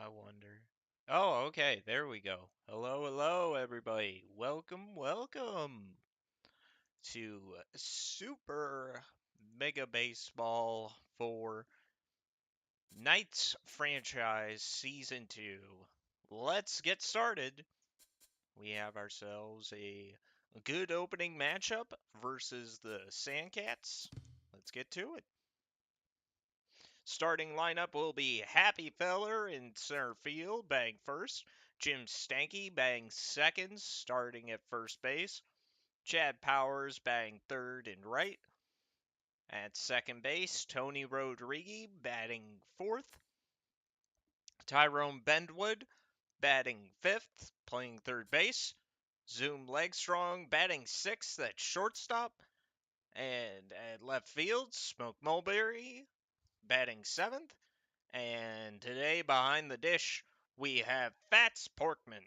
I wonder. Oh, okay. There we go. Hello, hello, everybody. Welcome to Super Mega Baseball for Knights Franchise Season 2. Let's get started. We have ourselves a good opening matchup versus the Sandcats. Let's get to it. Starting lineup will be Happy Feller in center field, batting first. Jim Stanky batting second, starting at first base. Chad Powers batting third and right. At second base, Tony Rodriguez batting fourth. Tyrone Bendwood batting fifth, playing third base. Zoom Legstrong batting sixth at shortstop. And at left field, Smoke Mulberry batting seventh. And today, behind the dish, we have Fats Porkman.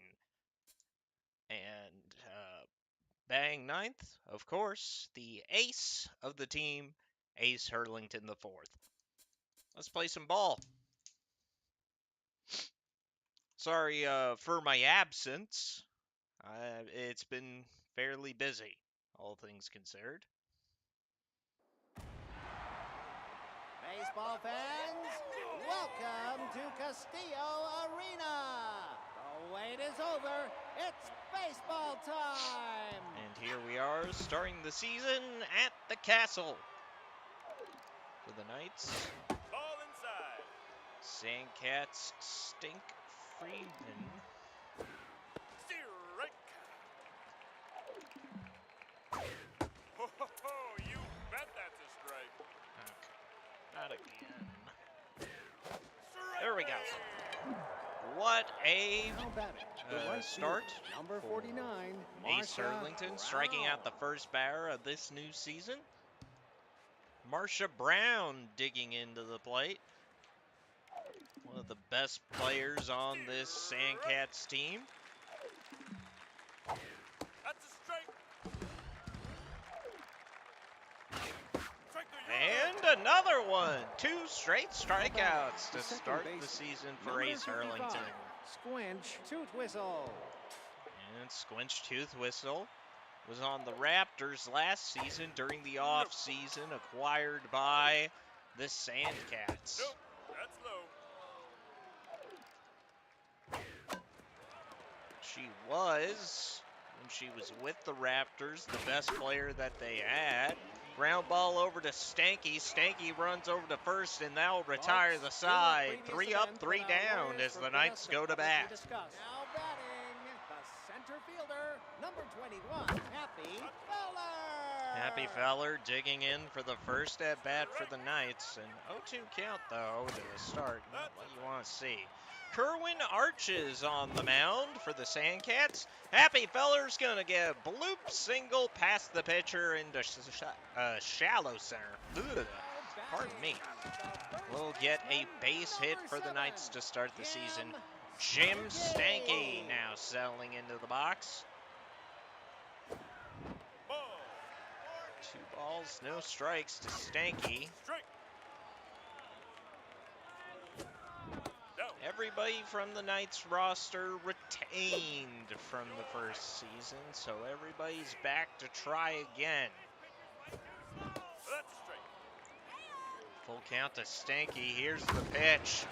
And batting ninth, of course, the ace of the team, Ace Hurlington the fourth. Let's play some ball. Sorry for my absence. It's been fairly busy, all things considered. Baseball fans, welcome to Castillo Arena. The wait is over. It's baseball time. And here we are, starting the season at the Castle. For the Knights, Ball inside. Sandcats Stink Freeman. Strike. Ho, ho, ho, you bet that's a strike. Okay, not again. Strike. There we go. What a Now batting, the right start. fielder, number for 49, Ace Marsha Hurlington striking Brown. out the first batter of this new season. Marsha Brown digging into the plate. One of the best players on this Sandcats team. That's a strike. Strike to And another one. 2 straight strikeouts The to second start the base, season for number Ace 55, Hurlington. Squinch Tooth Whistle. And Squinch Tooth Whistle was on the Raptors last season during the off season, acquired by the Sandcats. Nope, that's low. She was, when she was with the Raptors, the best player that they had. Ground ball over to Stanky. Stanky runs over to first, and that'll retire the side. 3 up, 3 down as the Knights go to bat. Now batting, the center fielder, number 21, Happy Feller. Happy Feller digging in for the first at bat for the Knights. An 0-2 count, though, to the start. Not what you want to see. Kerwin Arches on the mound for the Sandcats. Happy Feller's going to get a bloop single past the pitcher into shallow center. Ugh, pardon me. We'll get a base hit for the Knights to start the season. Jim Stanky now settling into the box. Ball. 2 balls, no strikes to Stanky. Strike. Down. Everybody from the Knights roster retained from the first season, so everybody's back to try again. That's a strike. Full count to Stanky. Here's the pitch.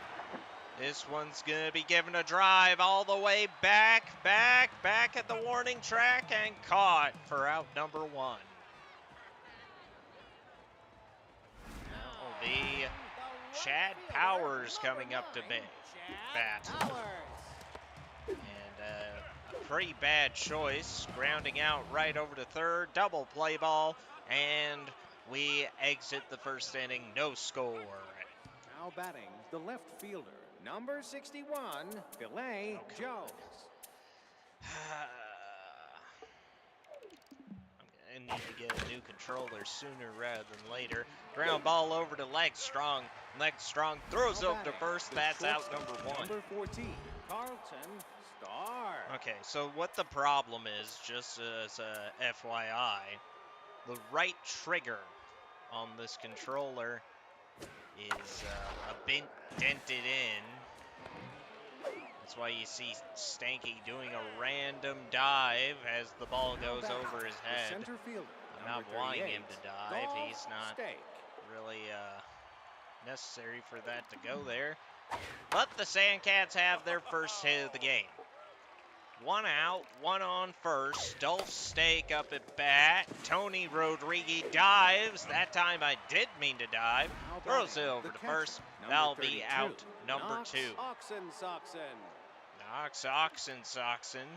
This one's going to be given a drive all the way back at the warning track and caught for out number 1. That will be Chad Powers coming up to bat. And a pretty bad choice, grounding out right over to third, double play ball, and we exit the first inning, no score. Now batting, the left fielder, number 61, Filet Jones. I'm going to need to get a new controller sooner rather than later. Ground ball over to Legstrong. Legstrong throws Now over to batting, first. the That's out shortstop, number 1. Number 14, Carlton Starr. Okay, so what the problem is, just as a FYI, the right trigger on this controller is a bit dented in. That's why you see Stanky doing a random dive as the ball Now goes batting, over his the head. center fielder, I'm not number wanting him 38, to dive. Golf He's not Stake. really necessary for that to go there. But the Sandcats have their first hit of the game. 1 out, 1 on first. Dolph Stake up at bat. Tony Rodriguez dives. That time I did mean to dive. Now Throws batting, it over the to catcher, first. number That'll 32, be out number Knox 2. Oxen. Knox Oxen.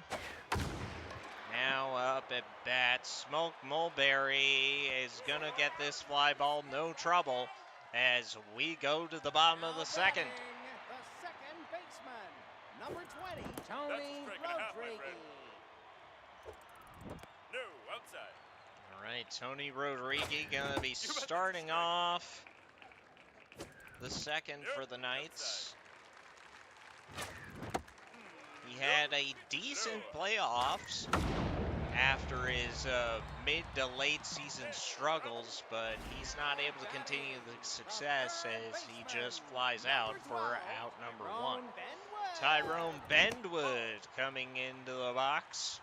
Now up at bat. Smoke Mulberry is going to get this fly ball no trouble as we go to the bottom of the second. The second baseman, number 20, Tony That's striking out, my Rodriguez. friend. No, outside. All right, Tony Rodriguez going to be starting off the second for the Knights. He had a decent playoffs after his mid to late season struggles, but he's not able to continue the success as he just flies out for out number 1. Tyrone Bendwood coming into the box.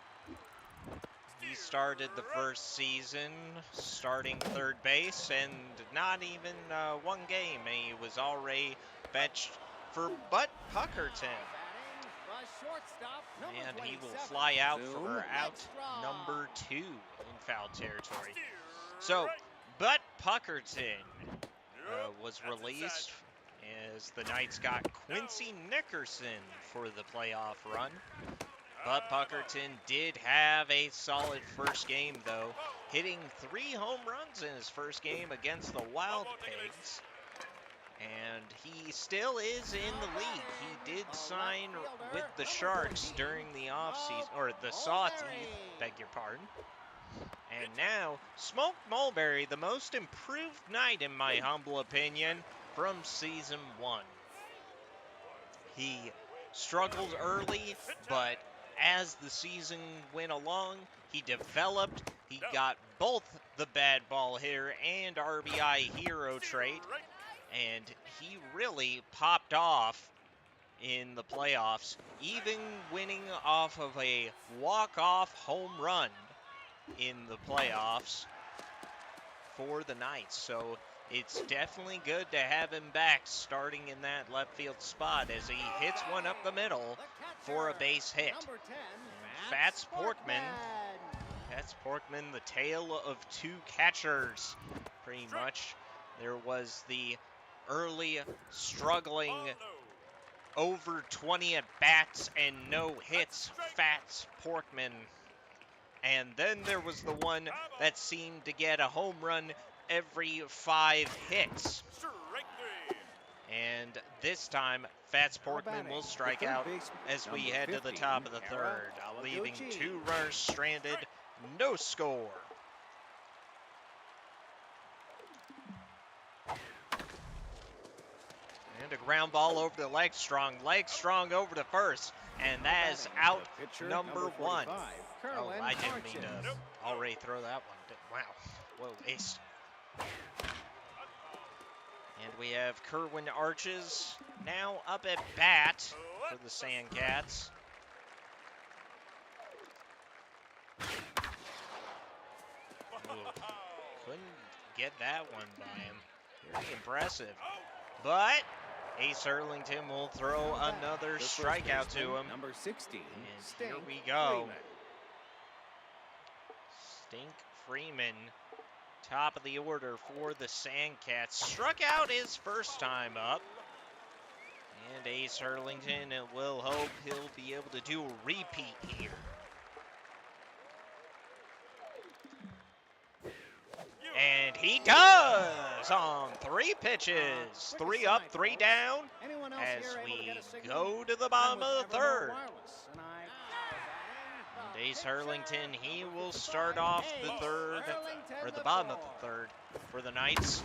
He started the first season starting third base and not even one game. He was already benched for Bud Puckerton. And he will fly out for out number 2 in foul territory. So, Bud Puckerton was released as the Knights got Quincy Nickerson for the playoff run. Bud Puckerton did have a solid first game, though, hitting 3 home runs in his first game against the Wild Pigs. And he still is in the league. He did sign with the Sharks during the offseason, or the Sawteeth, beg your pardon. And now, Smoke Mulberry, the most improved Knight, in my humble opinion, from season 1. He struggled early, but as the season went along, he developed. He got both the bad ball hitter and RBI hero trait. And he really popped off in the playoffs, even winning off of a walk-off home run in the playoffs for the Knights. So it's definitely good to have him back starting in that left field spot as he hits one up the middle for a base hit. And Fats Porkman, the tale of 2 catchers, pretty much. There was the early struggling over 20 at bats and no hits Fats Porkman, and then there was the one that seemed to get a home run every 5 hits. And this time Fats Porkman will strike out as we head to the top of the third, leaving 2 runners stranded, no score. And a ground ball over to Legstrong. Legstrong over to first. And that is out number 1. Oh, I didn't mean to already throw that one. Wow. Whoa, ace. And we have Kerwin Arches now up at bat for the Sandcats. Ooh, couldn't get that one by him. Very impressive. But Ace Erlington will throw another strikeout to him. Number 16. And here we go. Stink Freeman, top of the order for the Sandcats. Struck out his first time up. And Ace Erlington will hope he'll be able to do a repeat here. And he does on 3 pitches. 3 up, 3 down as we go to the bottom of the third. And Ace Erlington, he will start off the third, or the bottom of the third for the Knights.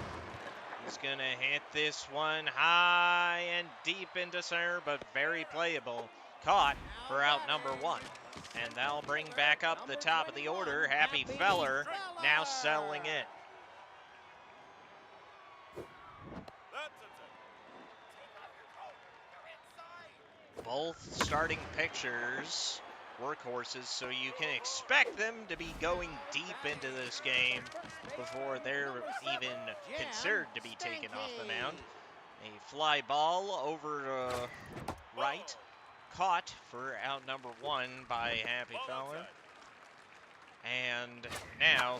He's going to hit this one high and deep into center, but very playable. Caught for out number 1. And that'll bring back up the top of the order. Happy Feller now settling in. Both starting pitchers, workhorses, so you can expect them to be going deep into this game before they're even considered to be taken off the mound. A fly ball over to right, caught for out number 1 by Happy Feller. And now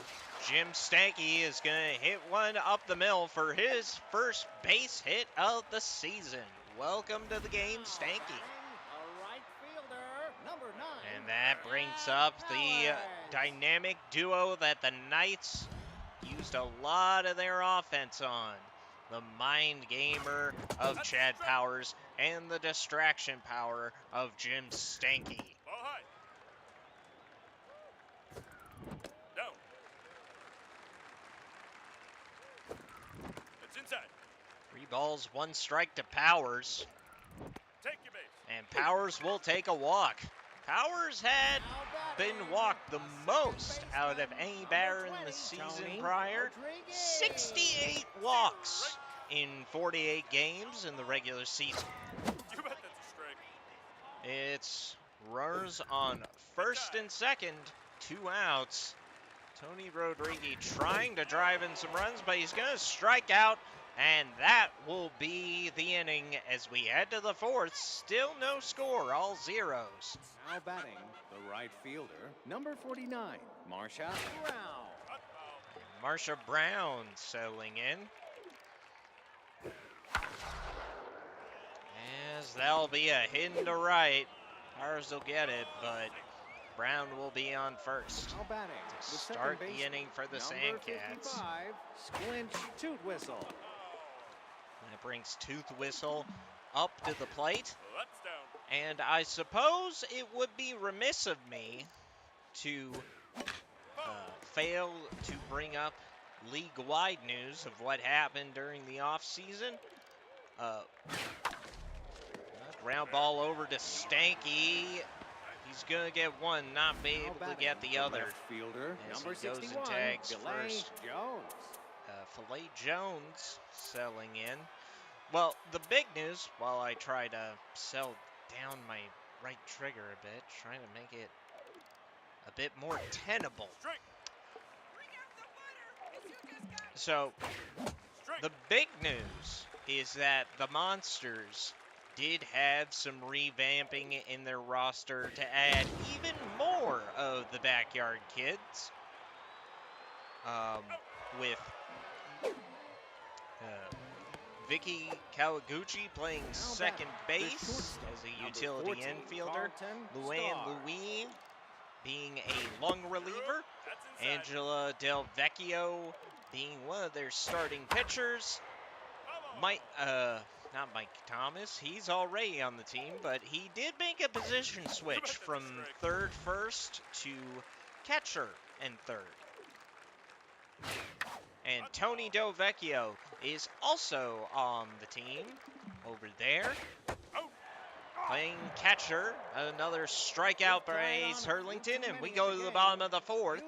Jim Stanky is going to hit one up the middle for his first base hit of the season. Welcome to the game, Stanky. And that brings up the dynamic duo that the Knights used a lot of their offense on. The mind gamer of Chad Powers and the distraction power of Jim Stanky. Ball high. Down. It's inside. 3 balls, 1 strike to Powers. Take your base. And Powers will take a walk. Powers had been walked the most out of any batter in the season prior. 68 walks in 48 games in the regular season. You bet that's a strike. It's runners on first and second, 2 outs. Tony Rodriguez trying to drive in some runs, but he's going to strike out. And that will be the inning as we head to the 4th. Still no score, all zeros. Now batting, the right fielder, number 49, Marsha Brown. Marsha Brown settling in. As that'll be a hit to right. Powers will get it, but Brown will be on first. Now batting, To the start second the inning for the number Sandcats. 55, Squinch Toot Whistle. That brings Tooth Whistle up to the plate. Well, that's down. And I suppose it would be remiss of me to fail to bring up league-wide news of what happened during the offseason. Ground ball over to Stanky. He's going to get one, not be able to get the other. Left fielder, As number he goes and 61, tags Filet first. Jones. Filet Jones selling in. Well, the big news, while I try to sell down my right trigger a bit, trying to make it a bit more tenable. Strike. So, Strike. the big news is that the Monsters did have some revamping in their roster to add even more of the backyard kids. With Vicky Kawaguchi playing second base as a utility infielder. Luann Louis being a lung reliever. That's inside. Angela Del Vecchio being one of their starting pitchers. Not Mike Thomas, he's already on the team, but he did make a position switch from third first to catcher and third. And Tony Del Vecchio is also on the team over there. Playing catcher, another strikeout by Ace Hurlington, and we go to the bottom of the 4th.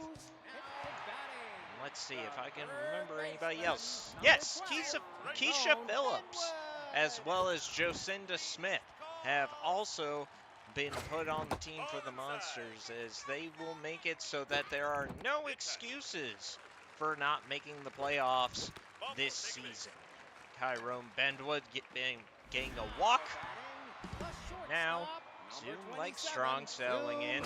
Let's see if I can remember anybody else. Yes, Keisha Phillips, as well as Jocinda Smith, have also been put on the team for the Monsters, as they will make it so that there are no excuses for not making the playoffs this season. Tyrone Bendwood getting a walk. Now, Zoom Like Strong settling in.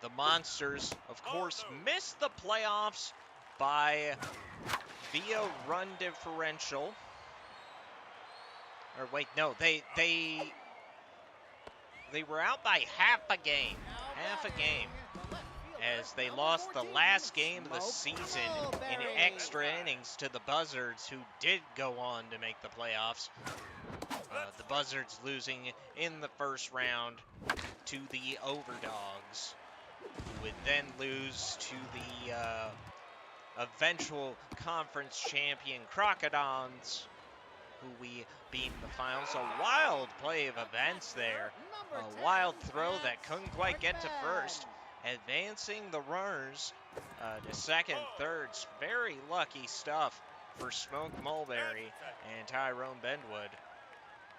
The Monsters, of course, missed the playoffs by via run differential. Or wait, no, they were out by half a game, as they lost the last game of the season in extra innings to the Buzzards, who did go on to make the playoffs. The Buzzards losing in the first round to the Overdogs, who would then lose to the eventual conference champion Crocodons, who we beat in the finals. A wild play of events there. A wild throw that couldn't quite get to first. Advancing the runners to second, thirds. Very lucky stuff for Smoke Mulberry and Tyrone Bendwood.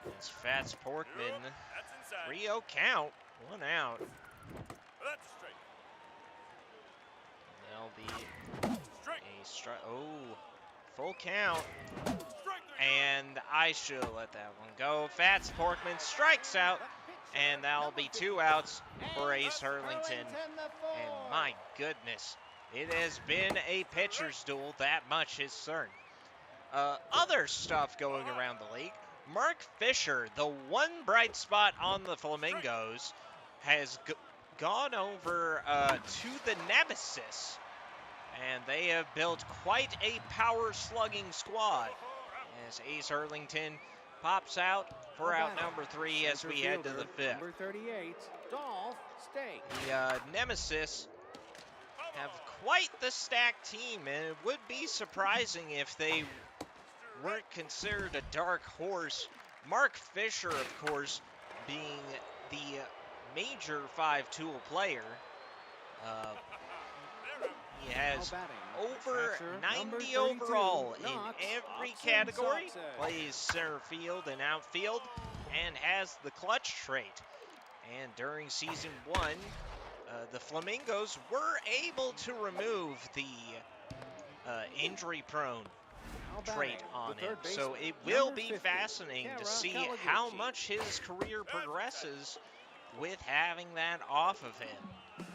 It's Fats Porkman. That's inside. 3-0 count. 1 out. That's straight. There'll be Straight. a strike. Oh, full count. Strike 3. And I should have let that one go. Fats Porkman strikes out. And that'll be 2 outs for Ace Hurlington. And my goodness, it has been a pitcher's duel. That much is certain. Other stuff going around the league. Mark Fisher, the one bright spot on the Flamingos, has gone over to the Nemesis. And they have built quite a power slugging squad. As Ace Hurlington pops out for out number 3 as we head to the 5th. Number 38, Dolph Stake. The Nemesis have quite the stacked team, and it would be surprising if they weren't considered a dark horse. Mark Fisher, of course, being the major 5-tool player. He has over 90 overall in every category, plays center field and outfield, and has the clutch trait. And during season 1, the Flamingos were able to remove the injury-prone trait on him. So it will be fascinating to see how much his career progresses with having that off of him.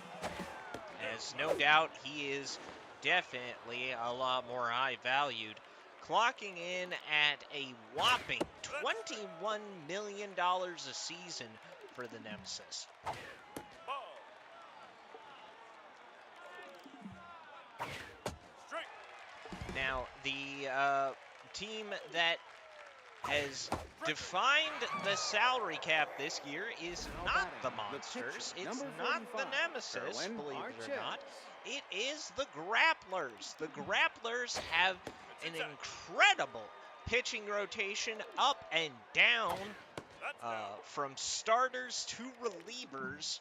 As no doubt he is definitely a lot more high valued, clocking in at a whopping $21 million a season for the Nemesis. Now, the team that has defined the salary cap this year is not the Monsters. It's not the Nemesis, believe it or not. It is the Grapplers. The Grapplers have an incredible pitching rotation up and down, from starters to relievers.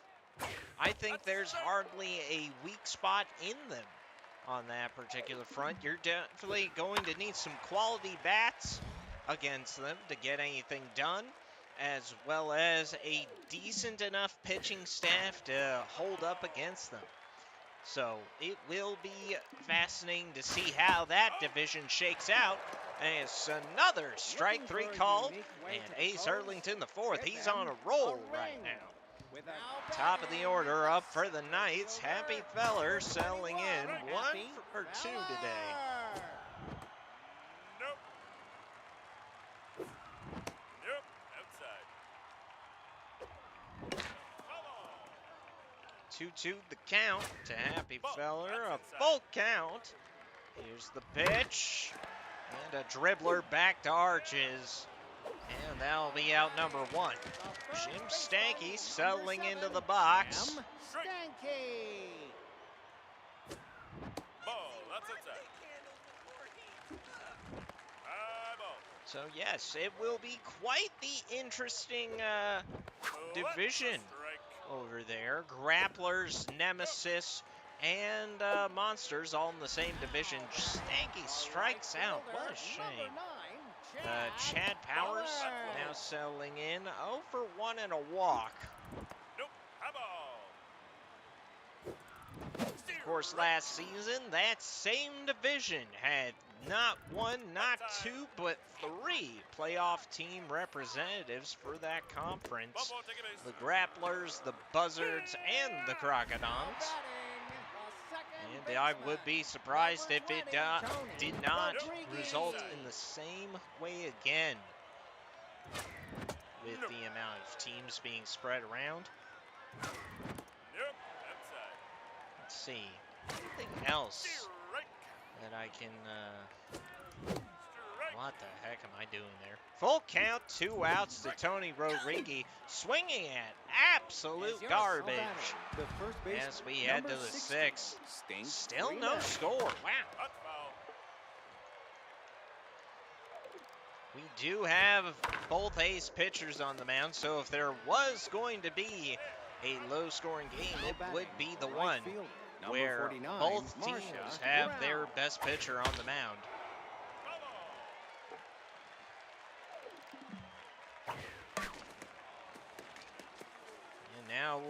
I think there's hardly a weak spot in them on that particular front. You're definitely going to need some quality bats against them to get anything done, as well as a decent enough pitching staff to hold up against them. So it will be fascinating to see how that division shakes out. And it's another strike 3 call, and Ace Hurlington the 4th. He's on a roll right now. Top of the order up for the Knights. Happy Feller selling in 1 for 2 today. Nope. Nope. Outside. 2-2 the count to Happy Feller. A full count. Here's the pitch. And a dribbler back to Arches. And that'll be out number 1. Jim Stanky settling into the box. Stanky. Ball. That's outside. High ball. So yes, it will be quite the interesting division over there. Grapplers, Nemesis, and Monsters all in the same division. Stanky strikes out. What a shame. Chad Powers now settling in. 0 for 1 and a walk. Nope. High ball. Of course, last season, that same division had not 1, not 2, but 3 playoff team representatives for that conference. The Grapplers, the Buzzards, and the Crocodons. And I would be surprised if it did not result in the same way again, with the amount of teams being spread around. Nope. Outside. Let's see. Anything else Strike. that I can... Strike. What the heck am I doing there? Full count, 2 outs to Tony Rodriguez, swinging at absolute garbage. As we head to the 6th. Still no score. Wow. That's foul. We do have both ace pitchers on the mound, so if there was going to be a low-scoring game, it would be the one where both teams have their best pitcher on the mound. now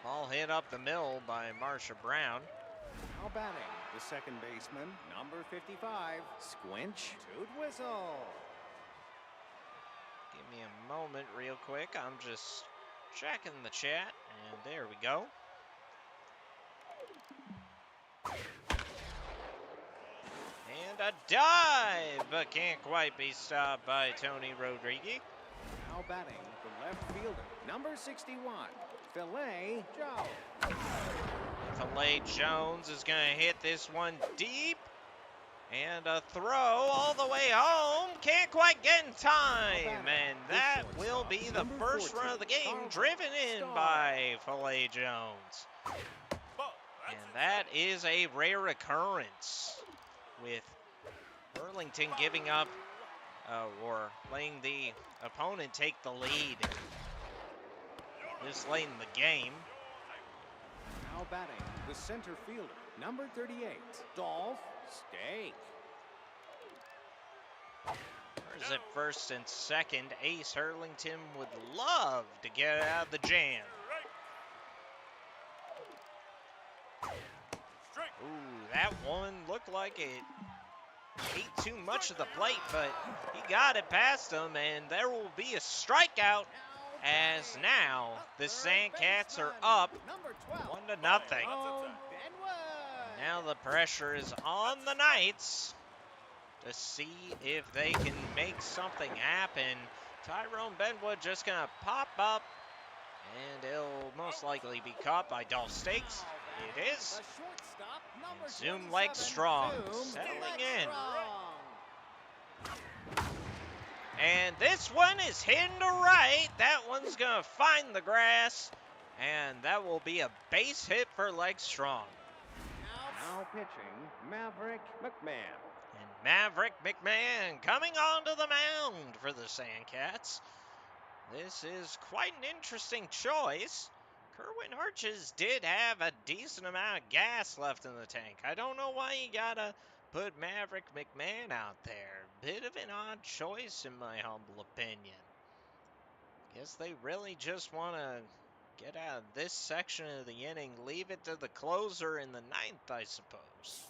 ball hit up the middle by Marsha Brown. Now batting, the second baseman, number 55, Squinch Toot Whistle. Give me a moment real quick. I'm just checking the chat, and there we go. And a dive, but can't quite be stopped by Tony Rodriguez. Now batting, the left fielder, number 61, Filet Joe. Filet Jones is going to hit this one deep. And a throw all the way home. Can't quite get in time. And that will be the first run of the game, driven in by Filet Jones. And that is a rare occurrence, with Burlington giving up or letting the opponent take the lead this late in the game. Now batting, the center fielder, number 38, Dolph Steak. Runners at first and second. Ace Hurlington would love to get out of the jam. Ooh, that one looked like it ate too much of the plate, but he got it past him, and there will be a strikeout, as now the Sandcats are up 1-0. Now the pressure is on the Knights to see if they can make something happen. Tyrone Benwood just gonna pop up, and it'll most likely be caught by Dolph Stakes. It is. And Zoom Legstrong settling in. And this one is hitting to right. That one's gonna find the grass, and that will be a base hit for Legstrong. Now pitching, Maverick McMahon. And Maverick McMahon coming onto the mound for the Sandcats. This is quite an interesting choice. Kerwin Arches did have a decent amount of gas left in the tank. I don't know why you gotta put Maverick McMahon out there. Bit of an odd choice, in my humble opinion. Guess they really just want to get out of this section of the inning, leave it to the closer in the ninth, I suppose.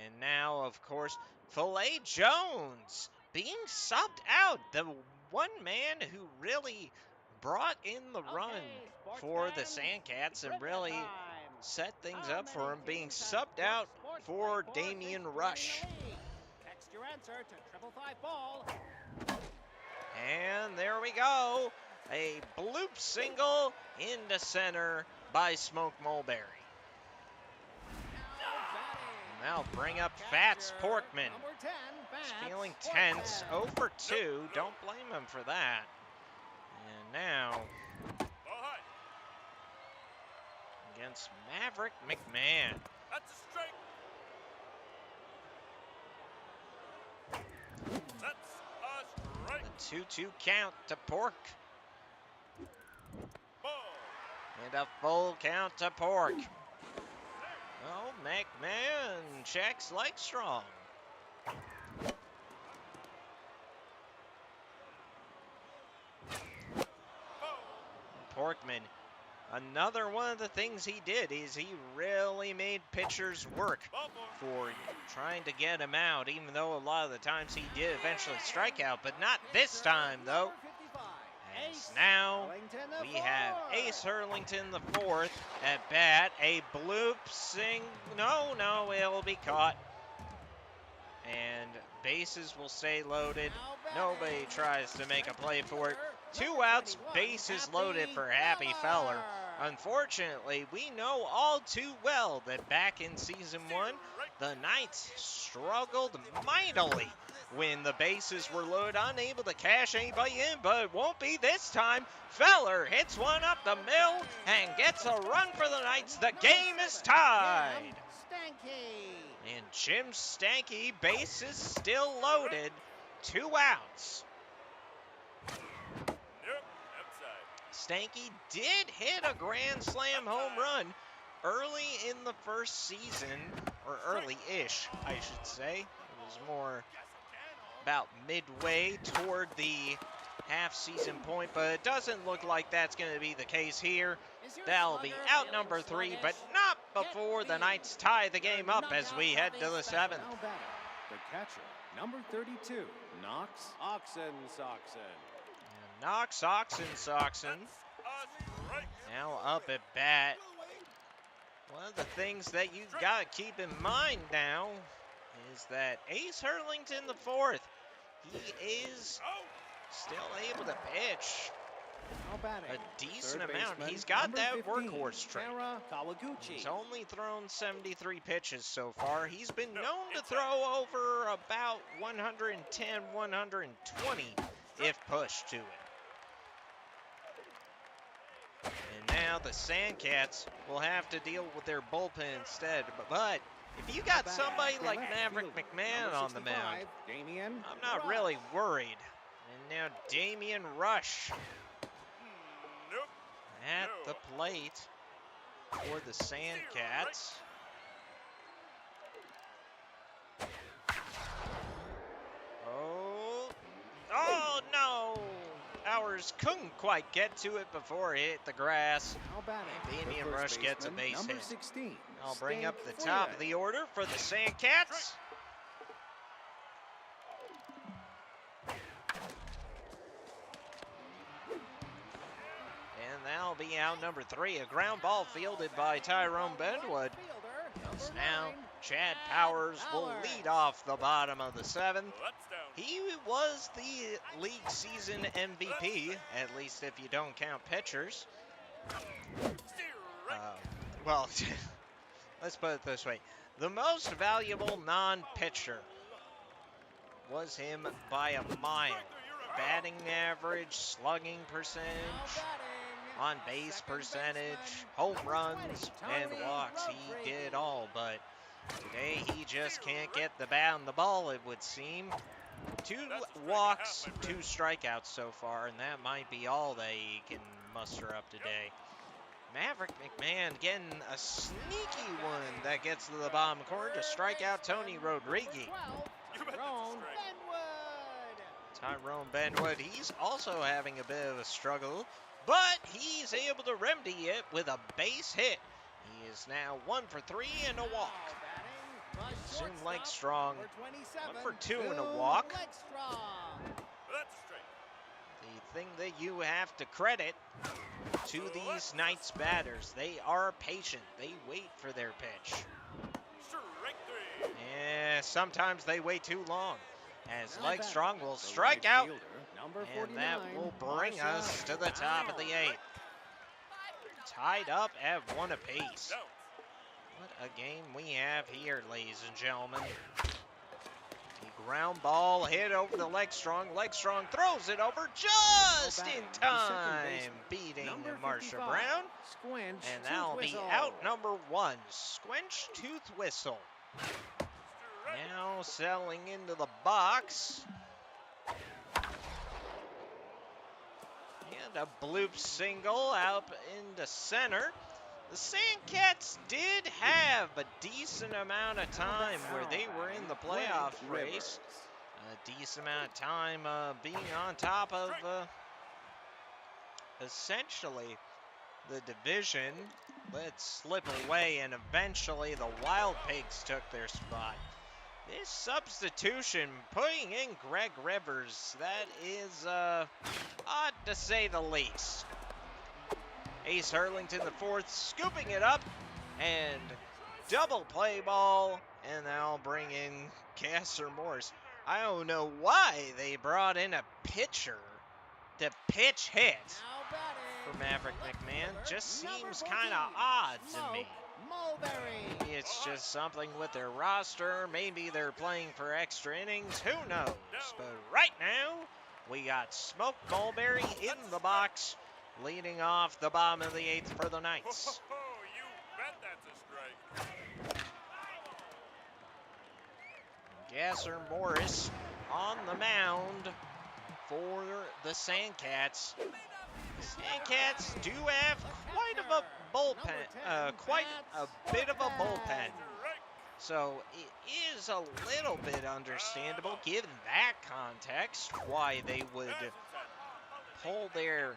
And now, of course, Filet Jones being subbed out. The one man who really brought in the run for the Sandcats and really set things up for him, being subbed out for Damian Rush. Text your answer to 555-BALL. And there we go. A bloop single into center by Smoke Mulberry. And that'll bring up Fats Porkman. He's feeling tense. 0 for 2. Don't blame him for that. And now, against Maverick McMahon. That's a strike. That's a strike. The 2-2 count to Pork. Ball. And a full count to Pork. Oh, McMahon checks Legstrong. Porkman, another one of the things he did is he really made pitchers work for trying to get him out, even though a lot of the times he did eventually strike out, but not this time, though. As now we have Ace Hurlington the fourth at bat. A bloop sing. No, it'll be caught. And bases will stay loaded. Nobody tries to make a play for it. 2 outs, bases loaded for Happy Feller. Unfortunately, we know all too well that back in Season 1, the Knights struggled mightily when the bases were loaded, unable to cash anybody in, but it won't be this time. Feller hits one up the middle and gets a run for the Knights. The game is tied. And Jim Stanky, bases still loaded, 2 outs. Stanky did hit a grand slam home run early in the first season, or early-ish, I should say. It was more about midway toward the half-season point, but it doesn't look like that's going to be the case here. That'll be out number 3, but not before the Knights tie the game up as we head to the 7th. Now batting, the catcher, number 32, Knox Oxen. Knox Oxen now up at bat. One of the things that you've got to keep in mind now is that Ace Hurlington the fourth, he is still able to pitch Now batting, a decent third amount. baseman, He's got number that 15, workhorse trait. Tara Kawaguchi. He's only thrown 73 pitches so far. He's been known to throw over about 110, 120 if pushed to it. And now the Sandcats will have to deal with their bullpen instead. But if you got somebody like Maverick McMahon on the mound, Damian I'm not really worried. And now Damian Rush at the plate for the Sandcats. Oh no! Powers couldn't quite get to it before it hit the grass. Now batting, Damian the first Rush gets a baseman, base number hit. 16, I'll bring Stan up the top of Freeman. the order for the Sandcats. And that'll be out number 3. A ground ball fielded by Tyrone Benwood. As now Chad Powers will lead off the bottom of the 7th. He was the league season MVP, at least if you don't count pitchers. Well, let's put it this way. The most valuable non-pitcher was him by a mile. Batting average, slugging percentage, on-base percentage, home runs, and walks. He did all, but today he just can't get the bat on the ball, it would seem. 2 walks, 2 strikeouts so far, and that might be all they can muster up today. Maverick McMahon getting a sneaky one that gets to the bottom corner to strike out Tony Rodriguez. Tyrone Benwood, he's also having a bit of a struggle, but he's able to remedy it with a base hit. He is now 1 for 3 and a walk. Soon leg strong, 1 for 2 and a walk. The thing that you have to credit to these Knights batters, they are patient. They wait for their pitch. Yeah, sometimes they wait too long, as leg strong will strike out, and that will bring us to the top of the 8th. Tied up at 1 apiece. What a game we have here, ladies and gentlemen. The ground ball hit over the leg strong. Leg strong throws it over just in time, beating Marsha Brown. And that'll be out number 1, Squinch Tooth Whistle. Now settling into the box. And a bloop single out into center. The Sandcats did have a decent amount of time where they were in the playoff race. A decent amount of time being on top of essentially the division. Let slip away, and eventually the Wild Pigs took their spot. This substitution, putting in Greg Rivers, that is odd to say the least. Ace Hurlington the fourth scooping it up, and double play ball, and they'll bring in Gasser Morris. I don't know why they brought in a pitcher to pitch hit for Maverick McMahon. Just seems kind of odd to me. Maybe it's just something with their roster. Maybe they're playing for extra innings. Who knows? But right now, we got Smoke Mulberry in the box, leading off the bottom of the 8th for the Knights. You bet that's a strike. Gasser Morris on the mound for the Sandcats. The Sandcats do have quite a bullpen, quite a bit of a bullpen. So it is a little bit understandable, given that context, why they would pull their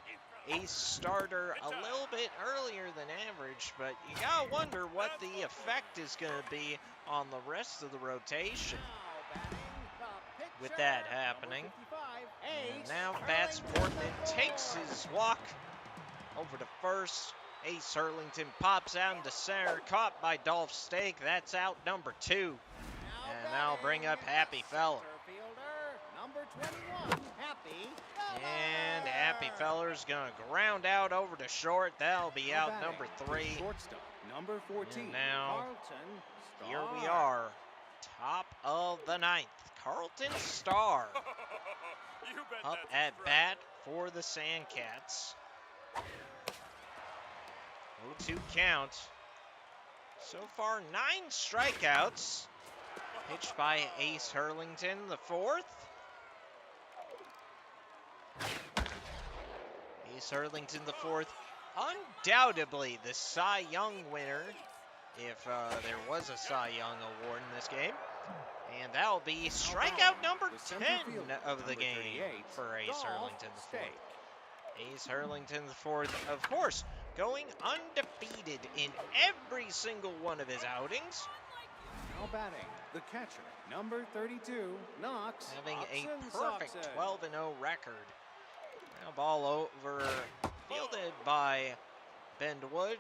ace starter a little bit earlier than average, but you gotta wonder what the effect is going to be on the rest of the rotation with that happening. And now bats Portman, takes his walk over to first. Ace Hurlington pops out into center, caught by Dolph Stake. That's out number 2. And that'll bring up Happy Feller. And Happy Feller's gonna ground out over to short. That'll be out number 3. Shortstop, number 14. And now, Carlton here we Starr. are, top of the 9th. Carlton Starr You bet up that's a at strike. bat for the Sandcats. 0-2 count. So far, 9 strikeouts. Pitched by Ace Hurlington, the 4th. Ace Hurlington, the 4th. Undoubtedly the Cy Young winner, if there was a Cy Young award in this game. And that'll be strikeout number 10 of the game for Ace Hurlington, the 4th. Ace Hurlington, the 4th, of course, going undefeated in every single one of his outings. Now batting, the catcher, number 32, Knox. Having a Oxen perfect Soxen. 12-0 record. Now ball over, fielded by Bendwood.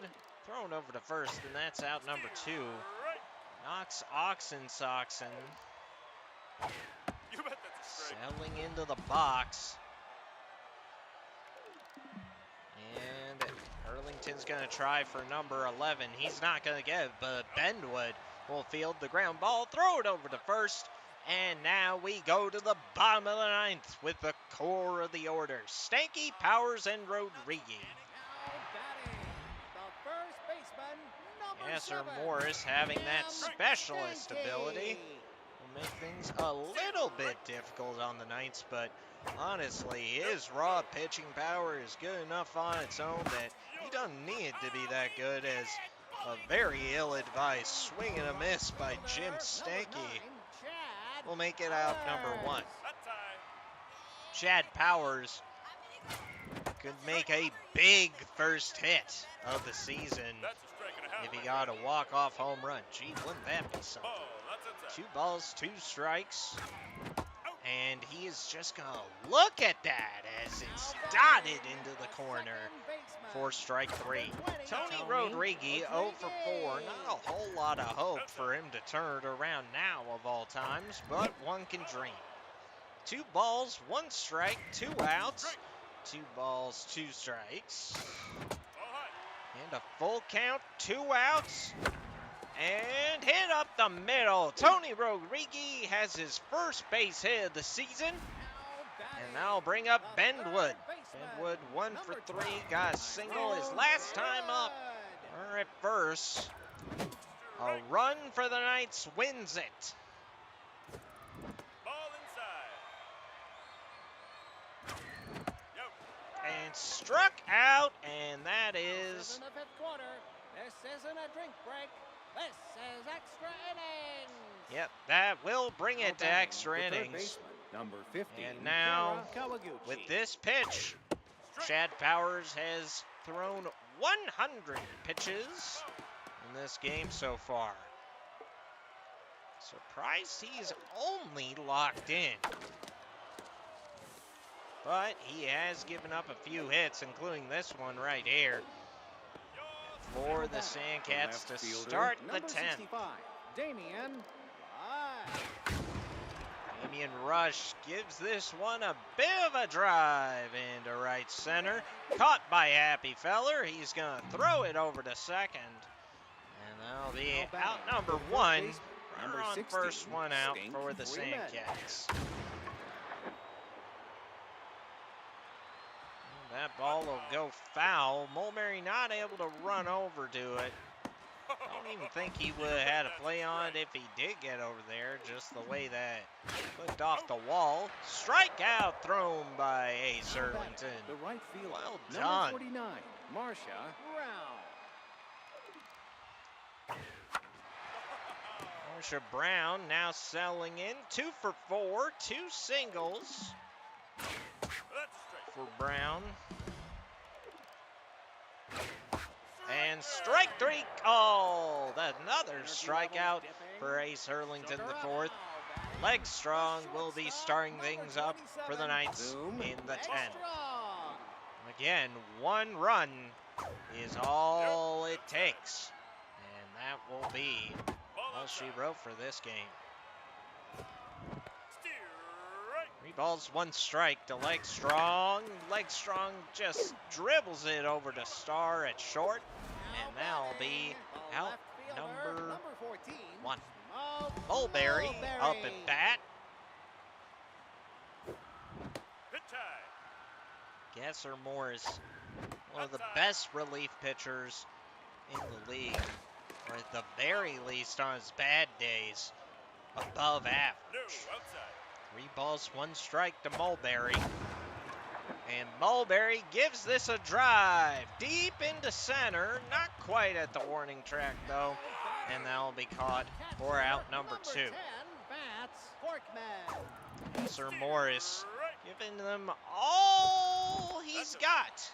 Thrown over to first, and that's out number 2. Right. Knox Oxensoxen You bet that's a strike. selling into the box. And Hurlington's going to try for number 11. He's not going to get it, but Bendwood will field the ground ball, throw it over to first. And now we go to the bottom of the 9th with the core of the order. Stanky, Powers, and Rodriguez. Now batting, the first baseman, number Esser 7, Morris having that Cam specialist Stanky. ability will make things a little bit difficult on the Knights, but honestly, his raw pitching power is good enough on its own that he doesn't need to be that good, as a very ill-advised swing and a miss by Jim Stanky will make it out number 1. That time. Chad Powers could make a big first hit of the season That's a strike and a half. if he got a walk-off home run. Gee, wouldn't that be something? Oh, that's inside. 2 balls, 2 strikes. And he is just going to look at that as it's dotted into the corner for strike 3. Tony Rodriguez 0 for 4. Not a whole lot of hope for him to turn it around now of all times, but one can dream. 2 balls, 1 strike, 2 outs. 2 balls, 2 strikes. Ball high. And a full count, 2 outs. And hit up the middle. Tony Rodriguez has his first base hit of the season. And that'll bring up Bendwood. Bendwood 1 for 3. Got a single his last time up. Or at first. A run for the Knights wins it. Ball inside. Yo. And struck out. And that is In the 5th quarter, this isn't a drink break. This is extra innings. Yep, that will bring it to extra The third innings. baseman, number 15, And now, Kara Kawaguchi. with this pitch, Chad Powers has thrown 100 pitches in this game so far. Surprised he's only locked in. But he has given up a few hits, including this one right here, for the Sandcats to Left fielder, start the number 10th. 65, Damian Rush. Damian Rush gives this one a bit of a drive into right center. Caught by Happy Feller. He's going to throw it over to second. And that'll be Now batting, out number the first 1. baseman, number Runner on 16, first one out Stink for the Freeman. Sandcats. That ball will go foul. Mulberry not able to run over to it. Don't even think he would have had a play on it if he did get over there, just the way that flipped off the wall. Strikeout thrown by Ace Now batting, Hurlington. The right fielder, Well number done. 49, Marcia Brown. Marsha Brown now selling in. 2 for 4, 2 singles. That's a strike. for Brown. And strike three called. Another strikeout for Ace Hurlington the fourth. Leg Strong will be starting things up for the Knights in the 10th. Again, 1 run is all it takes. And that will be all she wrote for this game. 3 balls, 1 strike to Leg Strong. Leg Strong just dribbles it over to Starr at short. And that'll be out number 1. Mulberry up at bat. Gasser Morris, one of the best relief pitchers in the league, or at the very least on his bad days, above average. 3 balls, 1 strike to Mulberry. And Mulberry gives this a drive deep into center. Not quite at the warning track, though. And that'll be caught for out number 2. Sir Morris giving them all he's got.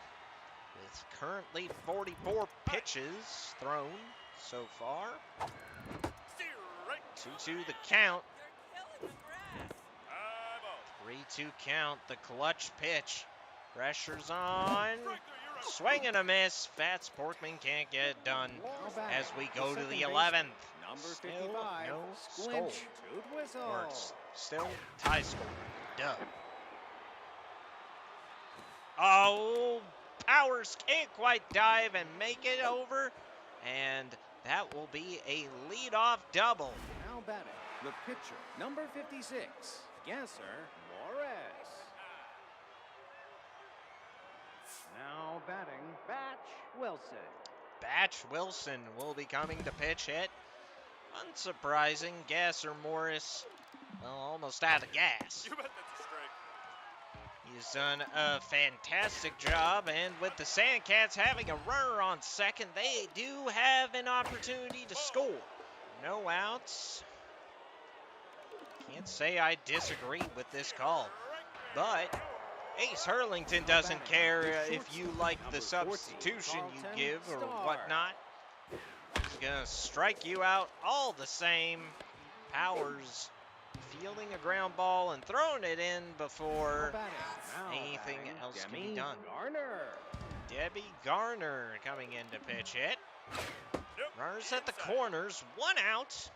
With currently 44 pitches thrown so far. 2-2 the count. 3-2 count, the clutch pitch. Pressure's on. Swing and a miss. Fats Porkman can't get it done as we go to the 11th. Still no score. Or still tie score. Duh. Oh, Powers can't quite dive and make it over. And that will be a leadoff double. Now batting, the pitcher, number 56, Gasser Morris. Now batting, Batch Wilson. Batch Wilson will be coming to pitch hit. Unsurprising, Gasser Morris, well, almost out of gas. You bet that's a strike. He's done a fantastic job, and with the Sandcats having a runner on second, they do have an opportunity to score. No outs. Can't say I disagree with this call, but Ace Hurlington doesn't care if you like the substitution you give or whatnot. He's going to strike you out all the same. Powers fielding a ground ball and throwing it in before anything else can be done. Debbie Garner coming in to pitch hit. Runners at the corners, 1 out.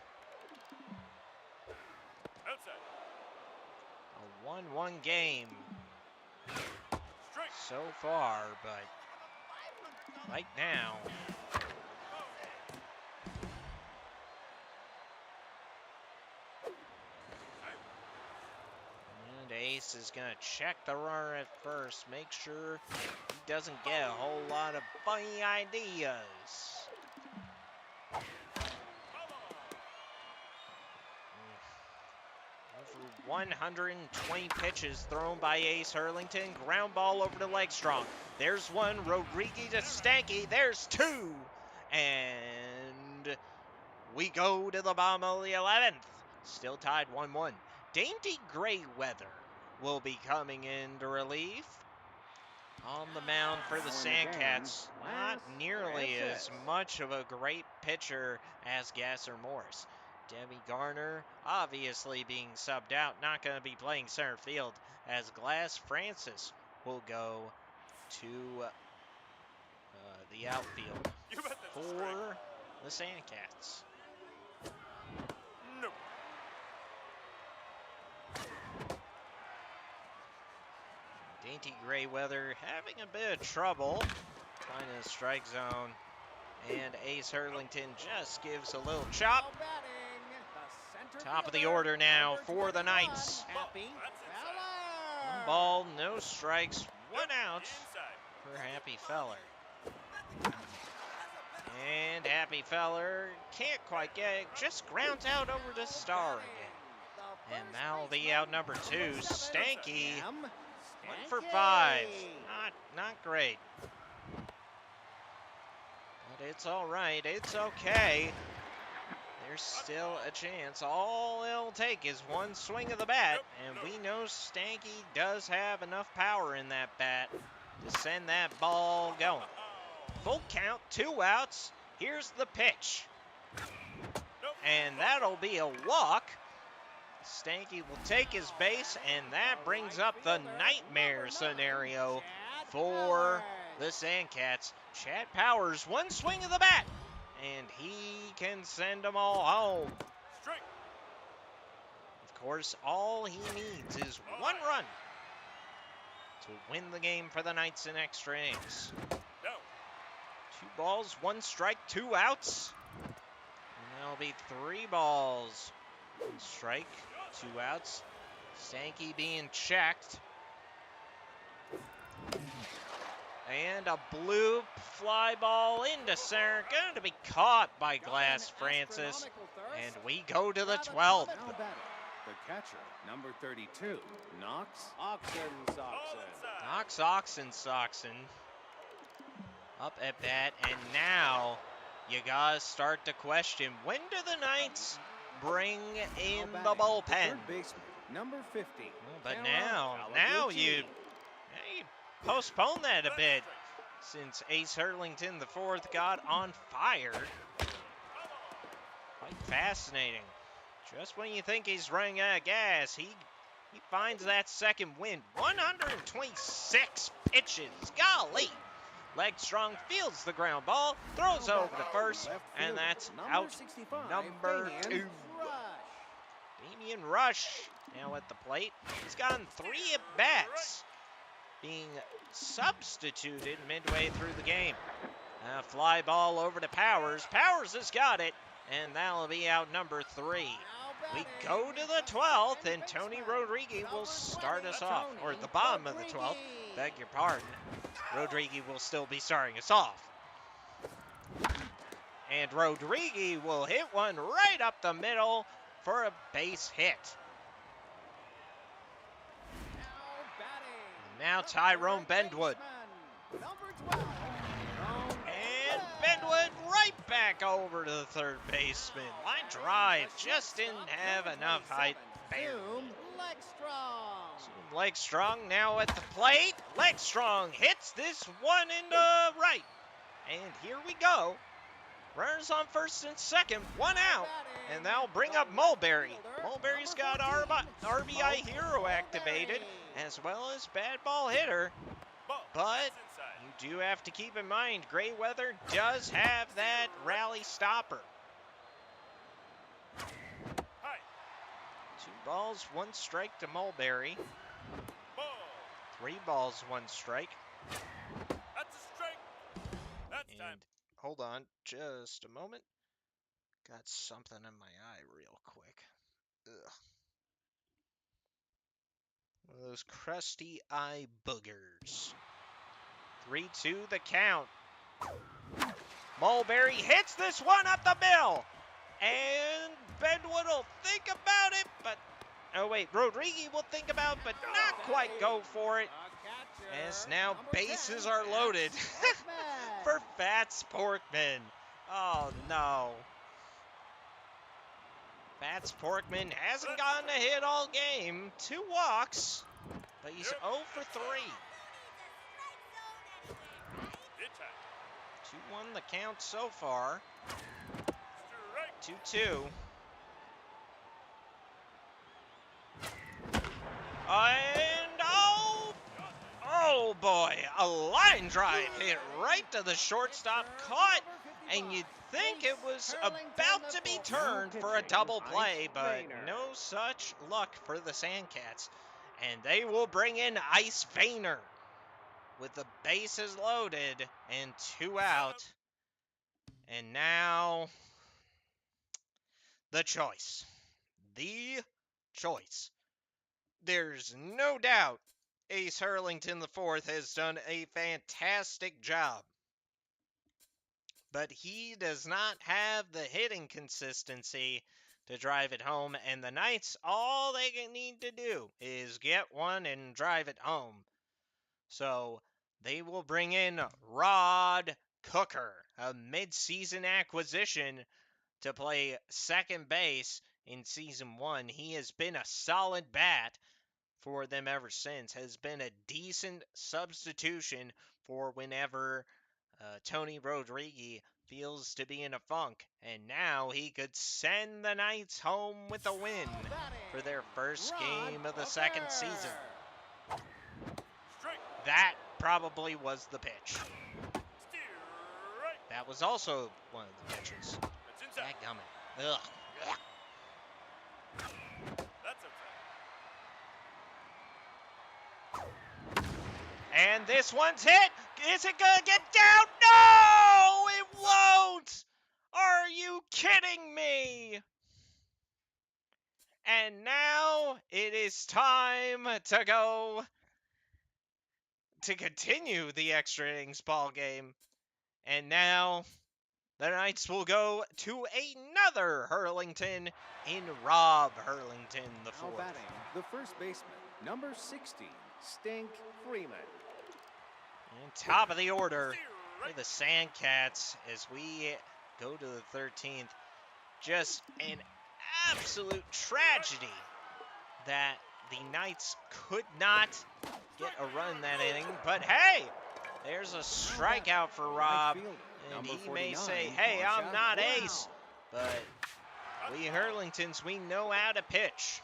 A 1-1 game so far, but right now, and Ace is going to check the runner at first, make sure he doesn't get a whole lot of funny ideas. Over 120 pitches thrown by Ace Hurlington. Ground ball over to Leg Strong. There's 1. Rodriguez to Stanky. There's 2. And we go to the bottom of the 11th. Still tied 1-1. Dainty Grayweather will be coming in to relief. On the mound for the Sandcats. Not nearly as much of a great pitcher as Gasser Morris. Debbie Garner obviously being subbed out, not going to be playing center field, as Glass Francis will go to the outfield for the Sandcats. No. Dainty Grayweather having a bit of trouble finding a strike zone, and Ace Hurlington just gives a little chop. Top of the order now for the Knights. 1 ball, no strikes, 1 out for Happy Feller. And Happy Feller can't quite get it, just grounds out over to Starr again. And that'll be out number 2, Stanky. 1 for 5, not great. But it's all right, it's okay. There's still a chance. All it'll take is one swing of the bat, and we know Stanky does have enough power in that bat to send that ball going. Full count, 2 outs. Here's the pitch. And that'll be a walk. Stanky will take his base, and that brings up the nightmare scenario for the Sandcats. Chad Powers, one swing of the bat, and he can send them all home. Of course, all he needs is one run to win the game for the Knights in extra innings. 2 balls, 1 strike, 2 outs. And there'll be 3 balls, 1 strike, 2 outs. Stanky being checked. And a bloop fly ball into center. Going to be caught by Glass Francis. And we go to the 12th. Now batting, the catcher, number 32, Knox Oxen. Knox Oxen up at bat. And now you got to start to question, when do the Knights bring in the bullpen? Third baseman, number 50. But now you postpone that a bit, since Ace Hurlington IV got on fire. Quite fascinating. Just when you think he's running out of gas, he finds that second wind. 126 pitches. Golly. Legstrong fields the ground ball, throws over to first, and that's out number 2. Damian Rush now at the plate. He's gotten 3 at-bats, being substituted midway through the game. A fly ball over to Powers. Powers has got it, and that'll be out number 3. We go to the 12th, and Tony Rodriguez will start us off. Or at the bottom of the 12th, beg your pardon. Rodriguez will still be starting us off. And Rodriguez will hit one right up the middle for a base hit. Now Tyrone Bendwood. And Bendwood right back over to the third baseman. Line drive, just didn't have enough height. Legstrong now at the plate. Legstrong hits this one into right. And here we go. Runners on first and second, 1 out. And that'll bring up Mulberry. Mulberry's got RBI Hero activated, as well as bad ball hitter. But you do have to keep in mind, Gray Weather does have that rally stopper. 2 balls, 1 strike to Mulberry. 3 balls, 1 strike. That's a strike. That's time. Hold on just a moment. Got something in my eye real quick. Ugh. One of those crusty eye boogers. 3-2 the count. Mulberry hits this one up the middle. And Bendwood will think about it, but... Oh, wait. Rodriguez will think about it, but not quite go for it. As now bases are loaded for Fats Porkman. Oh, no. Fats Porkman hasn't gotten a hit all game. 2 walks, but he's 0 for 3. 2-1 the count so far. 2-2. And oh boy, a line drive hit right to the shortstop, caught, and you'd think it was about to be turned for a double play, but no such luck for the Sandcats. And they will bring in Ice Vayner with the bases loaded and 2 out. And now, the choice. The choice. There's no doubt Ace Hurlington IV has done a fantastic job. But he does not have the hitting consistency to drive it home. And the Knights, all they need to do is get one and drive it home. So they will bring in Rod Cooker, a mid-season acquisition, to play second base in Season 1. He has been a solid bat for them ever since, has been a decent substitution for whenever Tony Rodriguez feels to be in a funk. And now he could send the Knights home with a win for their first game of the second season. That probably was the pitch. That was also one of the pitches. Dadgummit. Ugh. And this one's hit. Is it gonna get down? No, it won't. Are you kidding me? And now it is time to go to continue the extra innings ball game. And now the Knights will go to another Hurlington in Rob Hurlington the Now fourth. batting, the first baseman, number 60, Stink Freeman. And top of the order for the Sandcats as we go to the 13th. Just an absolute tragedy that the Knights could not get a run that inning. But hey, there's a strikeout for Rob. And he may say, hey, I'm not ace. But we Hurlingtons, we know how to pitch.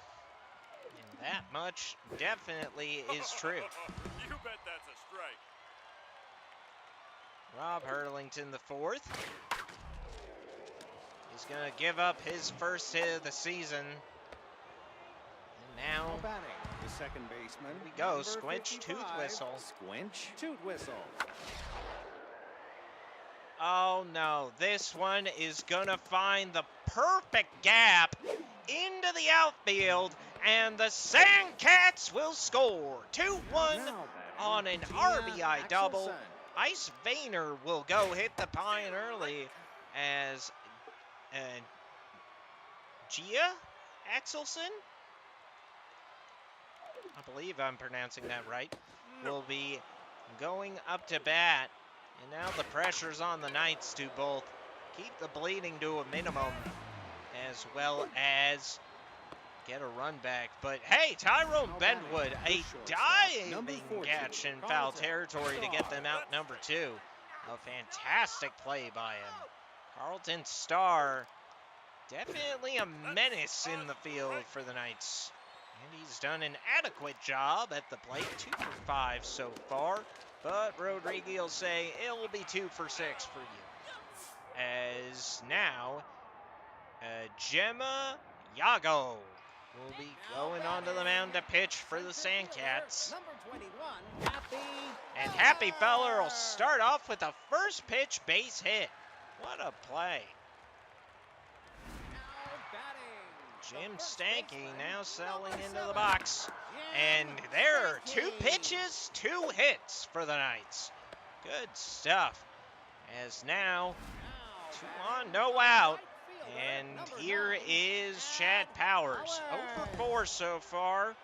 And that much definitely is true. You bet that's a strike. Rob Hurlington the fourth. He's going to give up his first hit of the season. And Now now, batting, the second baseman. Here we go, number Squinch, 55, Tooth Whistle. Squinch, Toot Whistle. oh no, this one is going to find the perfect gap into the outfield. And the Sandcats will score 2-1 Now batting, on an Gina RBI double. Axelson. Ice Vayner will go hit the pine early as Gia Axelson, I believe I'm pronouncing that right, will be going up to bat. And now the pressure's on the Knights to both keep the bleeding to a minimum as well as get a run back. But hey, Tyrone Benwood, a diving catch in foul territory to get them out number 2. A fantastic play by him. Carlton Starr, definitely a menace in the field for the Knights. And he's done an adequate job at the plate, 2 for 5 so far. But Rodriguez will say it'll be 2 for 6 for you. As now, Gemma Yago will be going onto the mound to pitch for the Sandcats. Number 21, Happy. And Happy Feller will start off with a first pitch base hit. What a play. Now batting, Jim the first Stanky baseman, now settling number into the 7, box. And Jim there are 2 Stanky. pitches, 2 hits for the Knights. Good stuff. As now, Now 2 on, batting, no the out. right fielder, And number here 9, is Chad Powers. Powers. 0 for 4 so far.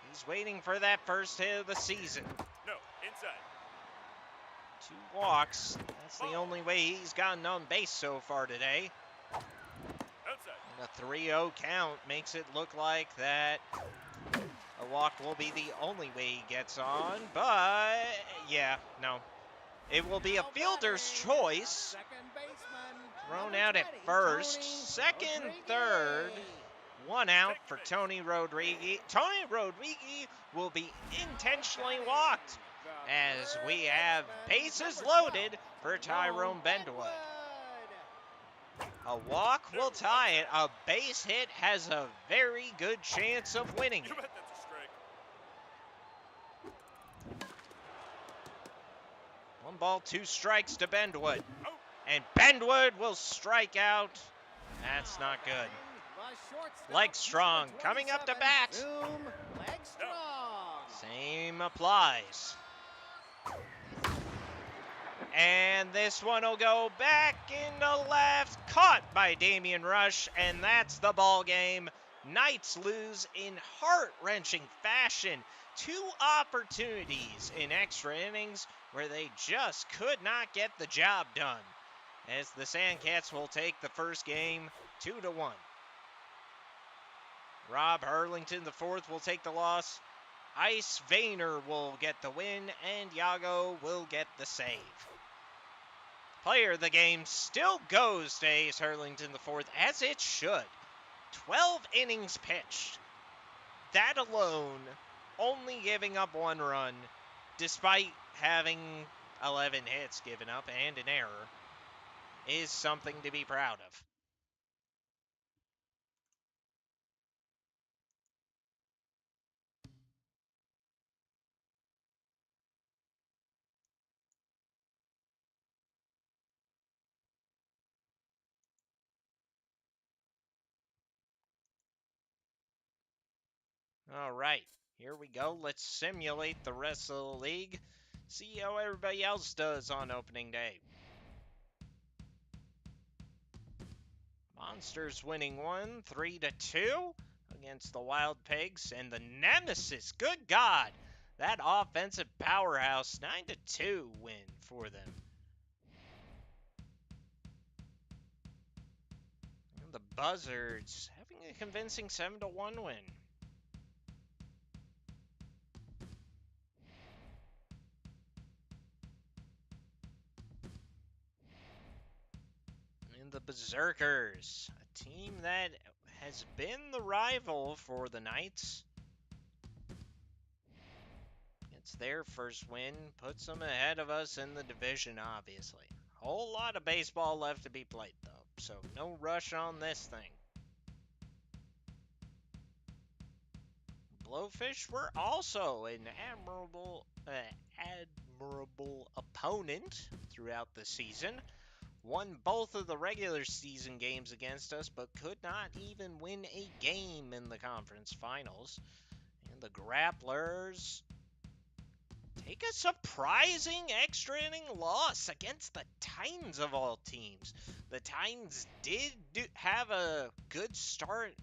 He's waiting for that first hit of the season. No, inside. 2 walks. That's the only way he's gotten on base so far today. Outside. And a 3-0 count makes it look like that a walk will be the only way he gets on. But, yeah, no. It will be a fielder's choice. Second baseman, Thrown number out at 20, first. Tony Second, Rodriguez. third. 1 out for Tony Rodriguez. Tony Rodriguez will be intentionally walked as we have bases loaded for Tyrone Benwood. A walk will tie it. A base hit has a very good chance of winning You it. bet that's a strike. 1 ball, 2 strikes to Benwood. Out. And Benwood will strike out. That's not good. The shortstop, Leg strong, number coming up to 27, bat. Zoom, leg strong. Same applies. And this one will go back into left, caught by Damian Rush, and that's the ball game. Knights lose in heart-wrenching fashion. 2 opportunities in extra innings where they just could not get the job done. as the Sandcats will take the first game 2-1. Rob Hurlington, the fourth, will take the loss. Ice Vayner will get the win, and Yago will get the save. Player of the game still goes to Ace Hurlington, the fourth, as it should. 12 innings pitched. That alone, only giving up 1 run, despite having 11 hits given up and an error, is something to be proud of. All right, here we go. Let's simulate the rest of the league. See how everybody else does on opening day. Monsters winning 3-2 against the Wild Pigs, and the Nemesis, good God, that offensive powerhouse, 9-2 win for them. And the Buzzards having a convincing 7-1 win. And the Berserkers, a team that has been the rival for the Knights. It's their first win, puts them ahead of us in the division, obviously. Whole lot of baseball left to be played, though, so no rush on this thing. Blowfish were also an admirable opponent throughout the season. Won both of the regular season games against us, but could not even win a game in the conference finals. And the Grapplers take a surprising extra inning loss against the Titans of all teams. The Titans did have a good start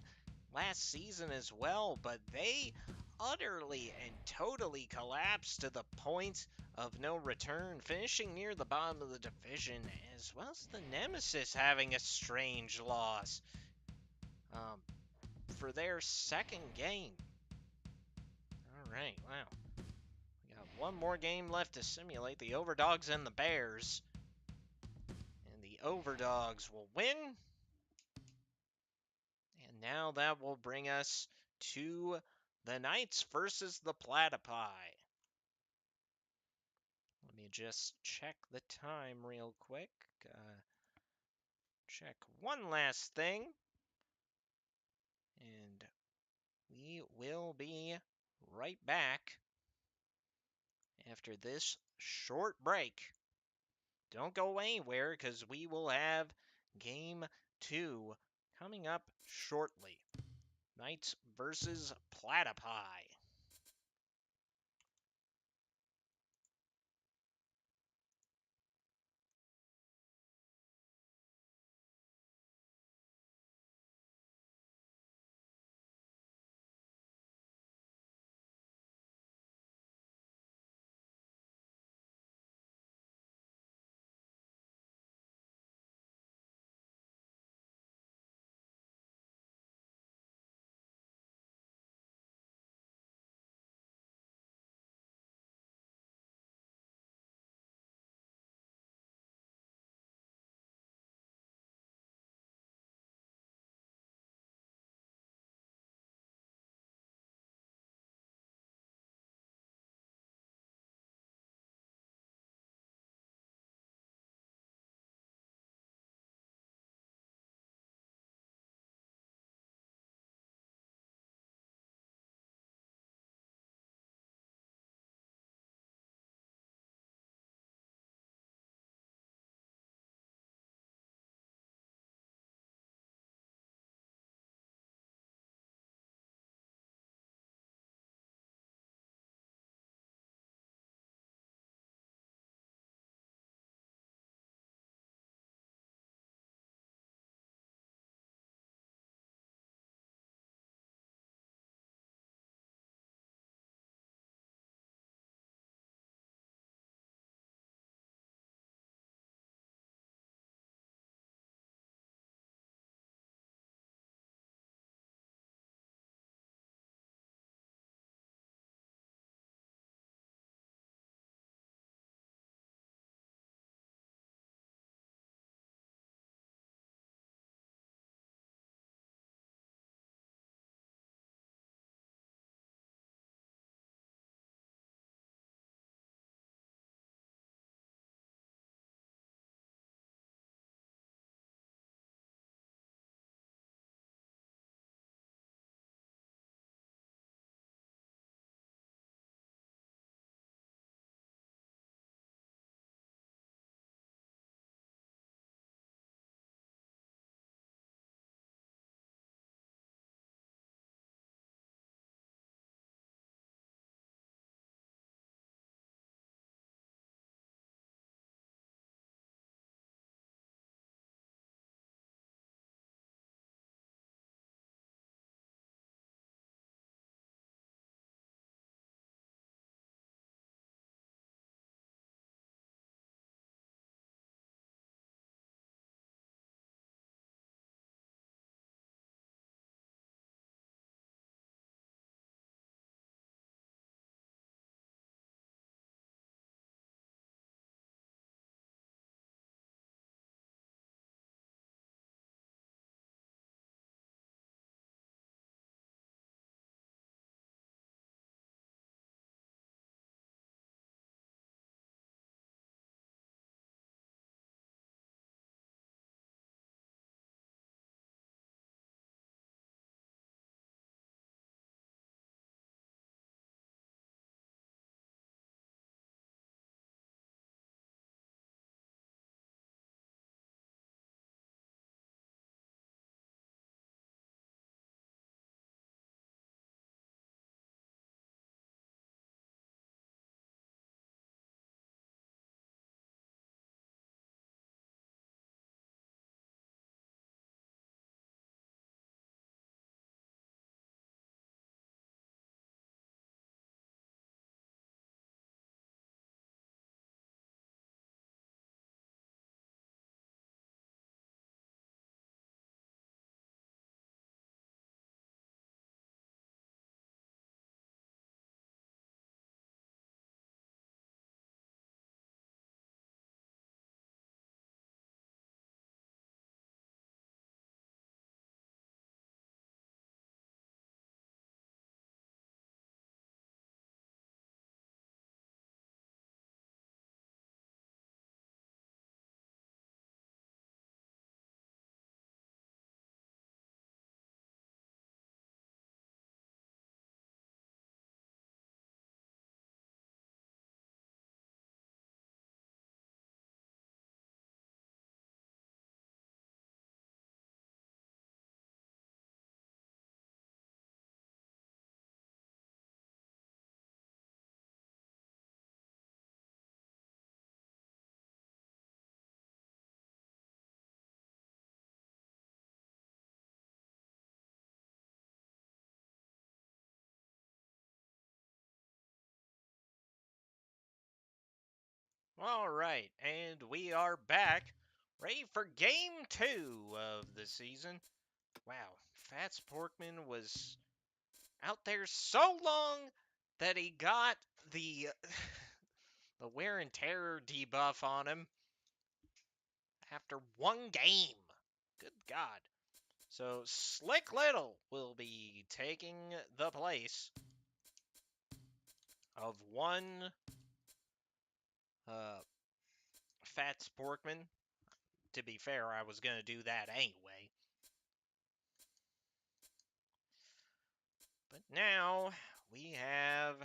last season as well, but they utterly and totally collapsed to the point of no return, finishing near the bottom of the division, as well as the Nemesis having a strange loss for their second game. All right, wow. We got one more game left to simulate, the Overdogs and the Bears. And the Overdogs will win. And now that will bring us to the Knights versus the Platypi. Let me just check the time real quick. Check one last thing. And we will be right back after this short break. Don't go anywhere because we will have Game 2 coming up shortly. Knights versus Platypi. All right, and we are back, ready for game 2 of the season. Wow, Fats Porkman was out there so long that he got the the wear and tear debuff on him after one game. Good God. So Slick Little will be taking the place of one Fats Porkman. To be fair, I was going to do that anyway. But now we have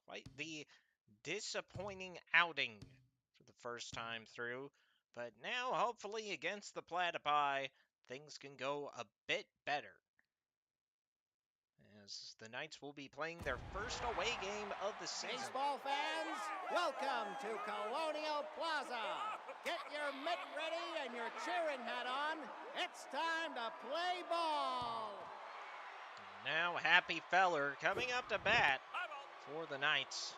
quite the disappointing outing for the first time through. But now, hopefully, against the Platypi, things can go a bit better. As the Knights will be playing their first away game of the season. Baseball fans, welcome to Colonial Plaza. Get your mitt ready and your cheering hat on. It's time to play ball. Now Happy Feller coming up to bat for the Knights.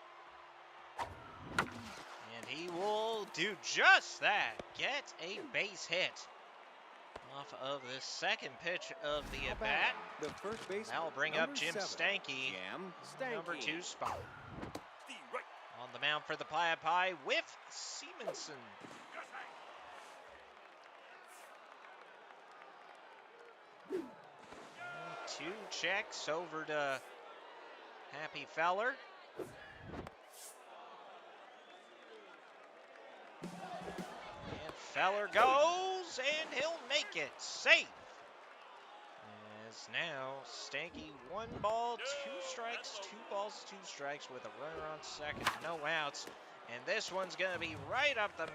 And he will do just that. Get a base hit off of the second pitch of the at-bat. The first base. That'll bring up Jim Stanky, number 2 spot. On the mound for the Platypi with Simonson. And 2 checks over to Happy Feller. And Feller goes, and he'll make it safe. As now, Stanky 1 ball, 2 strikes, 2 balls, 2 strikes with a runner on second, no outs. And this one's going to be right up the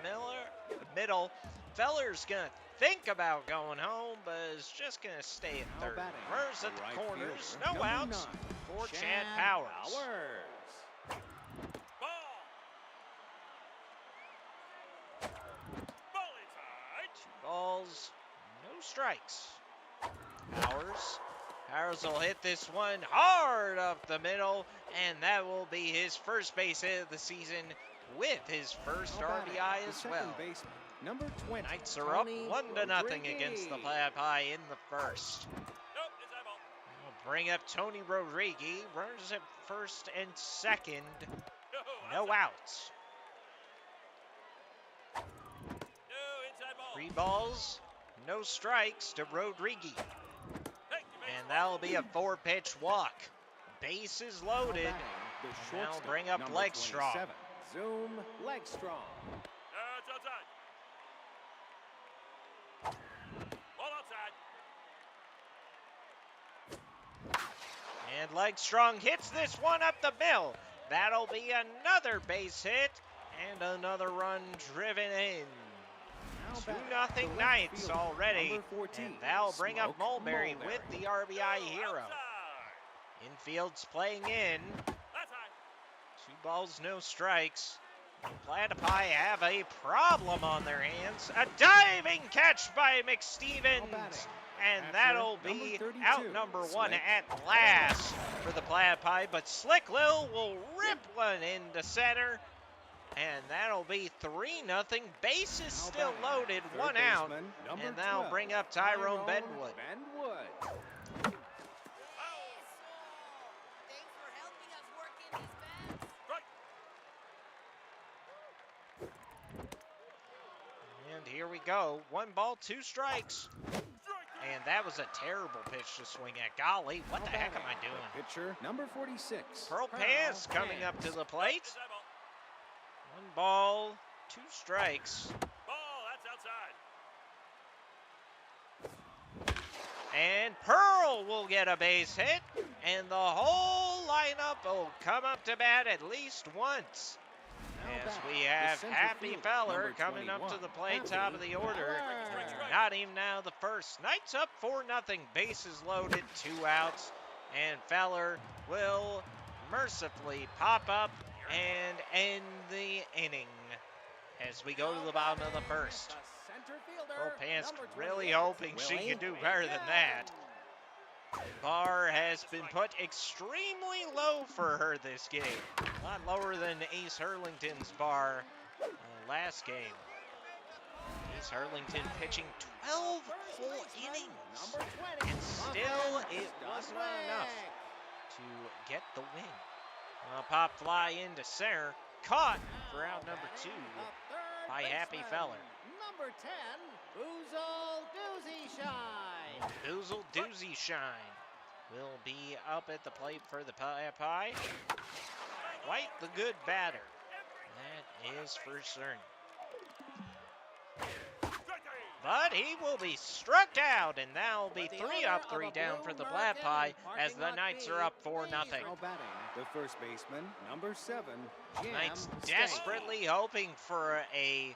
middle. Feller's going to think about going home, but is just going to stay at third. Runners at the corners, no outs for Chad Powers. 2 balls, no strikes. Powers will hit this one hard up the middle, and that will be his first base hit of the season with his first RBI as well. Number 20, Knights are up 1-0 against the Platypi in the first. We'll bring up Tony Rodriguez, runners at first and second, no outs. 3 balls, no strikes to Rodriguez. And that'll be a 4-pitch walk. Bases loaded. Now bring up Legstrong. Zoom Legstrong. And Legstrong hits this one up the middle. That'll be another base hit and another run driven in. 2-0 Knights already, and that'll bring up Mulberry with the RBI hero. Infield's playing in. 2 balls, no strikes. Platypi have a problem on their hands. A diving catch by McStevens, and that'll be out number 1 at last for the Platypi, but Slick Lil will rip one into center. And that'll be 3-0. Bases still loaded, 1 out. And that'll bring up Tyrone Benwood. And here we go. 1 ball, 2 strikes. And that was a terrible pitch to swing at. Golly, what the heck am I doing? Pitcher number 46. Pearl Pants coming up to the plate. 1 ball, 2 strikes. And Pearl will get a base hit, and the whole lineup will come up to bat at least once. As we have Happy Feller coming up to the plate, top of the order. Not even now the first. Knights up 4-0. Bases loaded, 2 outs. And Feller will mercifully pop up and end the inning as we go to the bottom of the first. Pearl Pants really hoping she can do better than that. Bar has been put extremely low for her this game. A lot lower than Ace Hurlington's bar last game. Ace Hurlington pitching 12 full innings. Number 20. And still, it was not enough to get the win. Pop fly into center. Caught for out number 2 by Happy Feller. Number 10, Boozle Doozy Shine. Boozle Doozy Shine will be up at the plate for the Pie. Quite the good batter. That is for certain. But he will be struck out, and that'll be 3 up, 3 down for the Plaid Pie as the Knights are up 4-0. Now batting, the first baseman, number 7, Jim Knights Stanky. desperately hoping for a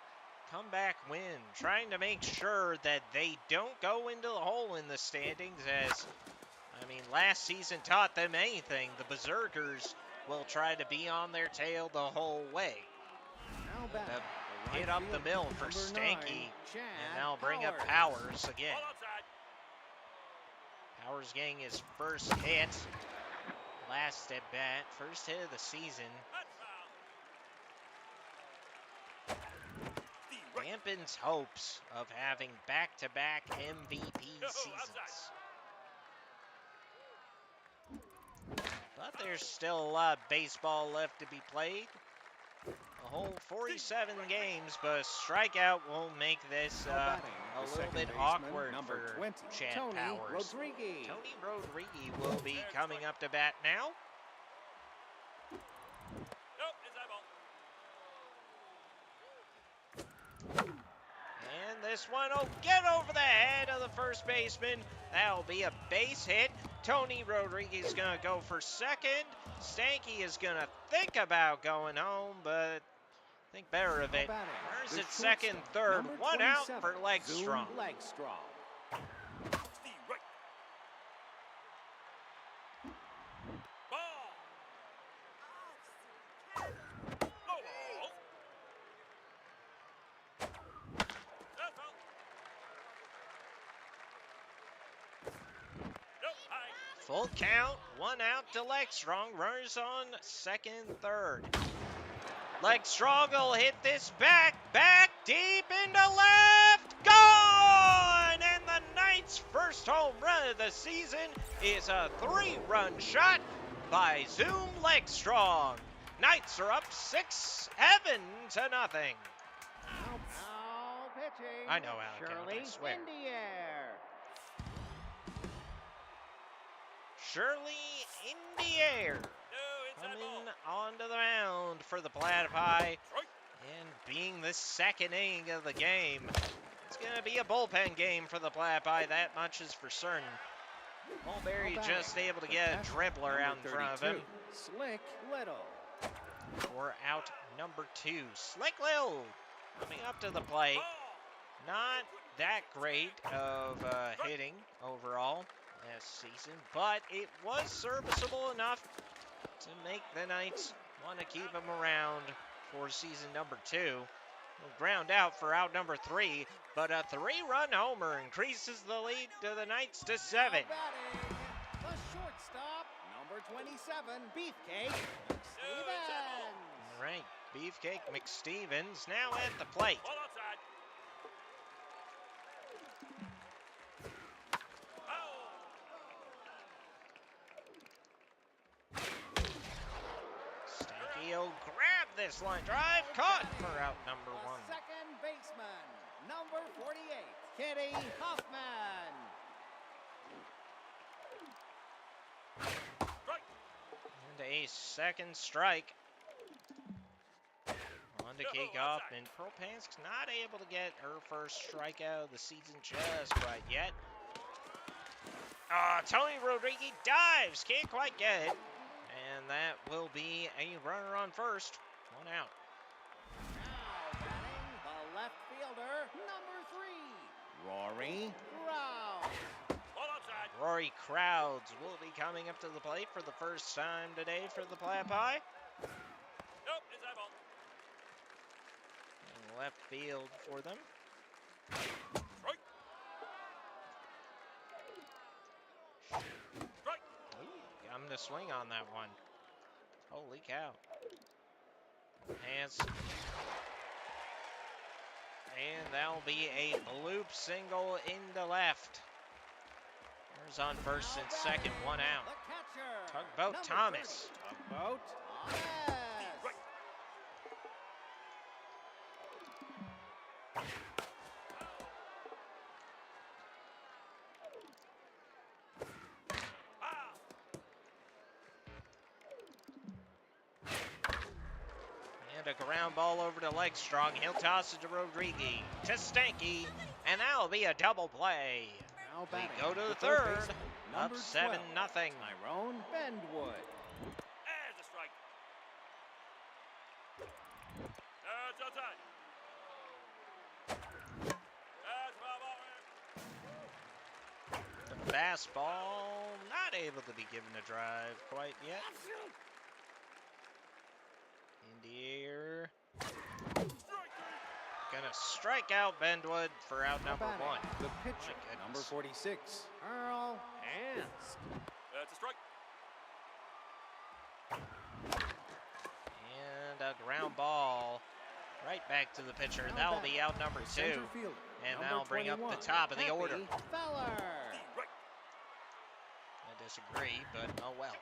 comeback win, trying to make sure that they don't go into the hole in the standings as, last season taught them anything. The Berserkers will try to be on their tail the whole way. Now batting, the Hit right up the fielder, mill for number Stanky, 9, Chad and now bring up Powers again. Powers getting his first hit. Last at bat, first hit of the season. Dampens hopes of having back-to-back MVP seasons. But there's still a lot of baseball left to be played. A whole 47 games, but a strikeout won't make this a little bit awkward number for 20, Chad Tony Powers. Rodriguez. Tony Rodriguez will be coming up to bat now. And this one will get over the head of the first baseman. That'll be a base hit. Tony Rodriguez is going to go for second. Stanky is going to think about going home, but think better of it. Where's it second, third? One out for Legstrong. Full count, 1 out to Legstrong. Runners on second, third. Legstrong will hit this back deep into left. Gone! And the Knights' first home run of the season is a 3-run shot by Zoom Legstrong. Knights are up 6-7 to nothing. Now pitching. I know how to count, I Shirley swear. in the air. Shirley in the air. Coming onto the mound for the Plaid Pie. And being the second inning of the game, it's going to be a bullpen game for the Plaid Pie. That much is for certain. Mulberry just able to get a dribbler out in front of him. Slick Little. For out number 2. Slick Little coming up to the plate. Not that great of hitting overall last season, but it was serviceable enough to make the Knights want to keep him around for season number 2. He'll ground out for out number 3, but a 3-run homer increases the lead to the Knights to 7. Now batting, the shortstop, number 27, Beefcake Stevens. All right, Beefcake McStevens now at the plate. He'll grab this line drive, caught for out number 1. Second baseman, number 48, Kitty Hoffman. And a second strike. On to kick off, and Pearl Pansk's not able to get her first strikeout of the season just quite yet. Tony Rodriguez dives, can't quite get it. And that will be a runner on first. 1 out. Now batting, the left fielder, number 3, Rory Crowd. Rory Crowds will be coming up to the plate for the first time today for the Plaid Pie. And left field for them. to swing on that one. Holy cow. Hands. And that'll be a bloop single into left. There's on first and second, one out. The catcher. Tugboat Number Thomas. 30. Tugboat Thomas. And a ground ball over to Legstrong. He'll toss it to Rodriguez. To Stanky. And that'll be a double play. Now We batting, go to the third third. baseman, Up number 7-0. 12, Tyrone Bendwood. There's a strike. That's outside. That's foul ball. The fastball not able to be given a drive quite yet. In the air. Strike three. Gonna strike out Bendwood for out Now number batting, 1. The pitcher, My number goodness. 46, Earl Ants. That's a strike. And a ground ball right back to the pitcher. Now That'll batting, be out number the 2. center fielder, And number that'll bring up the 21, top of the Happy order. Feller. Right. I disagree, but oh well.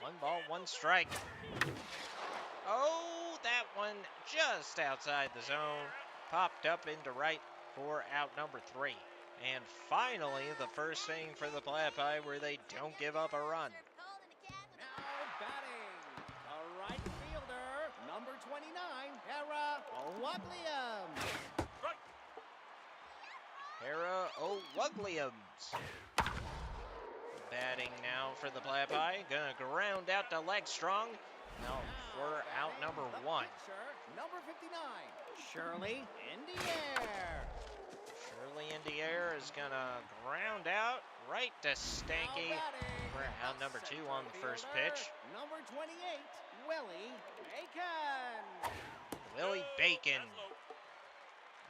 1 ball, 1 strike. Oh, that one just outside the zone. Popped up into right for out number 3. And finally, the first thing for the Platypi where they don't give up a run. Now batting, the right fielder, number 29, Hera O'Wugliams. Strike. Hera O'Wugliams. Batting now for the Platypi. Gonna ground out to Legstrong. Now for out number 1. Number 59, Shirley in the air. Shirley in the air is gonna ground out right to Stanky Now batting, for out number 2 on the first pitch. Number 28, Willie Bacon. Willie Bacon That's low.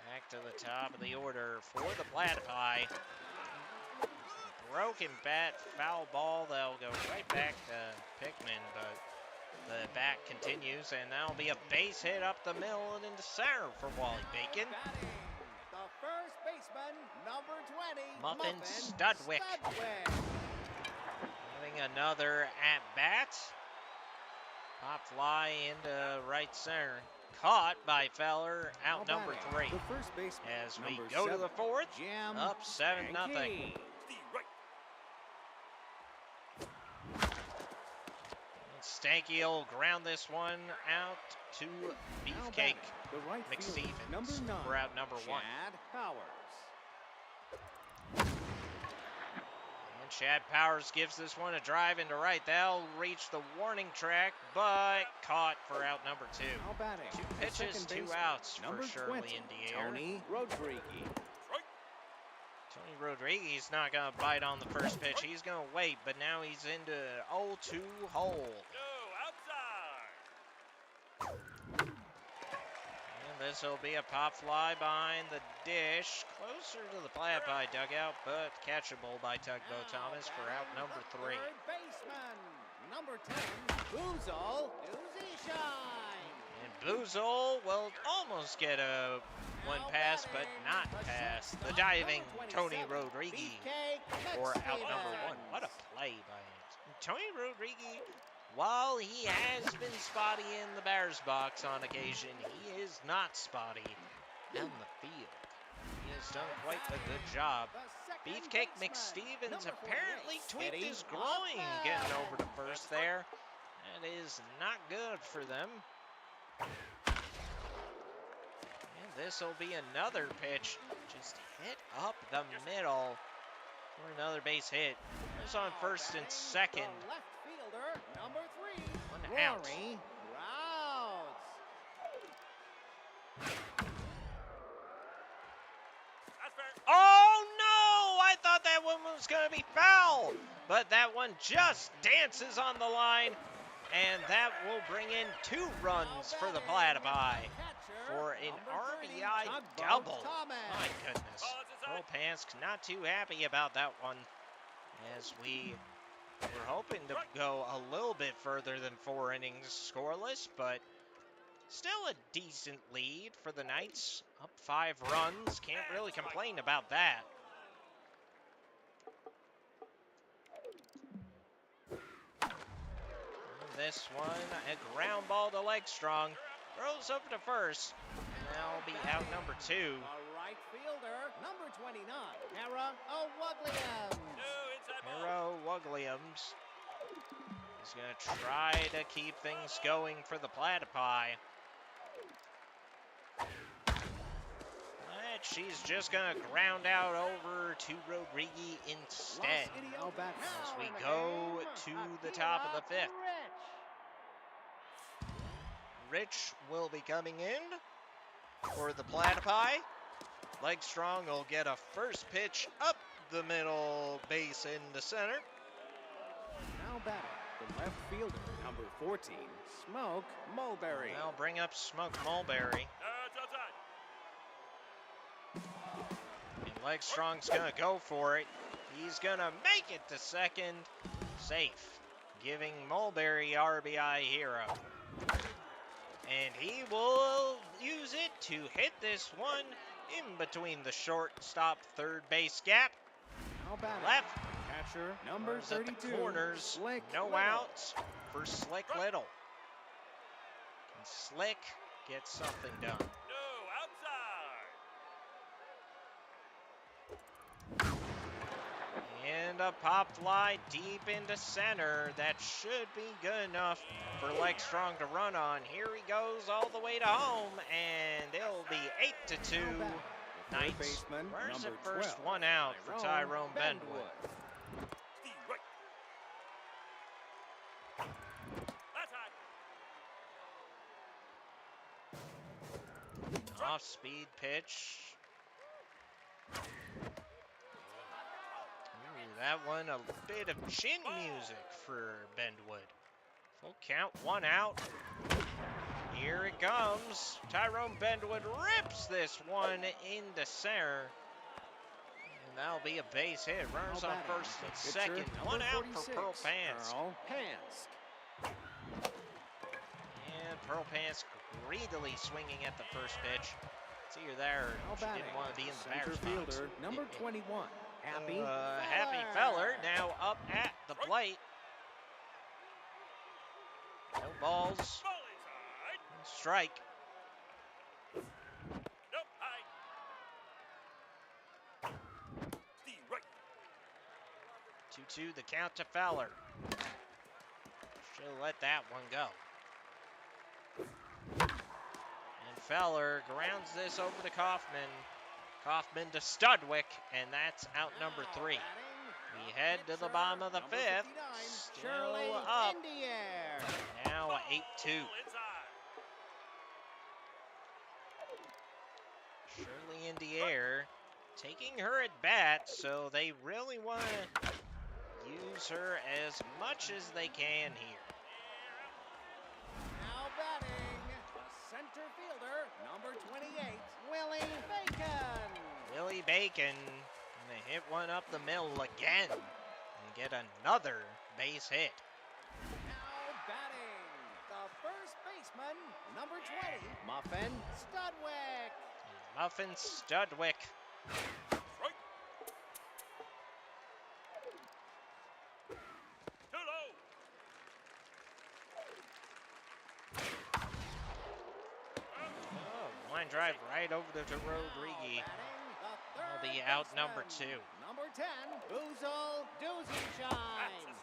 back to the top of the order for the Platypi. Broken bat, foul ball. They'll go right back to Pickman, but the bat continues, and that'll be a base hit up the middle and into center for Wally Bacon. Batting, the first baseman, number 20, Muffin Studwick. Having another at bat. Pop fly into right center. Caught by Feller, out Now number batting, 3. The first baseman, As we number go to 7, the 4th, Jim up 7-0. Stanky. Steve, right. Stanky will ground this one out to Now Beefcake batting, the right fielder, number McStevens 9, for out number 1. Chad Powers. And Chad Powers gives this one a drive into right. They'll reach the warning track, but caught for out number 2. Now batting, 2 the pitches, second 2 baseman, outs number for Shirley 20, in the air. Tony Rodriguez. Strike. Tony Rodriguez not going to bite on the first pitch. He's going to wait, but now he's into 0-2 hole. No, outside. And this will be a pop fly behind the dish, closer to the Platypi dugout, but catchable by Tugboat Now Thomas for batting, out number the 3. Third baseman, number 10, Boozle Shine. And Boozle will almost get a one pass, but not pass. The diving Tony Rodriguez for out number 1. What a play by him. Tony Rodriguez, while he has been spotty in the Bears box on occasion, he is not spotty down the field. He has done quite a good job. Beefcake McStevens apparently tweaked his groin getting over to first there. That is not good for them. And this will be another pitch. Just hit up the middle for another base hit. It's on first and second. The left fielder, number 3, 1 out. Rory Rouse. That's fair. Oh no! I thought that one was going to be foul, but that one just dances on the line, and that will bring in 2 runs for the Platypi for an RBI double. My goodness. Cole Pansk not too happy about that one as we We're hoping to go a little bit further than 4 innings scoreless, but still a decent lead for the Knights. Up 5 runs. Can't really complain about that. This one, a ground ball to Legstrong. Throws over to first. That'll be out number 2. The right fielder, number 29, Hera O'Wugliams. Hero Wugliams is going to try to keep things going for the Platypi. But she's just going to ground out over to Rodriguez instead. As we go to the top of the 5th. Rich will be coming in for the Platypi. Legstrong will get a first pitch up the middle base in the center. Now batting, the left fielder, number 14, Smoke Mulberry. Now bring up Smoke Mulberry. And Legstrong's gonna go for it. He's gonna make it to second. Safe. Giving Mulberry RBI hero. And he will use it to hit this one in between the shortstop third base gap. Left. Catcher number Runners at 32. the corners. Slick No Little. outs for Slick Little. Can Slick get something done? And a pop fly deep into center. That should be good enough for Legstrong to run on. Here he goes all the way to home, and it'll be 8-2. Knights. Baseman, Where's the number first 12, one out for Tyrone Bendwood? Off-speed pitch. Ooh, that one a bit of chin music for Bendwood. Full count, 1 out. Here it comes. Tyrone Bendwood rips this one into center. And that'll be a base hit. Runners on first and second. 1 out for Pearl Pants. Pearl Pants. And Pearl Pants greedily swinging at the first pitch. It's either there or she didn't want to be in the Center batter's box. fielder, number 21, Happy Happy Feller now up at the plate. No balls. Strike. 2-2 the count to Feller. Should have let that one go. And Feller grounds this over to Kaufman. Kaufman to Studwick, and that's out number 3. We head to the bottom of the 5th. Still up. Now 8-2. Shirley in the air, taking her at bat, so they really want to use her as much as they can here. Now batting, the center fielder, number 28, Willie Bacon. Willie Bacon gonna hit one up the middle again and get another base hit. Now batting, the first baseman, number 20, Muffin Studwick. Muffin Studwick. Oh, line drive right over to Rodriguez. That'll be out number 2. Number 10, Boozle Doozy-Shine.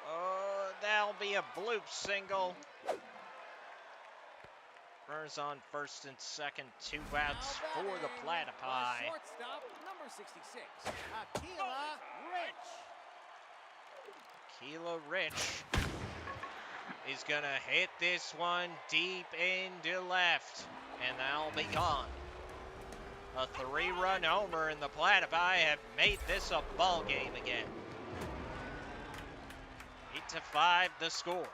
Oh, that'll be a bloop single. Runners on first and second, 2 outs for the Platypi. Shortstop, number 66, Akila Rich. Keela Rich is gonna hit this one deep into left, and that'll be gone. A 3-run homer, and the Platypi have made this a ball game again. 8-5 the score.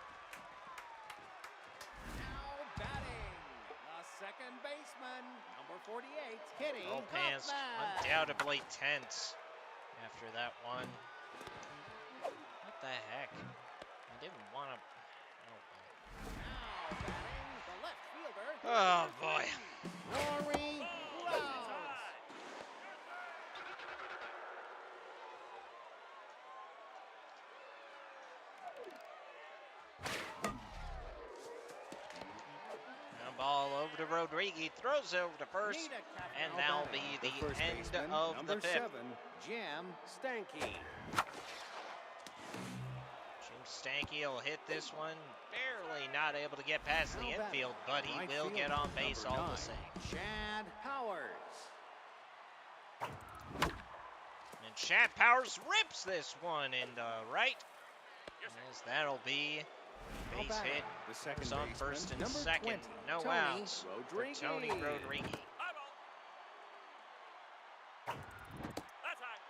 Now batting, the second second baseman, number 48, Kitty Pearl Pants Hoffman. undoubtedly tense after that one. What the heck? I didn't want to. Now batting, the left fielder. Oh boy. Rory Rose. Now ball over to Rodriguez, throws over to first, Nita Cafe. and Now that'll batting, be the first end baseman, of number the fifth. 7, Jim Stanky. Jim Stanky will hit this one, barely not able to get past the Now batting, infield, but he right will get fielder, on base number all 9, the same. Chad Powers. And Chad Powers rips this one into right, as that'll be Now base batting, hit. the second On baseman, first and number second, 20, no Tony outs Rodriguez. for Tony Rodriguez. High ball. That's high.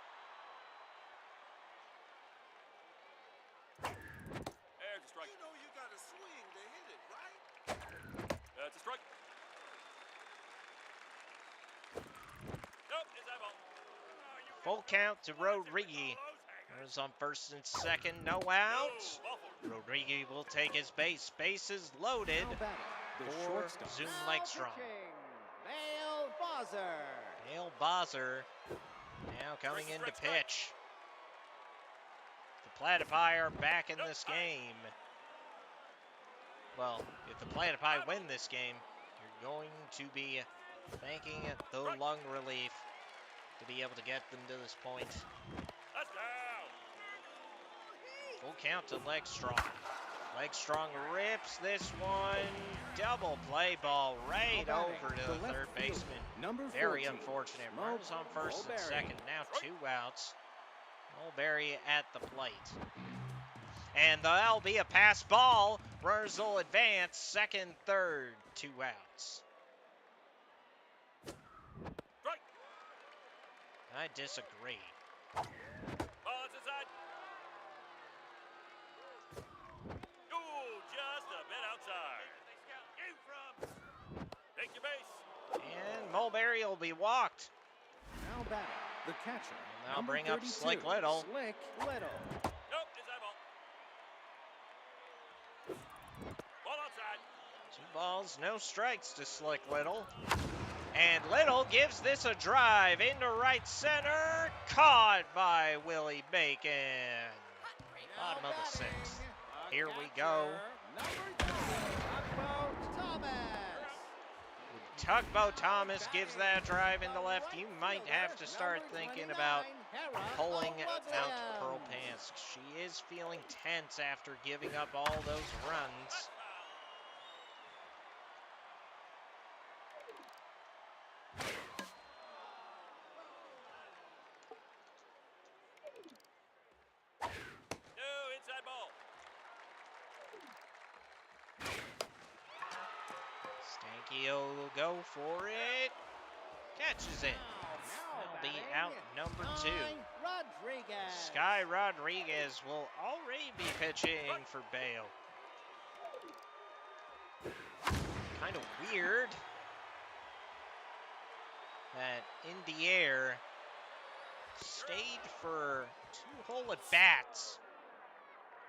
There's a strike. You know you got to swing to hit it, right? That's a strike. Nope, it's high ball. Full count to Rodriguez. Runners on first and second, no outs. Rodriguez will take his base. Bases loaded Now batting, the for shortstop. Zoom Now Legstrom. pitching, Bale Bozzer. Dale Bozzer now coming in to pitch. The Platypi are back in this game. Well, if the Platypi win this game, you're going to be thanking the lung relief to be able to get them to this point. That's down. Full count to Legstrong. Legstrong rips this one. Double play ball right Now batting, over to the the left third fielder, baseman. Number 14, Very unfortunate. Mo Runners on first and Mulberry. second. Now 2 outs. Mulberry at the plate. And that'll be a pass ball. Runners will advance. Second, third, 2 outs. Strike. I disagree. Ball is inside. Ooh, just a bit outside. You from. Take your base. And Mulberry will be walked. Now batting, the catcher. Now number bring up 32, Slick Little. Slick Little. Nope, it's high ball. Ball outside. 2 balls, no strikes to Slick Little. And Little gives this a drive into right center. Caught by Willie Bacon. Bottom of the 6th. Here we go. Number 3, Tugboat Thomas. Tugboat Thomas gives that drive into left. You might have to start thinking about pulling out Pearl Pants. She is feeling tense after giving up all those runs. No, inside ball. Stanky will go for it. Catches it. That'll be out number 2. Rodriguez. Sky Rodriguez will already be pitching for Bale. Kind of weird that in the air stayed for 2 whole at bats.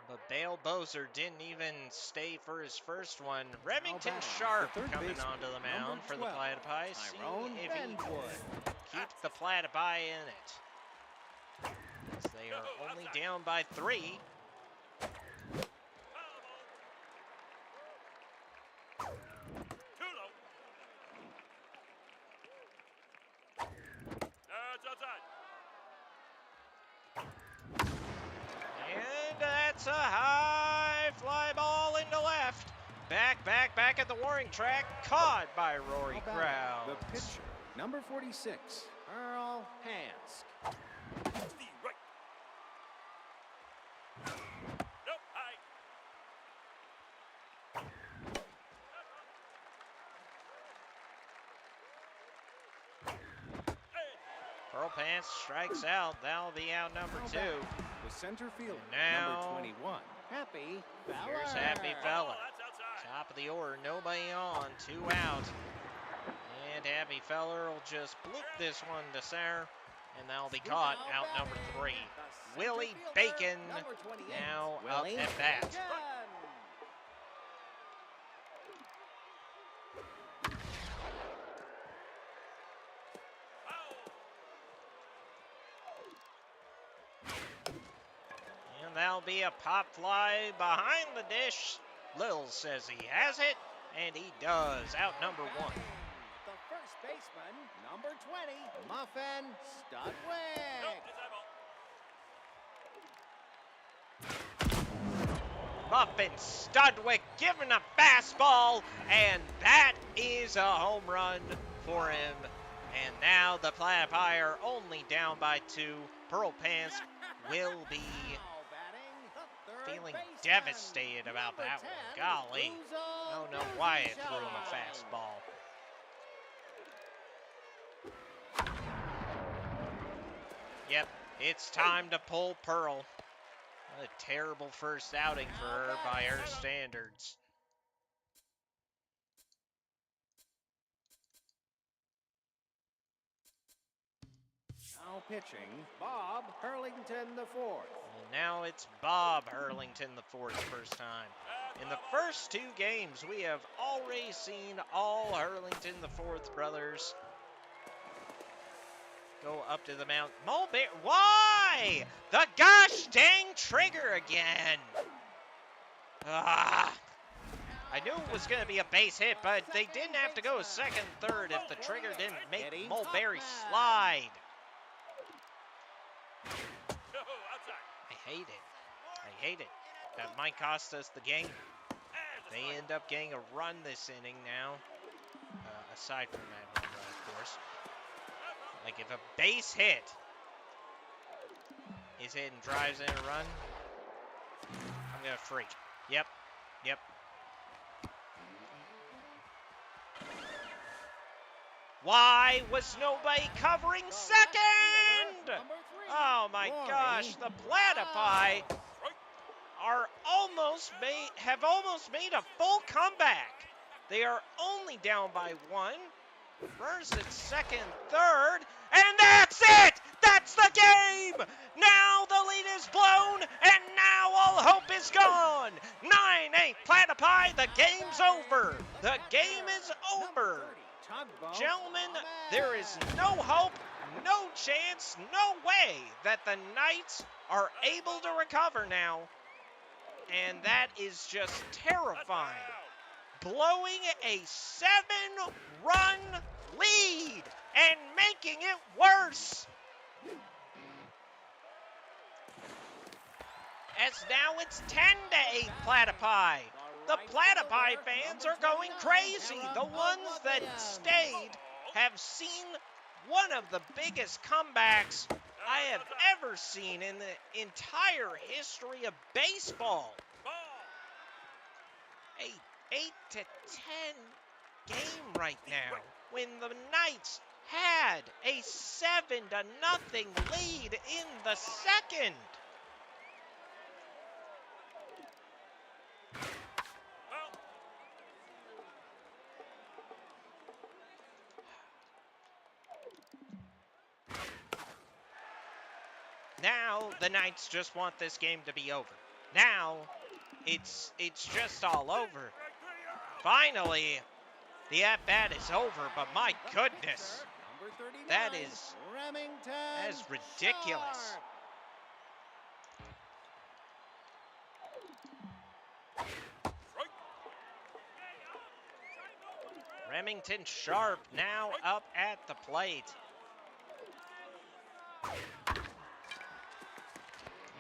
But Bale Bozer didn't even stay for his first one. Remington batting, Sharp the third coming baseman, onto the mound number for the 12, Platypi, seeing Tyrone if he Benwood. could keep the Platypi in it. As they are only down by 3. Too low. That's outside. And that's a high fly ball into left. Back at the warning track. Caught by Rory Now batting, Krause. the pitcher, number 46, Earl Hansk. The right. Nope, high. Pearl Pants strikes out. That'll be out number Now 2. batting, the center fielder, Now- number 21, Happy Feller. Here's Happy Feller. Oh, that's outside. Top of the order. Nobody on. 2 out. And Happy Feller will just bloop this one to center. And that'll be caught out number 3. Willie Bacon now up at bat. And that'll be a pop fly behind the dish. Lil says he has it, and he does. Out number 1. The first baseman, number 20, Muffin Studwick. Muffin Studwick giving a fastball, and that is a home run for him. And now the Platypi are only down by 2. Pearl Pants will be feeling devastated about that one. Golly, I don't know why it threw him a fastball. Yep, it's time to pull Pearl. What a terrible first outing for her by her standards. Now pitching, Bob Hurlington the fourth. And now it's Bob Hurlington the fourth, first time. In the first 2 games, we have already seen all Hurlington the fourth brothers go up to the mound. Mulberry, why? The gosh dang trigger again. I knew it was going to be a base hit, but they didn't have to go second, third if the trigger didn't make Mulberry slide. I hate it. I hate it. That might cost us the game. They end up getting a run this inning now. Aside from that home run, of course. Like if a base hit is hit and drives in a run, I'm gonna freak. Yep. Why was nobody covering second? Oh my gosh, the Platypi have almost made a full comeback. They are only down by 1. Runners at second, third, and that's it! That's the game! Now the lead is blown, and now all hope is gone! 9-8 Platypi, the game's over! The game is over! Gentlemen, there is no hope, no chance, no way that the Knights are able to recover now. And that is just terrifying. Blowing a 7-run lead and making it worse. As now it's 10-8 Platypi. The Platypi fans are going crazy. The ones that stayed have seen one of the biggest comebacks I have ever seen in the entire history of baseball. A 8-10 game right now when the Knights had a 7-0 lead in the second. Now the Knights just want this game to be over. Now it's just all over. Finally, the at-bat is over, but my goodness, that is ridiculous. Remington Sharp now up at the plate.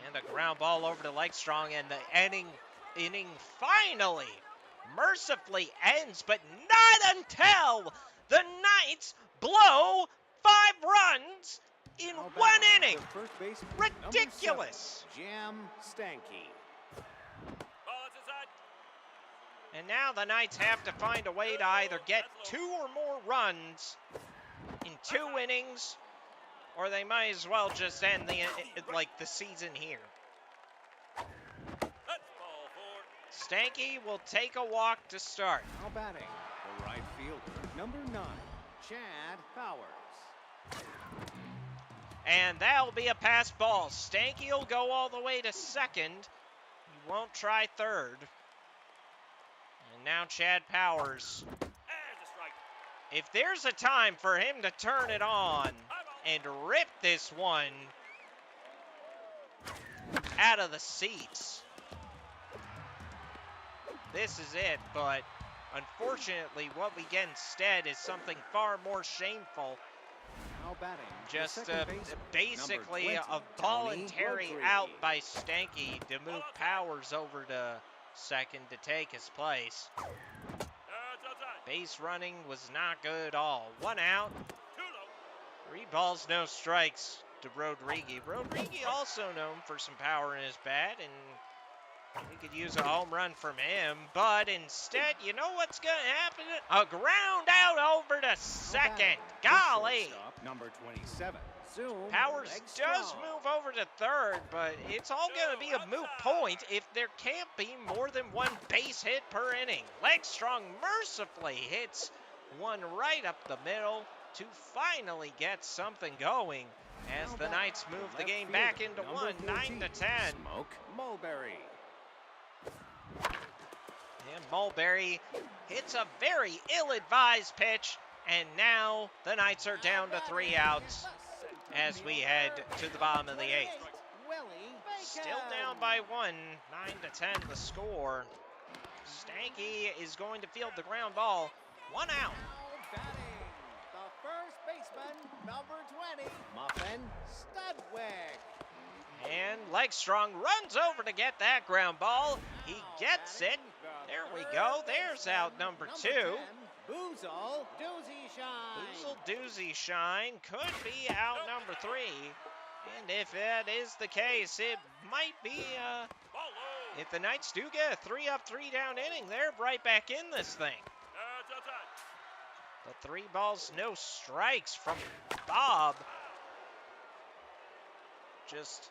And a ground ball over to Legstrong, and the inning finally, mercifully ends, but not until the Knights blow 5 runs in 1 inning. Ridiculous. Jim Stanky. And now the Knights have to find a way to either get 2 or more runs in 2 innings, or they might as well just end the season here. Stanky will take a walk to start. Now batting, the right fielder, number 9, Chad Powers. And that'll be a pass ball. Stanky will go all the way to second. He won't try third. And now Chad Powers. And a strike. If there's a time for him to turn it on and rip this one out of the seats, this is it. But unfortunately, what we get instead is something far more shameful. Now batting. the Just second baseman, basically number 20, a Tony voluntary Rodriguez. out by Stanky to move Powers over to second to take his place. That's outside. Base running was not good at all. 1 out, Too low. 3 balls, no strikes to Rodriguez. Rodriguez also known for some power in his bat, and we could use a home run from him. But instead, you know what's going to happen? A ground out over to second. Golly! Shortstop, number 27. Zoom. Powers leg does strong. move over to third, but it's all going to be a moot point if there can't be more than one base hit per inning. Legstrong mercifully hits one right up the middle to finally get something going as Now the back, Knights move the left game back fielder, into number 1, 9 14, to 10. Smoke Mulberry. And Mulberry hits a very ill-advised pitch, and now the Knights are down to 3 outs as we head to the bottom of the 8th. Willie Still Bacon. down by 1, 9 to 10 the score. Stanky is going to field the ground ball. 1 out. Now batting, the first baseman, number 20, Muffin Studwig. And Legstrong runs over to get that ground ball. He gets it. There we go. There's out number 2. 10, Boozle Doozy Shine. Boozle Doozy Shine could be out number 3. And if that is the case, it might be, Ball low. if the Knights do get a 3-up, 3-down inning, they're right back in this thing. That's outside. The 3 balls, no strikes from Bob just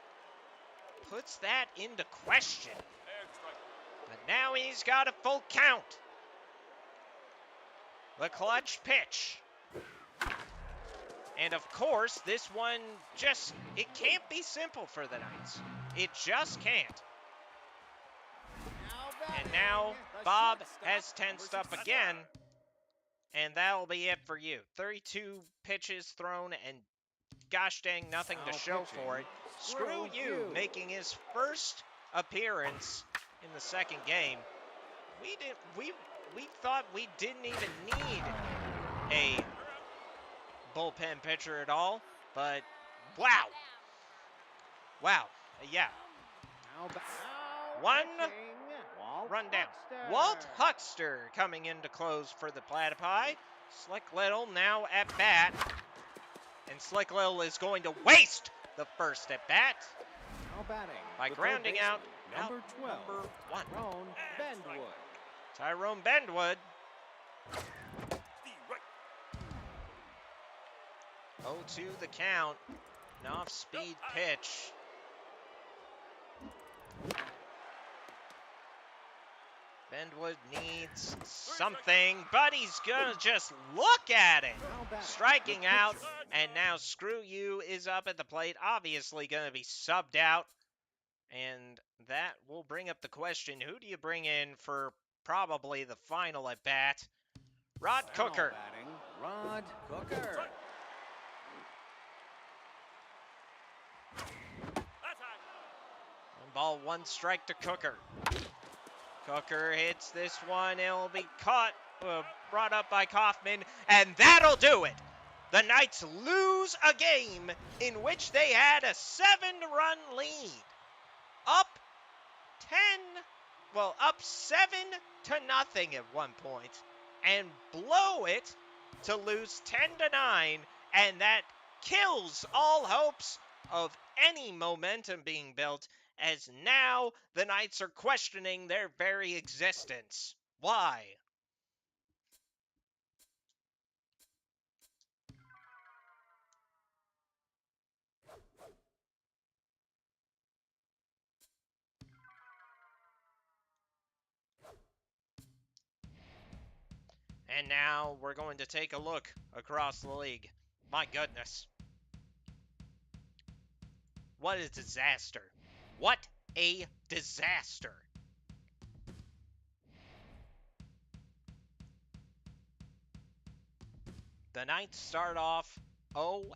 puts that into question. And strike. But now he's got a full count. The clutch pitch. And of course, this one just, it can't be simple for the Knights. It just can't. And now Bob has tensed up again. And that'll be it for you. 32 pitches thrown and gosh dang nothing to show for it. Screw you making his first appearance in the second game. We thought we didn't even need a bullpen pitcher at all, but wow. Wow. Yeah. One run down. Walt Huckster coming in to close for the Platypi. Slick Little now at bat. And Slick Little is going to waste the first at bat Now batting, by the third grounding baseman, out number 12, number 1. Tyrone Benwood. Tyrone Benwood. The right. 0-2 the count. An off-speed pitch. Benwood needs something, but he's gonna just look at it. Now batting, Striking the out, pitcher, and now Screw You is up at the plate. Obviously gonna be subbed out. And that will bring up the question, who do you bring in for probably the final at bat? Rod now Cooker. batting, Rod Cooker. That's high. 1 ball, 1 strike to Cooker. Cooker hits this one. It'll be caught, brought up by Kaufman, and that'll do it. The Knights lose a game in which they had a 7-run lead. Up 7-0 at one point, and blow it to lose 10-9, and that kills all hopes of any momentum being built, as now the Knights are questioning their very existence. Why? And now we're going to take a look across the league. My goodness. What a disaster. What a disaster. The Knights start off 0-2.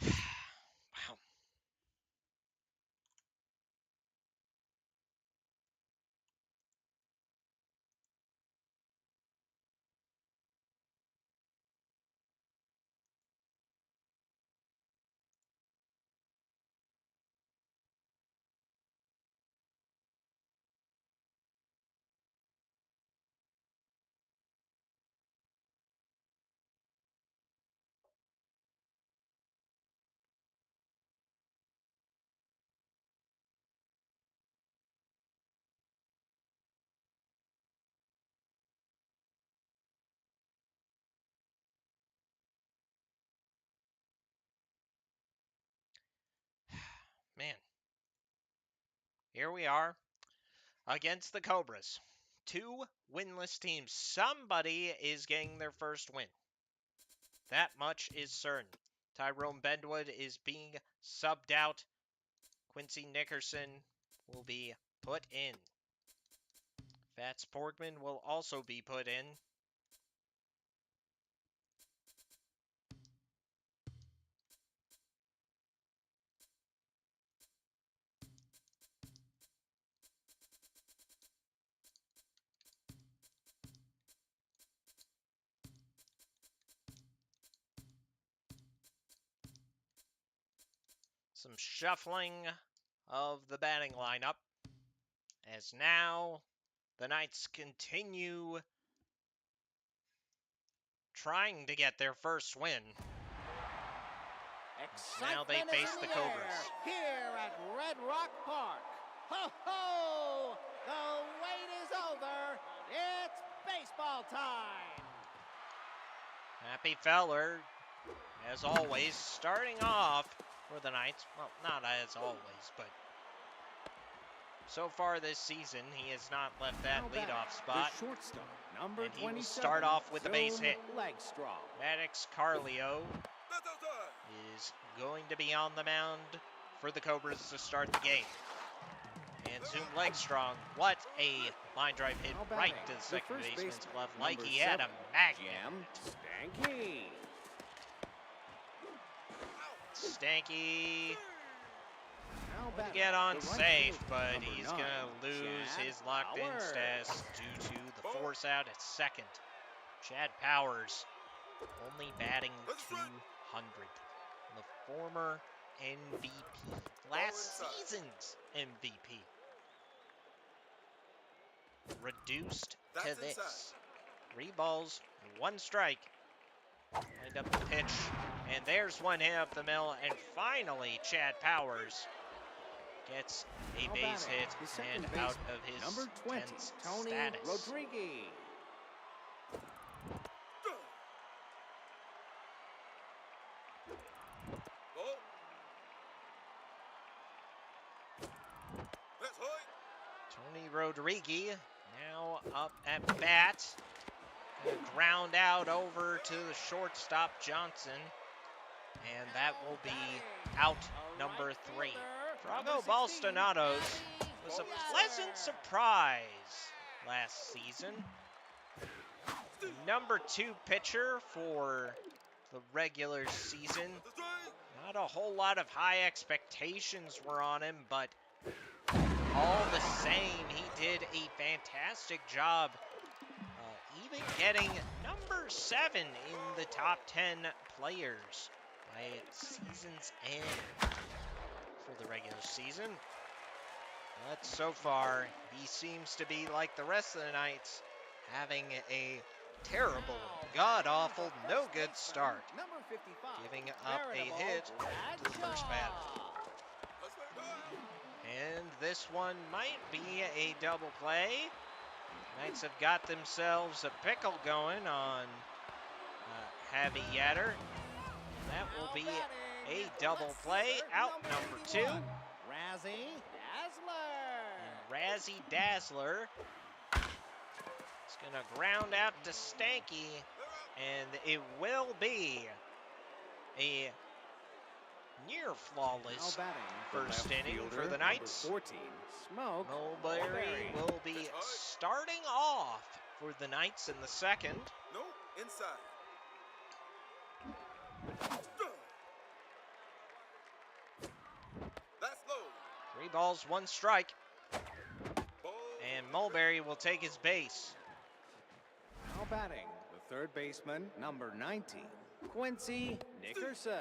Wow. Man. Here we are against the Cobras. 2 winless teams. Somebody is getting their first win. That much is certain. Tyrone Benwood is being subbed out. Quincy Nickerson will be put in. Fats Porkman will also be put in. Some shuffling of the batting lineup. As now the Knights continue trying to get their first win. Now they Excitement is face in the air Cobras. here at Red Rock Park. Ho ho! The wait is over. It's baseball time. Happy Feller, as always, starting off for the Knights. Well, not as always, but so far this season, he has not left that Now batting, leadoff spot. The shortstop, number And he will 27, start off with a base Zoom hit. Legstrom. Maddox Carlio That's outside. is going to be on the mound for the Cobras to start the game. And Zoom Legstrong, what a line drive hit Now right batting, to the the second first baseman's baseman, glove like number he had a 7, magnet. Jim Stanky. Stanky Now to batting, get on the right safe, fielder, but number he's 9, going to lose Chad his locked-in Powers. status due to the force out at second. Chad Powers only batting 200. The former MVP. Last season's MVP. Reduced to That's this. inside. 3 balls, 1 strike. Lined up the pitch, and there's one hit up the middle, and finally Chad Powers gets a Now base batting, hit the second and baseman, out of his number 20, tense Tony status. Rodriguez. Ball. That's high. Tony Rodriguez now up at bat. Gonna ground out over to the shortstop Johnson. And that will be out number 3. Drago Balstonatos was a pleasant surprise last season. The number 2 pitcher for the regular season. Not a whole lot of high expectations were on him, but all the same, he did a fantastic job. Even getting number 7 in the top 10 players by season's end for the regular season. But so far, he seems to be like the rest of the Knights, having a terrible, god-awful, no-good start, Number 55, giving up a hit to the first batter. And this one might be a double play. Knights have got themselves a pickle going on Javi Yatter. That will be a double play. Out number 2. Razzie Dazzler. Razzie Dazzler is going to ground out to Stanky, and it will be a near flawless first inning for the Knights. 14, Smoke Mulberry will be starting off for the Knights in the second. No, inside. That's low. 3 balls, 1 strike, Ball. and Mulberry will take his base. Now batting, the third baseman, number 19, Quincy Nickerson.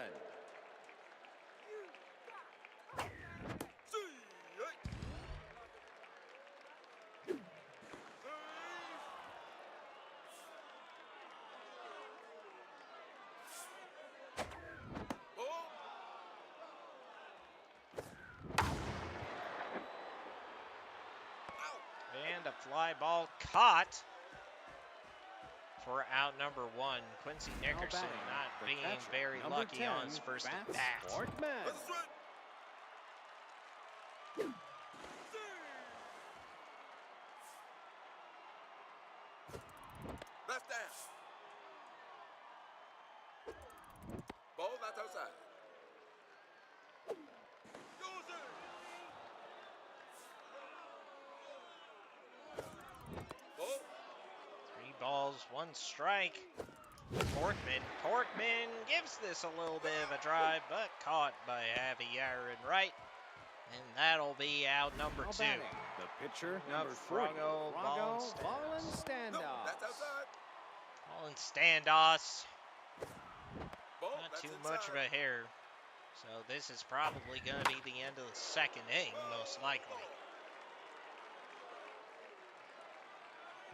And a fly ball caught for out number 1. Quincy Nickerson not being very lucky on his first at bat. That's right. That's down. Ball that's outside. Goes in. Ball. 3 balls, 1 strike. Porkman gives this a little bit of a drive, but caught by Javi Yatter in right. And that'll be out number 2. The pitcher, Up number 40, Frago ball Ballenstandos. and No, standoff. that's outside. Colin Standos, Ball not that's too inside. much of a hair. So this is probably going to be the end of the second inning, most likely.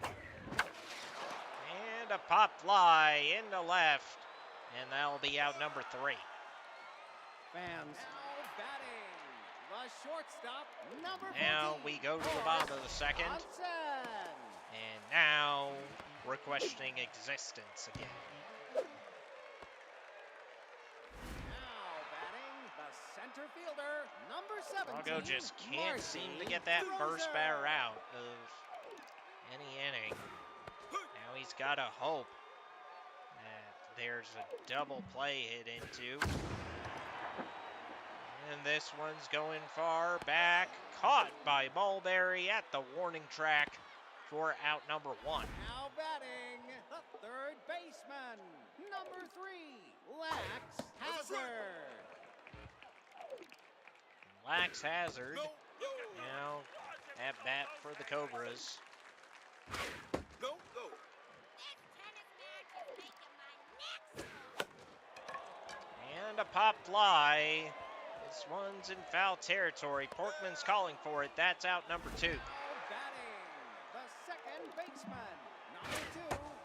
And a pop fly into left, and that'll be out number 3. Fans. Now batting, the shortstop, number 14. Now we go to the bottom of the second, Johnson. and now we're questioning existence again. Now batting, the center fielder, number 17. Frago just can't Marcy seem to get that first Roser. batter out of any inning. Now he's got to hope that there's a double play hit into. And this one's going far back, caught by Mulberry at the warning track for out number 1. Now batting, the third baseman, number 3, Lax Hazard. Lax Hazard No, no, now at bat for the Cobras. no, no. And a pop fly. This one's in foul territory. Porkman's calling for it. That's out number 2. Now batting, the second baseman, number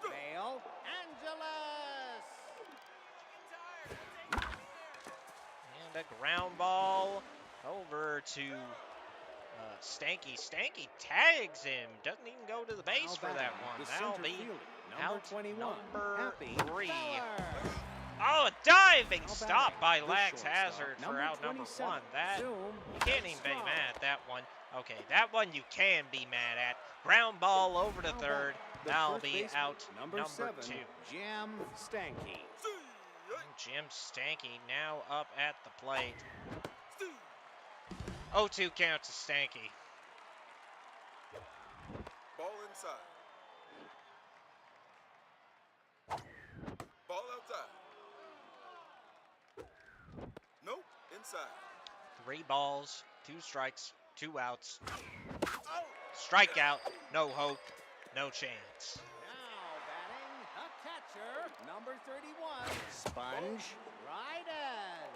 2, Vale Angeles. And a ground ball over to Stanky. Stanky tags him. Doesn't even go to the base Now for that batting, one. the That'll center be fielder, number out 21, number Happy 3. Feller. Oh, a diving Now stop by batting, the Lax shortstop, Hazard for out number 27, 1. That Zoom you can't even be Strong. mad at that one. Okay, that one you can be mad at. Ground ball over to Now third. batting, the That'll first be baseman, out number 7, 2. Jim Stanky. And Jim Stanky now up at the plate. 0-2 count to Stanky. Ball inside. Ball outside. Nope, inside. 3 balls, 2 strikes, 2 outs. Out. Strikeout, no hope, no chance. Now batting, the catcher, number 31, Sponge Dryden.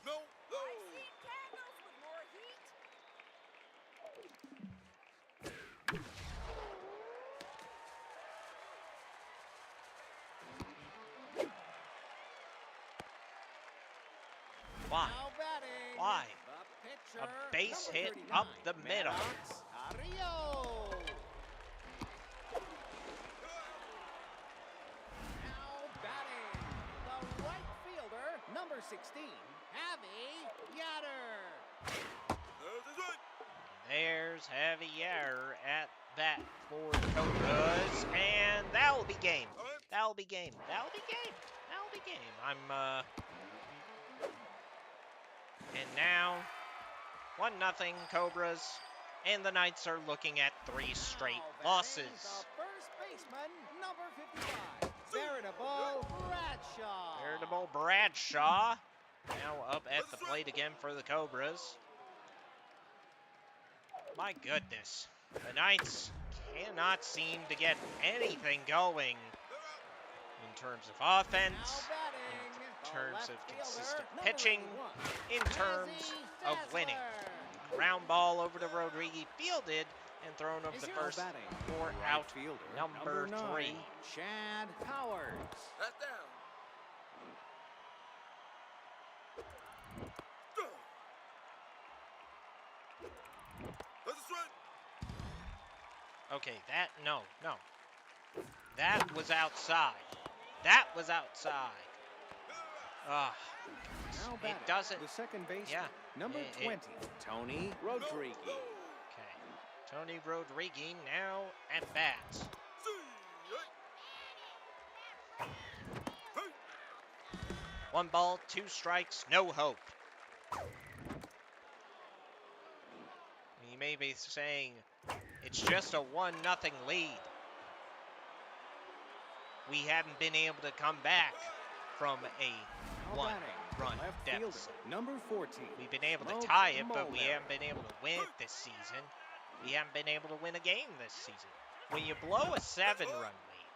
No, no. Why? Now batting. Why? The pitcher, A base number hit 39, up the middle. Maddox Carrillo. Now batting. The right fielder, number 16, Javi Yatter. There's his right. There's Heavy Yatter at bat for the Cobras, and that'll be game. All right. That'll be game. That'll be game. That'll be game. And now, 1-0 Cobras, and the Knights are looking at 3 straight Now losses. batting, the first baseman, number 55, Veritable Bradshaw. Veritable Bradshaw now up at the plate again for the Cobras. My goodness, the Knights cannot seem to get anything going in terms of offense, Now batting, in the terms left of fielder, consistent number pitching, 81, in terms Jazzy of winning. Dazzler. Ground ball over to Rodriguez, fielded and thrown over Is the here first batting, for right out fielder, number 9, 3. Chad Powers. That's down. Go. That's his right. Okay, no. That was outside. That was outside. Ah, Now it batting, doesn't. the second baseman, Yeah, number it- 20, Tony Rodriguez. Okay, Tony Rodriguez now at bat. See, right. Hey. 1 ball, 2 strikes, no hope. You may be saying it's just a 1-0 lead. We haven't been able to come back from a Now batting, 1-run left deficit. fielder, number 14. We've been able to Smoke tie it, but we Mulder. haven't been able to win it this season. We haven't been able to win a game this season. When you blow a 7-run lead,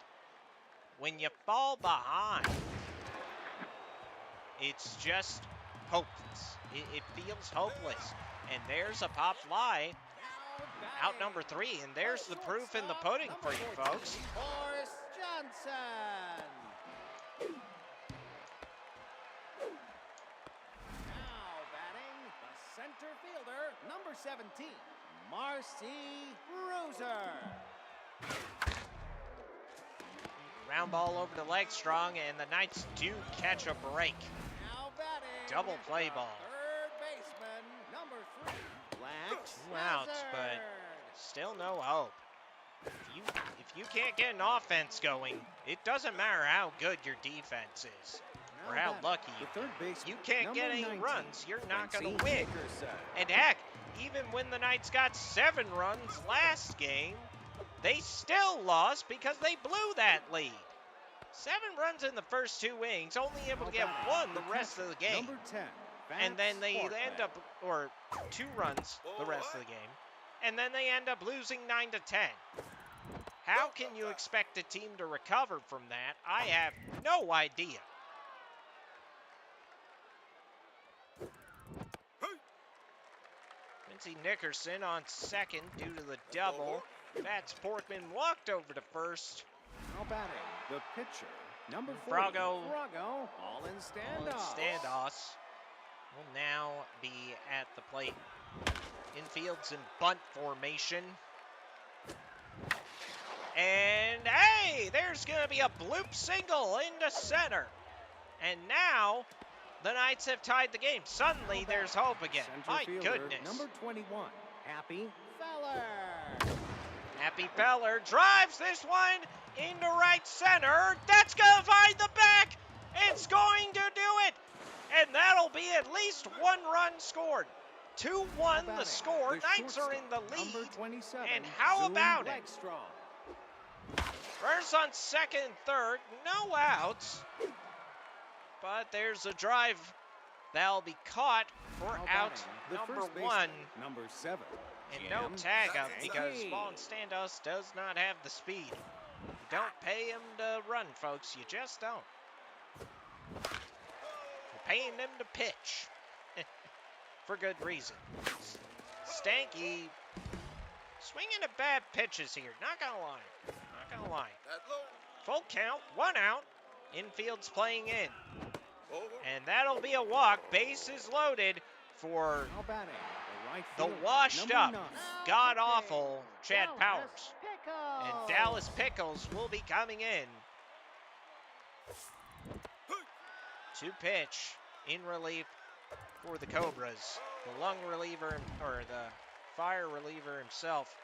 when you fall behind, it's just hopeless. It feels hopeless. And there's a pop fly Now out batting, number 3, and there's the proof in the shortstop, pudding number for you 14, folks. Boris Johnson. Now batting, the center fielder, number 17, Marcy Bruiser. Round ball over to Legstrong, and the Knights do catch a break. Now batting, Double play the ball. third baseman, number 3, Lex 2 outs, but Hazard. still no hope. If you can't get an offense going, it doesn't matter how good your defense is or Now how batting, lucky the you third are. baseman, You can't number get any 19, runs, you're not going to Quincy win. Nickerson. And heck, even when the Knights got 7 runs last game, they still lost because they blew that lead. 7 runs in the first 2 innings, only able to get 1 the rest of the game. Number 10, And then they Vance end up, or 2 runs the rest of the game, and then they end up losing 9-10. How can you expect a team to recover from that? I have no idea. Quincy Nickerson on second due to the double. Fats Porkman walked over to first. Now batting, the pitcher, number 40, Frago. all in standoff. Standoffs will now be at the plate. Infield's in bunt formation. And hey, there's going to be a bloop single into center. And now the Knights have tied the game. Suddenly there's hope again. Center My fielder, goodness. number 21, Happy Feller. Happy Feller drives this one into right center. That's going to find the back. It's going to do it. And that'll be at least 1 run scored. 2-1 the score. Knights are in the Number lead. 27, And how Zoom about it? Legstrong. Runners on second and third. No outs. But there's a drive that'll be caught for Now out batting, the number first 1. baseman, number 7, And Jim no tag up because Stanky. Vaughn Standos does not have the speed. You don't pay him to run, folks. You just don't. You're paying him to pitch. For good reason. Stanky swinging at bad pitches here. Not gonna lie. Not gonna lie. That low. Full count, 1 out. Infield's playing in. Over. And that'll be a walk. Bases loaded for Now batting, the right the fielder, washed number up, 9. god-awful Chad Dallas Powers. Pickles. And Dallas Pickles will be coming in to pitch in relief for the Cobras. The lung reliever, or the fire reliever himself,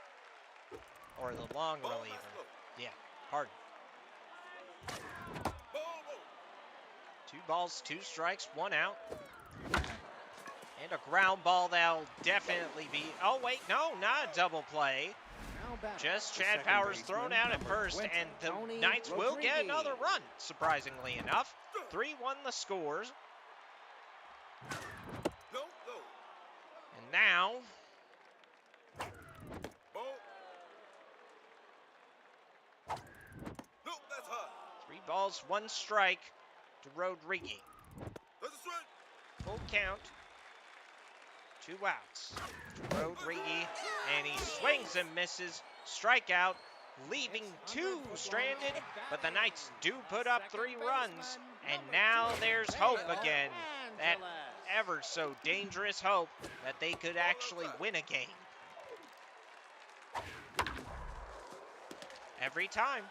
or the lung Ball, reliever. that's low. Yeah, pardon. Ball, ball. 2 balls, 2 strikes, 1 out. And a ground ball that'll definitely be... Oh, wait, no, not a double play. Now batting, Just the Chad second Powers baseman, thrown out at number first, 20, and the Tony Knights will get Rodriguez. another run, surprisingly enough. 3-1 the scores. No, no. And now, Ball. No, that's high. 3 balls, 1 strike to Rodriguez. That's a strike. Full count. 2 outs to Rodriguez, and he swings and misses. Strikeout, leaving 2 stranded, but the Knights do put up 3 runs, and now there's hope again. That ever so dangerous hope that they could actually win a game. Every time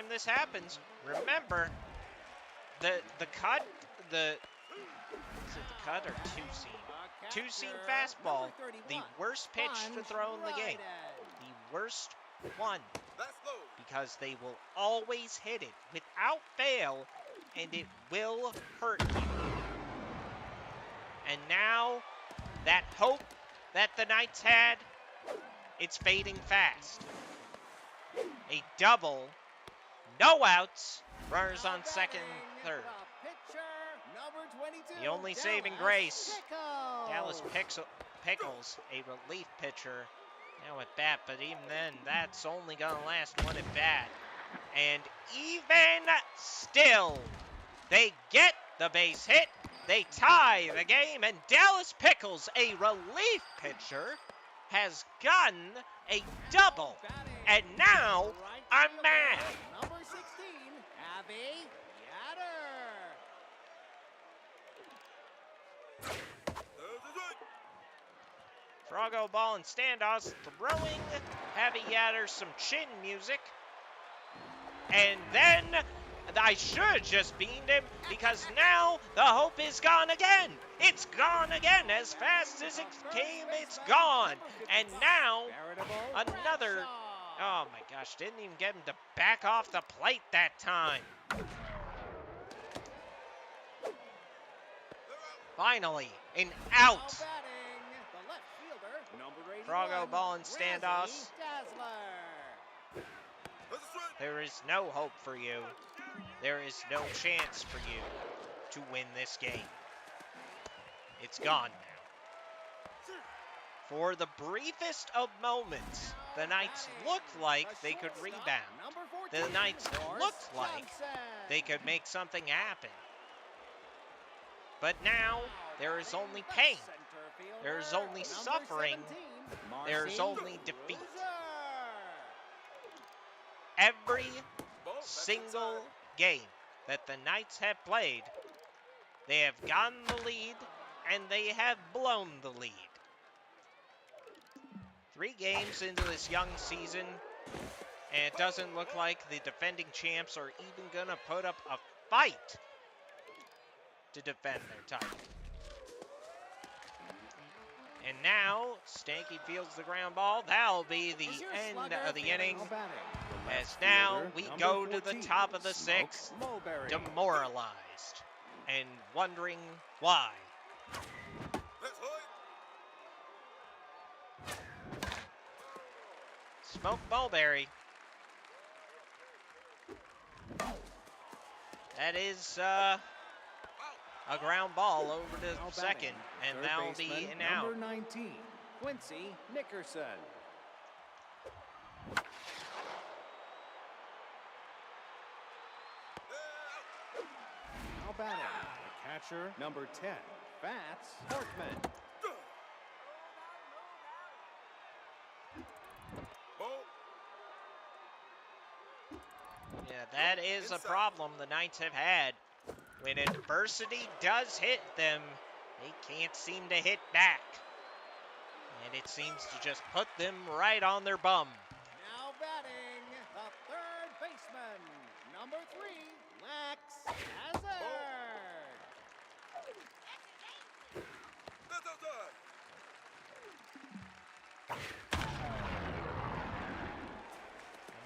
this happens, remember the cut, is it the cut or 2-seam? 2-seam fastball, the worst pitch to throw in the game. The worst one, That's low. because they will always hit it without fail, and it will hurt you. And now, that hope that the Knights had, it's fading fast. A double, no outs, runners on second, third. The only saving grace, Dallas Pickles, a relief pitcher, now at bat, but even then, that's only going to last 1 at bat. And even still, they get the base hit, they tie the game, and Dallas Pickles, a relief pitcher, has gotten a double. And now, I'm mad. Number 16, Abby Yatter. There's a strike. Froggo ball and standoffs, throwing Javi Yatter some chin music. And then I should have just beamed him, because now the hope is gone again. It's gone again. As fast as it came, it's gone. And now another... Oh my gosh, didn't even get him to back off the plate that time. Finally, an out. Froggo ball and standoffs. That's a strike. There is no hope for you. There is no chance for you to win this game. It's gone now. For the briefest of moments, the Knights looked like they could rebound. The Knights looked like they could make something happen. But now, there is only pain. There is only suffering. There is only defeat. Every Ball, that's single inside. game that the Knights have played, they have gotten the lead, and they have blown the lead. 3 games into this young season, and it doesn't look like the defending champs are even going to put up a fight to defend their title. And now, Stanky fields the ground ball. That'll be the end of the inning. As now we go to the top of the 6th, demoralized and wondering why. That's high. Smoke Mulberry. That is a ground ball over to second, and that'll be an out. Number 19, Quincy Nickerson. Now batting, the catcher, number 10, Fats Portman. Ball. Yeah, that is a problem the Knights have had When adversity does hit them, they can't seem to hit back. And it seems to just put them right on their bum. Now batting, the third baseman, number 3, Lex Hazard. That's outside.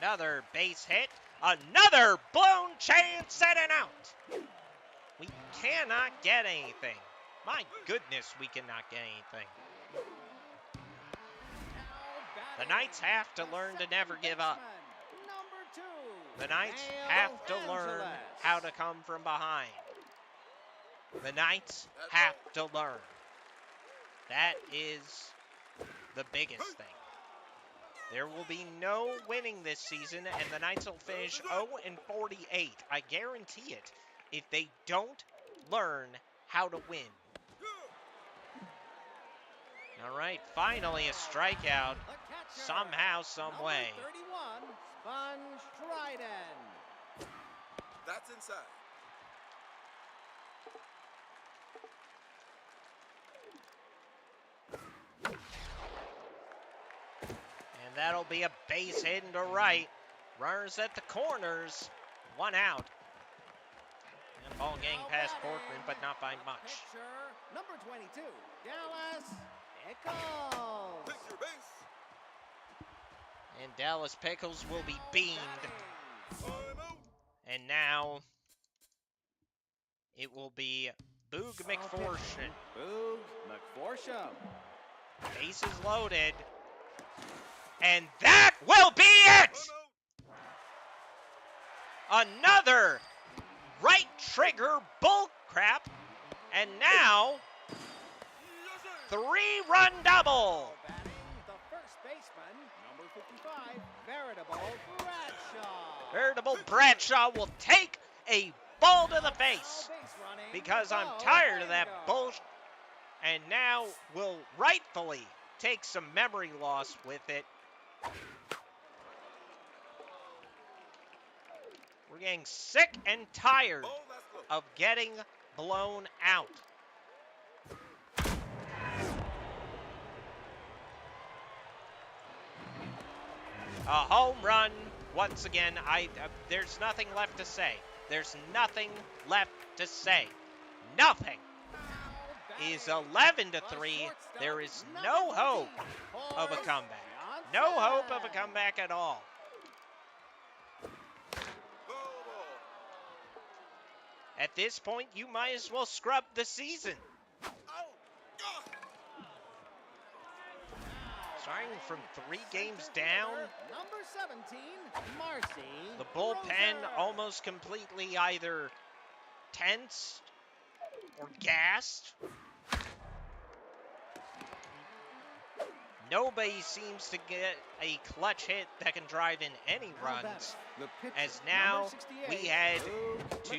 Another base hit. Another blown chance at an out. We cannot get anything. My goodness, we cannot get anything. The Knights have to learn to never give up. Number 2, The Knights Dale have to learn Angeles. how to come from behind. The Knights have to learn. That is the biggest thing. There will be no winning this season, and the Knights will finish 0-48. I guarantee it, if they don't learn how to win. All right, finally a strikeout. The catcher, Somehow, some number way. 31, Sponge Dryden. That's inside. And that'll be a base hit into right. Runners at the corners. 1 out. And ball getting past Portman, but not by much. Pitcher, number 22, Dallas Pickles. Pick your base. And Dallas Pickles will be beamed. Time out. And now it will be Boog McPherson. Boog McPherson. Bases loaded. And that will be it! Time out. Another right trigger bull crap. And now, Yes, sir. 3-run double. Batting, the first baseman, number 55, Veritable Bradshaw. Veritable Bradshaw will take a ball to the face Base running, because I'm Bo tired of that Bingo. bullshit. And now will rightfully take some memory loss with it. We're getting sick and tired Ball that's low. of getting blown out. A home run once again. There's nothing left to say. There's nothing left to say. Nothing. Is 11-3. There is no hope of a comeback. No hope of a comeback at all. Ball. At this point, you might as well scrub the season. Out. Ah. Starting from 3 games down, Number 17, Marcy. the bullpen Roser. almost completely either tensed or gassed. Nobody seems to get a clutch hit that can drive in any Now batting, runs. the pitcher, As now number 68, we head Boog to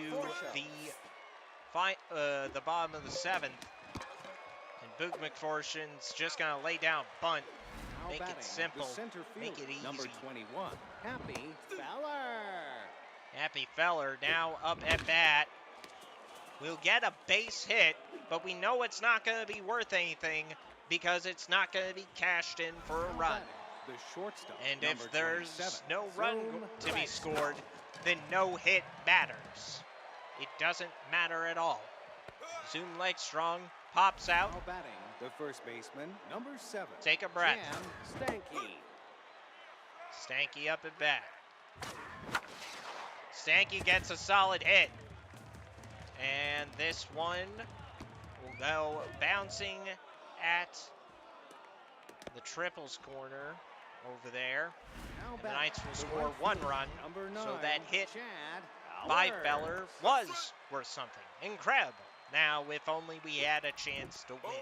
McPherson. the bottom of the 7th. And Boog McPherson's just going to lay down bunt. Now Make it batting, simple. the center Make fielder, it number easy. 21, Happy Feller. Happy Feller now up at bat. We'll get a base hit, but we know it's not going to be worth anything because it's not going to be cashed in for a Now run. batting, the shortstop, And number if there's 27, no run Zoom to be Redstone. scored, then no hit matters. It doesn't matter at all. Zoom Legstrong pops out. Now batting, the first baseman, number 7, Take a breath. Jan Stanky. Stanky up at bat. Stanky gets a solid hit. And this one will go bouncing at the triples corner over there. Now And the batting, Knights will the score right 1 fielder, run. number 9, So that hit Chad by Fowler. Feller was worth something. Incredible. Now, if only we had a chance to win,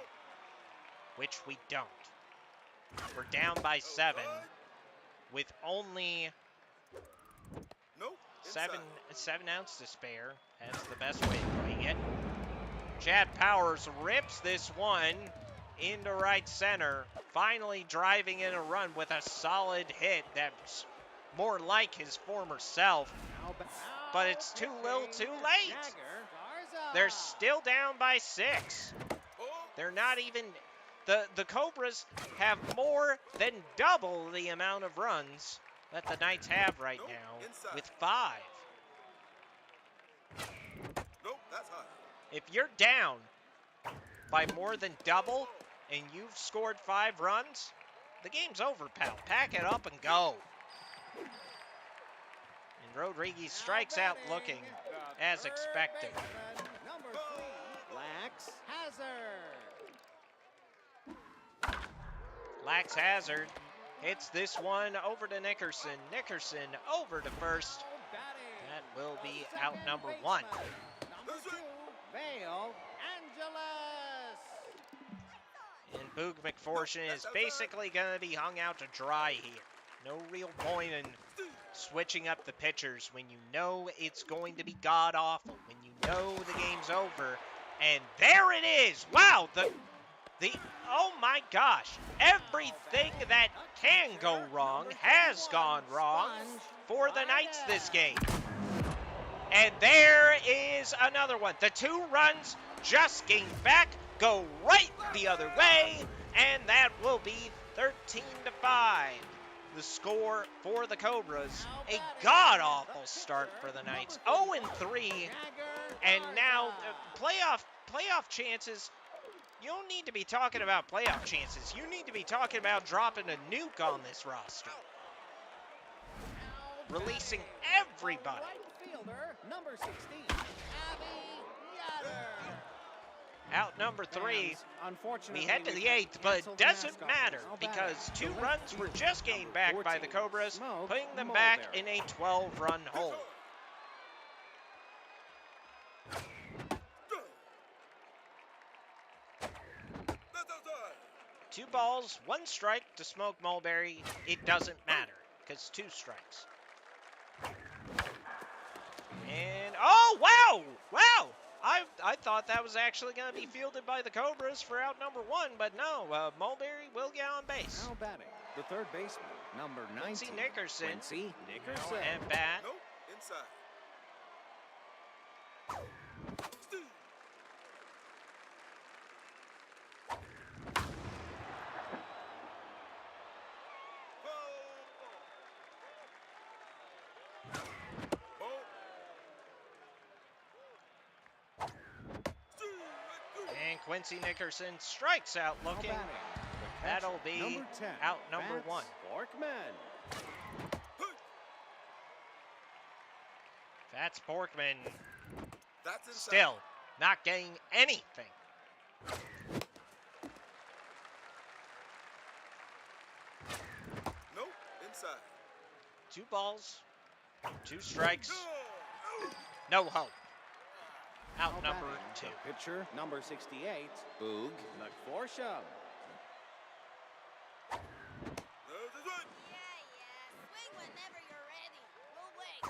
which we don't. We're down by 7 with only Nope. 7 ounces to spare. That's the best way of playing it. Chad Powers rips this one into right center, finally driving in a run with a solid hit that's more like his former self. Now But it's too little, too pitching, late. Jagger They're still down by 6. They're not even... The Cobras have more than double the amount of runs that the Knights have right now with 5. Nope, that's high. If you're down by more than double and you've scored 5 runs, the game's over, pal. Pack it up and go. And Rodriguez strikes out looking as expected. Number 3, Lax Hazard. Lax Hazard hits this one over to Nickerson. Nickerson over to first. That will be out number 1. Number 2, Vale Angeles. And Boog McPherson is basically going to be hung out to dry here. No real point in switching up the pitchers when you know it's going to be god-awful, when you know the game's over. And there it is! Wow, oh my gosh, everything that can go wrong has gone wrong for the Knights this game. And there is another one. The 2 runs just gained back, go right the other way, and that will be 13-5. The score for the Cobras. A god-awful start for the Knights. 0-3, and now playoff chances. You don't need to be talking about playoff chances. You need to be talking about dropping a nuke on this roster. Releasing everybody. Right fielder, number 16, Abby Yatter. Out number 3. Unfortunately, We head to the 8th, but it doesn't matter because 2 runs were just gained back by the Cobras, putting them back in a 12-run hole. Two balls, 1 strike to Smoke Mulberry. It doesn't matter because 2 strikes. And oh wow, wow! I thought that was actually going to be fielded by the Cobras for out number 1, but no, Mulberry will get on base. Now batting, the third baseman, number 19, Quincy Nickerson. Quincy Nickerson. And bat. Nope, inside. And Quincy Nickerson strikes out Now looking. batting, the catcher, That'll be number 10, out number Vance 1. Borkman. That's Borkman That's inside. still not getting anything. Nope, inside. 2 balls, 2 strikes, No. no hope. Out Now number batting, 2. the pitcher, number 68, Boog McPherson. There's the swing. Yeah. Swing whenever you're ready. We'll wait.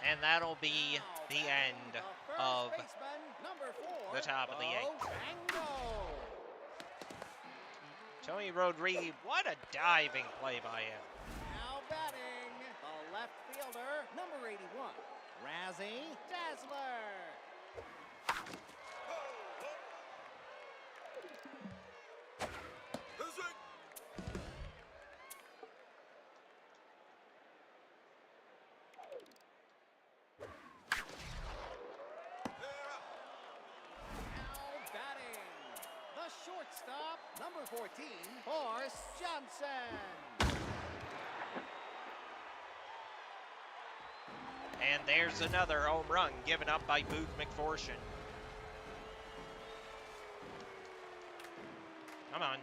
And that'll be the end of the top of the 8th. Tony Rodriguez, what a diving play by him. Now batting, the left fielder, number 81, Razzie Dazzler. The swing. They're up. Now batting, the shortstop, number 14, Horace Johnson. And there's another home run given up by Boog McPherson. Come on.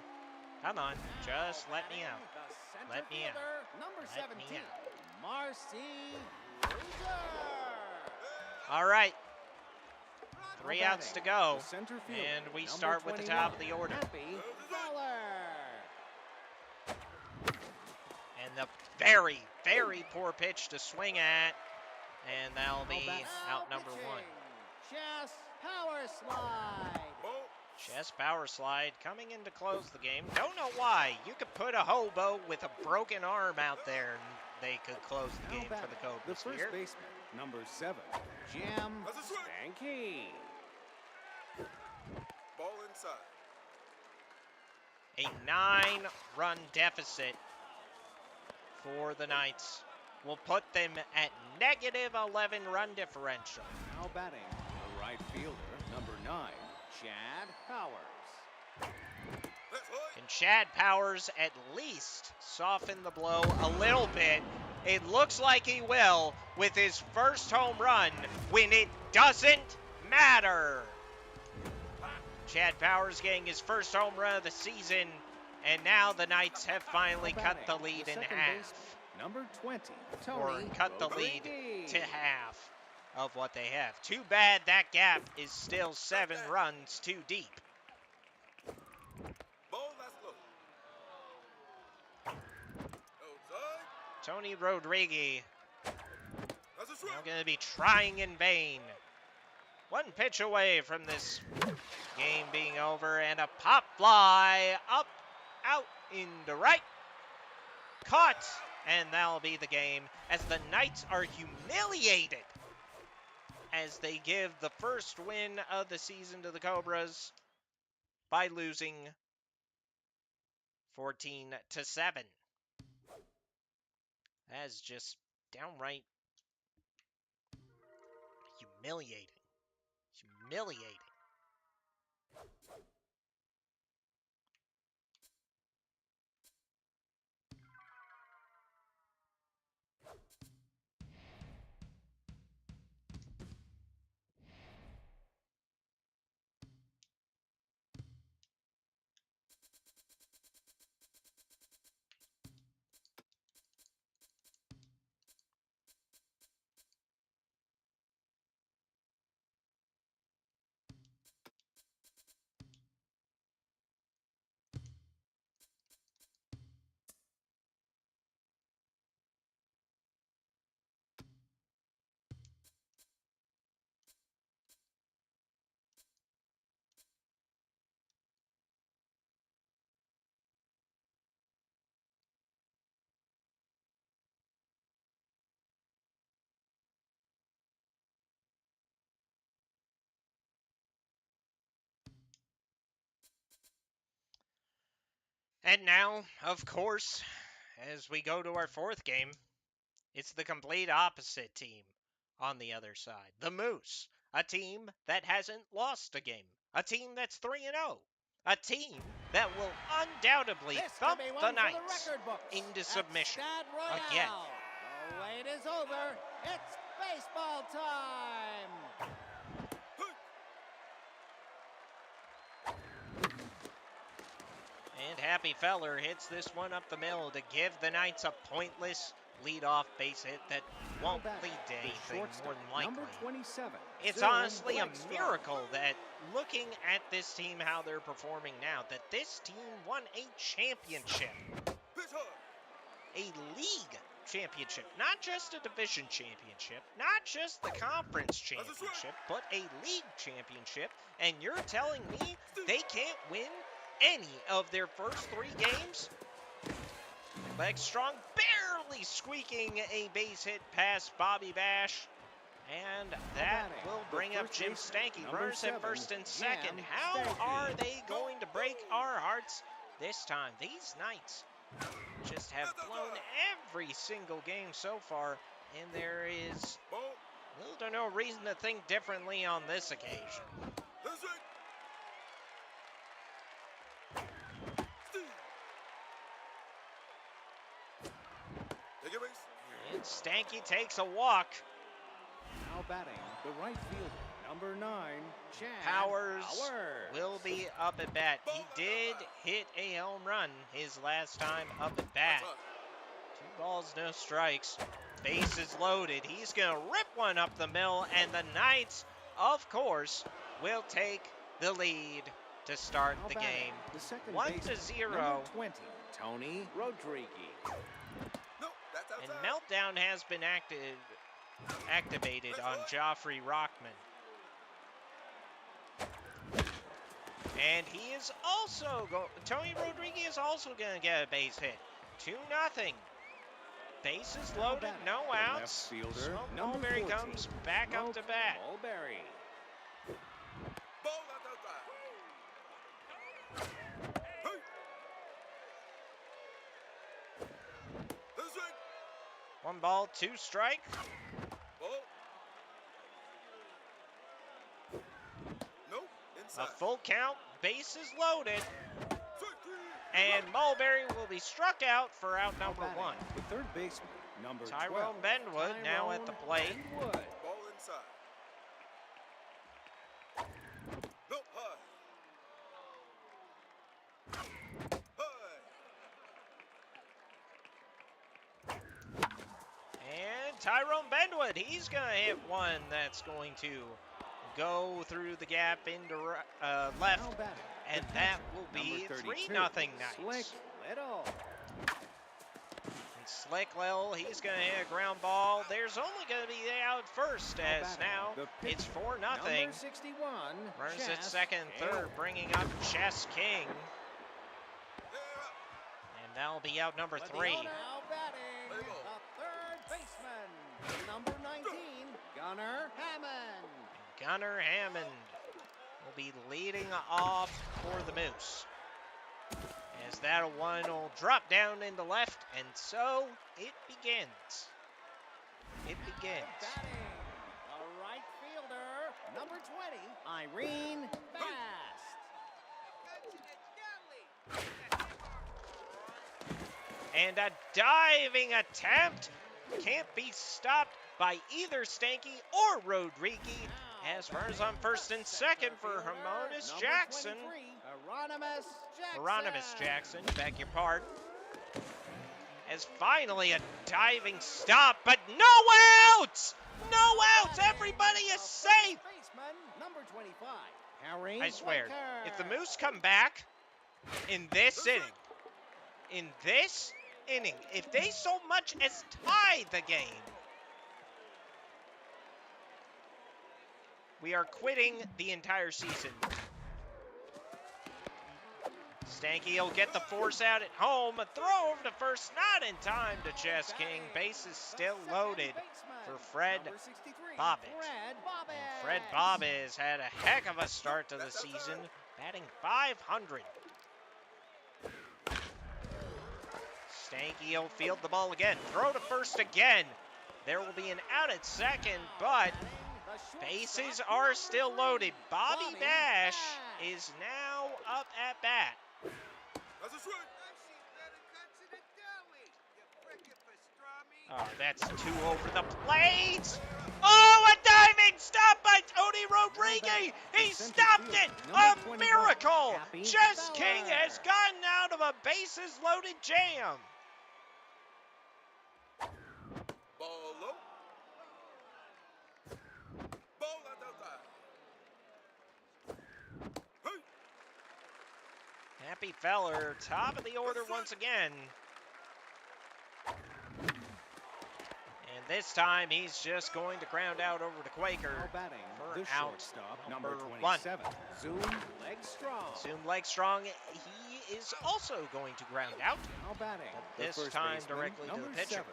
Come on. Just let me out. The center Let me out. fielder, number Let me 17, out. Marcy Ruger. All right. Now 3 outs to batting, go. the center fielder, And we number start with the top of 21, the order. Happy Feller. And the very, very poor pitch to swing at. And that'll be Now out number pitching, 1. Chess Power Slide. Ball. Chest power slide coming in to close the game. Don't know why. You could put a hobo with a broken arm out there and they could close the game for the The Cobras first here. baseman, number 7, Jim That's a swing. Stanky. Ball inside. A 9-run deficit for the Knights will put them at negative 11 run differential. Now batting, the right fielder, number 9, Chad Powers. Let's play. Can Chad Powers at least soften the blow a little bit? It looks like he will with his first home run when it doesn't matter. Chad Powers getting his first home run of the season, and now the Knights have finally Now cut batting, the lead in second half. baseman, number 20, Or Tony cut the lead Rodriguez. to half of what they have. Too bad that gap is still 7 runs too deep. Ball that's low. Outside. Tony Rodriguez That's a swing. now going to be trying in vain. One pitch away from this game being over, and a pop fly up, out, into right. Caught, and that'll be the game as the Knights are humiliated as they give the first win of the season to the Cobras by losing 14-7. That is just downright humiliating. Humiliating. And now, of course, as we go to our fourth game, it's the complete opposite team on the other side. The Moose, a team that hasn't lost a game, a team that's 3-0, a team that will undoubtedly This could thump be the one for Knights record books into at submission. Stade Royal. Again. The wait is over. It's baseball time. And Happy Feller hits this one up the middle to give the Knights a pointless leadoff base hit that won't Now batting, lead to the anything shortstop, more than number likely. 27. It's Dylan honestly a Blakestrom. miracle that looking at this team, how they're performing now, that this team won a championship, Pitch hard. a league championship, not just a division championship, not just the conference championship, but a league championship. And you're telling me they can't win any of their first 3 games? Legstrong barely squeaking a base hit past Bobby Bash. And that batting, will the bring up first Jim baseman, Stanky. number Runners at 7, first and second. Jim How Stanky. are they going to break our hearts this time? These Knights just have blown every single game so far, and there is Ball. little to no reason to think differently on this occasion. Let's swing. Steal. Take a base. And Stanky takes a walk. Now batting, the right fielder, number 9, Chad Powers Powers. will be up at bat. He did hit a home run his last time up at bat. 2 balls, no strikes. Bases loaded. He's going to rip one up the middle, and the Knights, of course, will take the lead to start Now the batting, game. the second 1-0. baseman, number 20, Tony Rodriguez. No, that's And outside. Meltdown has been activated on Joffrey Rockman. And he is also Tony Rodriguez is also going to get a base hit. 2-0. Bases loaded, no Left outs. fielder, Smoke number Mulberry 14. comes back up to Smoke bat. Mulberry. Ball not outside. Hey. The swing. 1 ball, 2 strike. Ball. No. A Inside. full count, bases loaded, Strike 3. and Mulberry will be struck out for out Now number batting, 1. the third baseman, number 12. Tyrone Benwood now at the Tyrone plate. Benwood. Ball inside. No. High. High. And Tyrone Benwood, he's going to hit one that's going to go through the gap into left, Now batting, and the that catcher, will be number 3-0 32, Knights. Slick Little. And Slick Little, he's going to hit a ground ball. There's only going to be out first, as batting, now the it's pitcher, 4-0. Number 61. Runners at Chess second and King. third, bringing up Chess King. And that'll be out number With the 3. owner now batting, Play ball. the third baseman, number 19, Gunnar Hammond. Gunnar Hammond will be leading off for the Moose. As that one will drop down into left, and so it begins. It begins. Batting, the right fielder, number 20, Irene Fast. And a diving attempt can't be stopped by either Stanky or Rodriguez. As runners on first and second for Hieronymus Number Jackson. 23, Hieronymus Jackson. Hieronymus Jackson, beg your pardon. As finally a diving stop, but no outs! No outs! Everybody is safe! Baseman, number 25, Harry I swear, Whitaker. if the Moose come back in this inning, if they so much as tie the game, we are quitting the entire season. Stanky will get the force out at home. A throw over to first, not in time to Chess King. Base is still loaded for Fred Bobbit. Fred Bobbit had a heck of a start to the season, batting .500. Stanky will field the ball again. Throw to first again. There will be an out at second, but bases are still loaded. Bobby Bash is now up at bat. That's a swing. Oh, that's 2 over the plate. Oh, a diving stop by Tony Rodriguez. He stopped it. A miracle. Chess King has gotten out of a bases loaded jam. Ball low. Ball not outside. Hey. Happy Feller, top of the order once again. And this time he's just going to ground out over to Quaker Now batting, for the out shortstop, number number 1. 27, Zoom Legstrong. Zoom Legstrong, he is also going to ground out. Now batting, the This first time baseman, directly to the number pitcher. 7,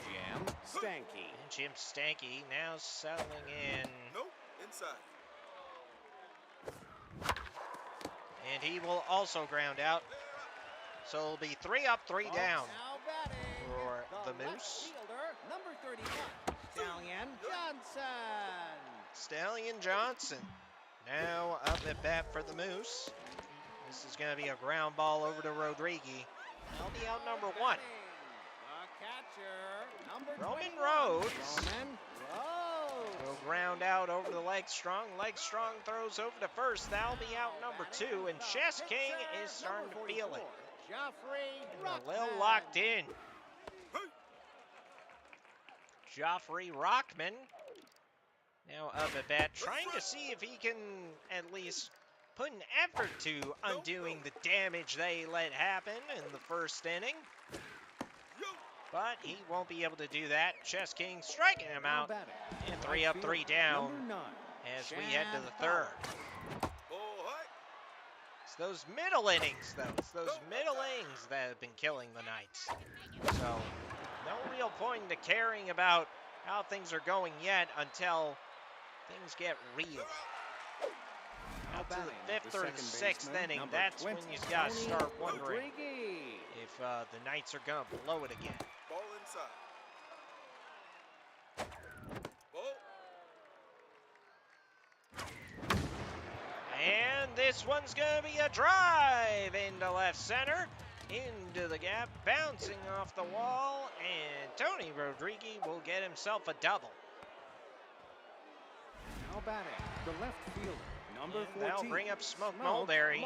Jim Stanky. And Jim Stanky now settling in. No. Inside. And he will also ground out. So it'll be 3 up, 3 down Now batting, for the left Moose. fielder, number 31, Stallion Johnson. Stallion Johnson now up at bat for the Moose. This is going to be a ground ball over to Rodriguez. He'll be out number 1. The catcher, number Roman 21, Rhodes. Roman Rhodes. Will ground out over to Legstrong. Legstrong throws over to first. That'll be out number 2. And Chess King is starting to feel it. Joffrey A little locked in. Joffrey Rockman now up at bat, trying to see if he can at least put an effort to undoing the damage they let happen in the first inning. But he won't be able to do that. Chess King striking him out. And 3 up, 3 down as we head to the third. Ball high. It's those middle innings, though. It's those middle innings that have been killing the Knights. So, no real point into caring about how things are going yet until things get real. Out to the fifth or the sixth inning, that's when you got to start wondering if the Knights are going to blow it again. Ball inside. Ball. And this one's going to be a drive into left center, into the gap, bouncing off the wall, and Tony Rodriguez will get himself a double. Now batting, the left fielder, number And 14. that'll bring up Smoke Mulberry.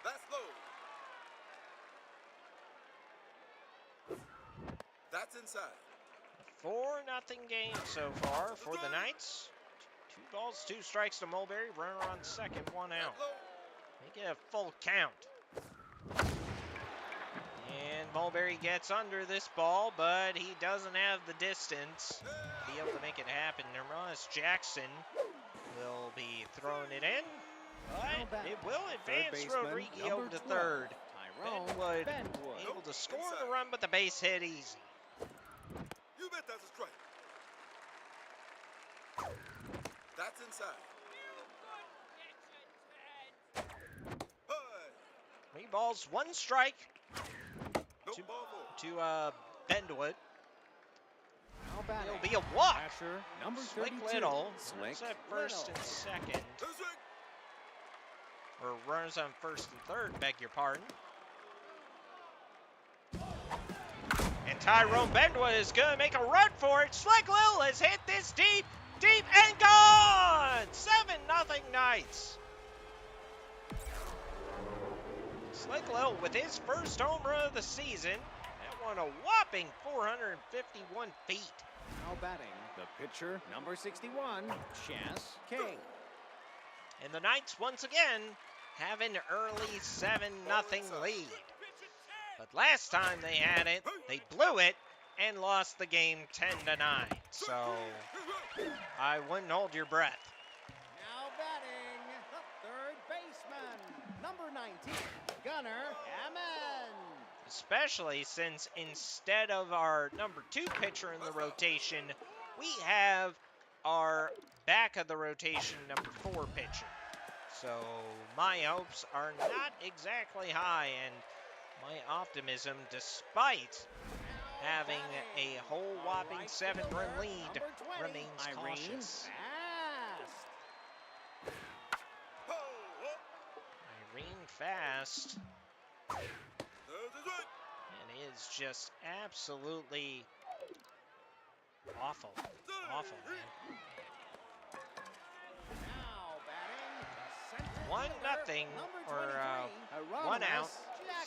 That's low. That's inside. 4-0 game so far for the Knights. 2 balls, 2 strikes to Mulberry. Runner on second, 1 out. That's low. They get a full count. And Mulberry gets under this ball, but he doesn't have the distance to be able to make it happen. Nermanis Jackson will be throwing it in, but it will advance Rodriguez over to third. Benwood able to score the run, but the base hit easy. You bet that's a strike. That's inside. High. 3 balls, 1 strike No to- ball four. to Benwood. Now batting, It'll be a walk. catcher, number Slick 32. Little Slick runners at first Little. and second, That's right. or runners on first and third, beg your pardon. And Tyrone Benwood is going to make a run for it. Slick Little has hit this deep, and gone! 7-0 Knights. Slick Little with his first home run of the season. That one a whopping 451 feet. Now batting, the pitcher, number 61, Chas King. And the Knights once again have an early 7-0 lead. But last time they had it, they blew it and lost the game 10-9. So I wouldn't hold your breath. Now batting, the third baseman, number 19, Gunnar Hammond. Especially since instead of our number 2 pitcher in the rotation, we have our back of the rotation number 4 pitcher. So my hopes are not exactly high, and my optimism, despite having a whole whopping 7-run lead, remains cautious. Irene Fast, and is just absolutely awful. Awful, man. Now batting, the center 1-0, fielder, number or 23, 1 out, Hieronymus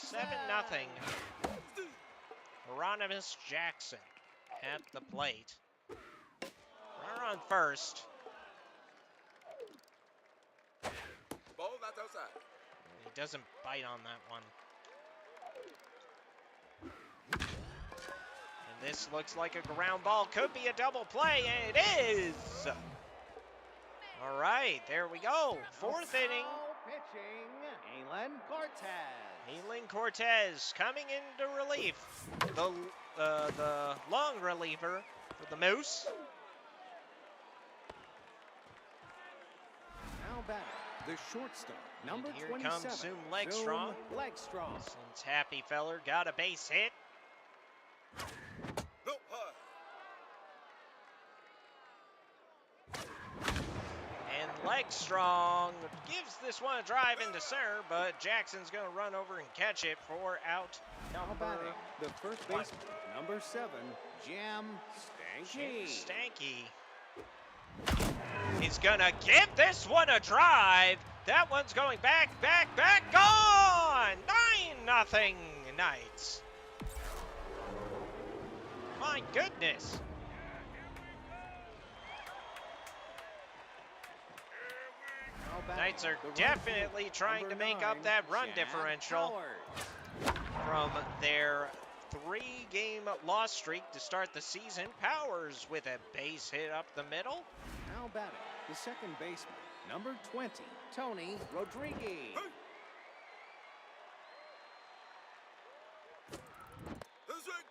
7-0. Jackson. Hieronymus Jackson at the plate. Runner on first. Ball not outside. He doesn't bite on that one. And this looks like a ground ball. Could be a double play, and it is! All right, there we go. 4th inning. Now pitching, Aylin Cortez. Aylin Cortez coming into relief. The long reliever for the Moose. Now batting, the shortstop, number And here 27, comes Zoom Legstrong. Legstrong. Since Happy Feller got a base hit. No high. And Legstrong gives this one a drive into center, but Jackson's going to run over and catch it for out Now number batting, the first baseman, number 7, Jam Stanky. Stanky is going to give this one a drive. That one's going back, gone! 9-0 Knights. My goodness. Now batting, Knights are the right definitely fielder, trying to number make up 9, that run Chad differential Howard. from their 3-game loss streak to start the season. Powers with a base hit up the middle. Now Now batting, the second baseman, number 20, Tony Rodriguez. That's right.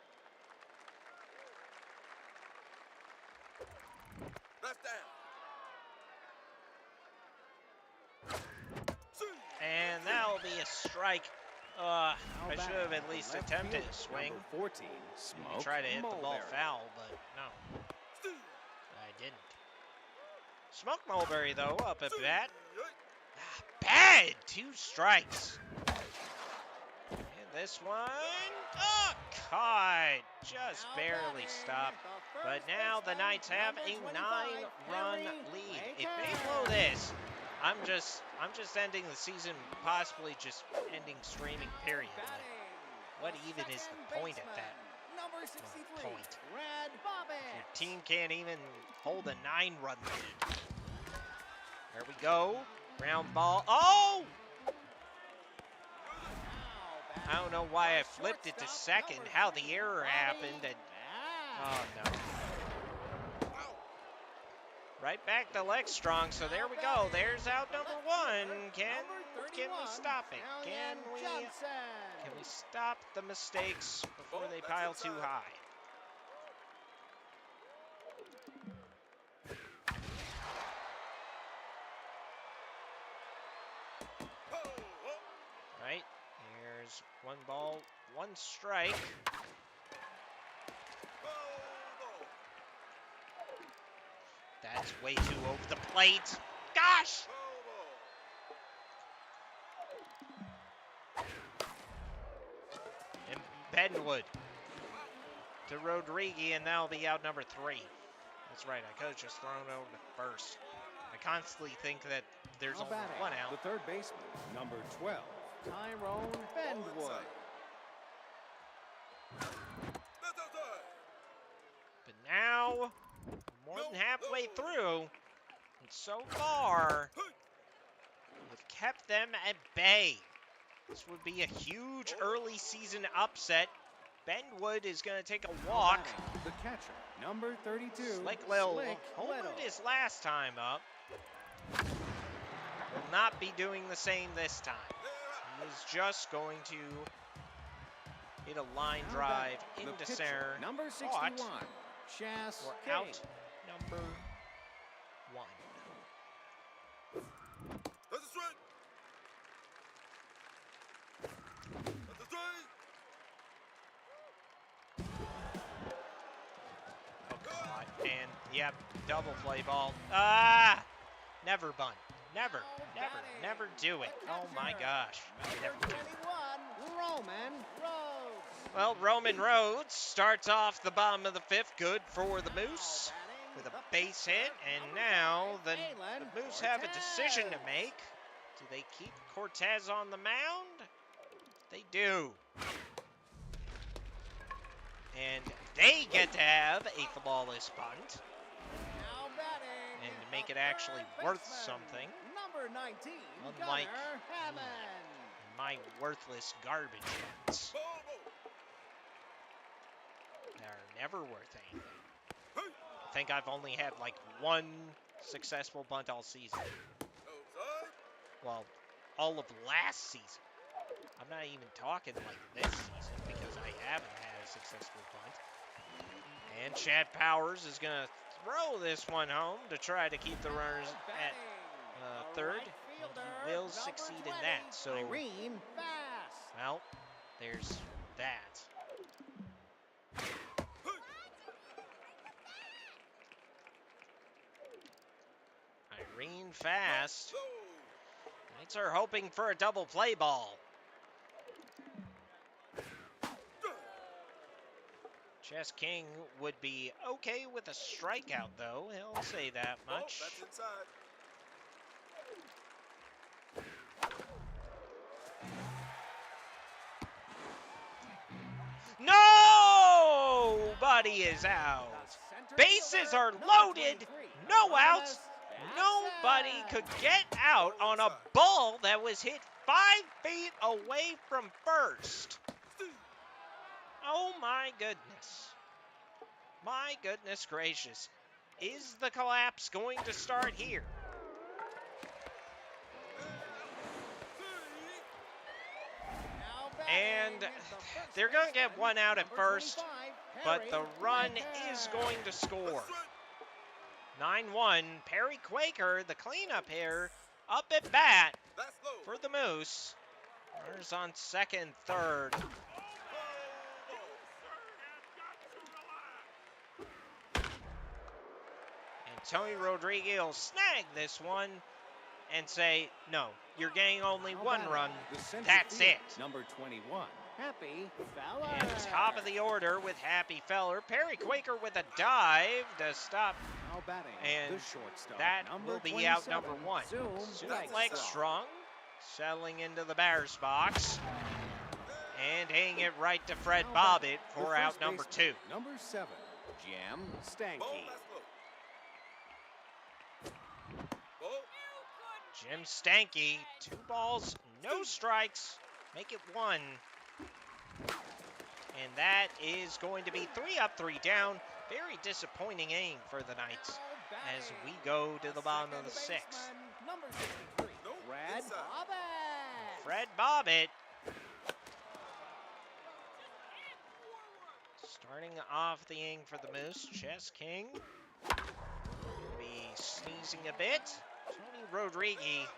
That's down. See. And that'll be a strike. I should have at least attempted a swing. Number 14, Maybe Smoke try to hit the ball Mulberry. foul, but no, See. I didn't. Smoke Mulberry, though, up at See. bat. Right. Bad! 2 strikes. And this one, oh, caught. Just Now barely batting, stopped. the But first now the baseman, Knights have number a 25, 9-run Henry lead. If Laker. they blow this, I'm just ending the season, possibly just ending streaming, period. Like, Batting, what the even is second the point at baseman, that Number 63, point? Brad Bobbitt. Your team can't even hold a 9-run lead. There we go. Ground ball. Oh! I don't know why I flipped it to second, how the error happened, and oh no. Right back to leg strong, so there we go. There's out number 1. Can we stop it? Can we stop the mistakes before they pile too high? Right? Here's 1 ball, 1 strike. That's way too over the plate. Gosh! And Benwood to Rodriguez, and that'll be out number 3. That's right, I could have just thrown over to first. I constantly think that there's Now only batting, 1 out. the third baseman, number 12, Tyrone Benwood. But now, more than halfway through, and so far, we've kept them at bay. This would be a huge early season upset. Benwood is going to take a Now walk. batting, the catcher, number 32, Slick Little Slick homered Little. his last time up. Will not be doing the same this time. He is just going to hit a line Now drive batting, the into pitcher, center. number 61, Caught. Chas We're King. out number 1. That's a strike. That's a strike. Oh, God. And, yep, double play ball. Ah! Never bunt. Never, never do it. Oh, my gosh. Never. Number 21, Roman Rhodes. Well, Roman Rhodes starts off the bottom of the 5th. Good for the Moose with a base hit. And now the Moose have a decision to make. Do they keep Cortez on the mound? They do. And they get to have a flawless bunt. Now batting, And to make the it actually third worth baseman, something. Number 19, Unlike Gunnar Hammond. My worthless garbage bunts. They're never worth anything. I think I've only had like 1 successful bunt all season. Well, all of last season. I'm not even talking like this season because I haven't had a successful bunt. And Chad Powers is going to throw this one home to try to keep the runners at third. He will succeed in that. So, Irene Bass. well, there's that. Irene Fast. Knights are hoping for a double play ball. Chess King would be okay with a strikeout, though. He'll say that much. That's inside. Nobody is out. Bases are loaded. No outs. Nobody could get out on a ball that was hit 5 feet away from first. Oh my goodness. My goodness gracious. Is the collapse going to start here? Now And batting is the first they're going to get baseman, one out at number first, 25, but Perry the run Quaker. is going to score. That's right. 9-1, Perry Quaker, the cleanup here, up at bat That's low. for the Moose. Runners on second, third. And Tony Rodriguez will snag this one and say, no, you're getting only Now one batting, run. the center That's field, it. Number 21, Happy Feller. And top of the order with Happy Feller. Perry Quaker with a dive to stop. Now batting, And the shortstop, that number will be out number 27, one. Zoom Legstrong settling into the batter's box. And hitting it right to Fred Now batting, Bobbitt the for first out number baseman, 2. Number 7, Jim Ball, Stanky. that's low. Ball. Jim Stanky, 2 balls, no strikes, make it 1. And that is going to be 3 up, 3 down. Very disappointing inning for the Knights as we go to the bottom of the 6th. Number 63, Nope, Fred inside. Bobbitt. Fred Bobbitt starting off the inning for the Moose. Chess King be sneezing a bit. Tony Rodriguez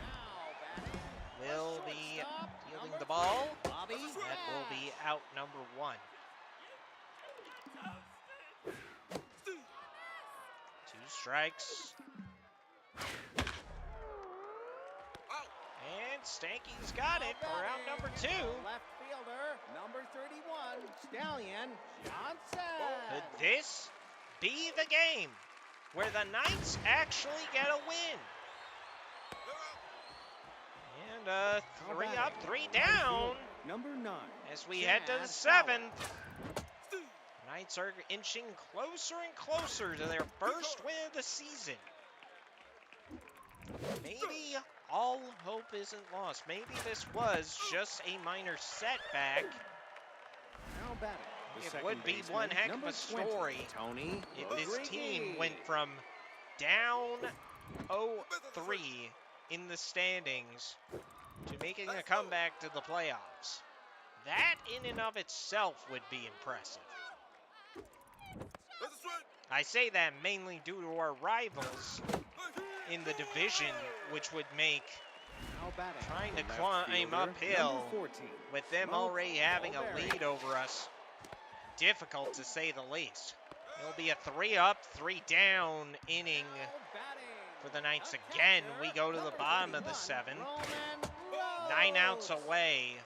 Now batting, will the be shortstop, fielding number the ball. 3, Bobby That will be Bass. out number 1. 2 strikes. Out. And Stanky's got it for out number 2. Left fielder, number 31, Stallion Johnson. Could this be the game where the Knights actually get a win? And Now 3 batting, up, 3 right down fielder, number 9, as we head to the Chad 7th. Knights are inching closer and closer to their first win of the season. Maybe all hope isn't lost. Maybe this was just a minor setback. Now batting, the It second would be baseman, one heck of number a 20, story Tony if this team Rodriguez. went from down 0-3 in the standings to making a comeback to the playoffs. That in and of itself would be impressive. That's a strike. I say that mainly due to our rivals in the division, which would make Now batting, trying to the left climb fielder, uphill number 14, with them Smoke already having a Mulberry. lead over us, difficult to say the least. It'll be a 3 up, 3 down inning Now batting, for the Knights the again. catcher, We go to the number bottom of the 31, 7. Roman 9 outs Rhodes. away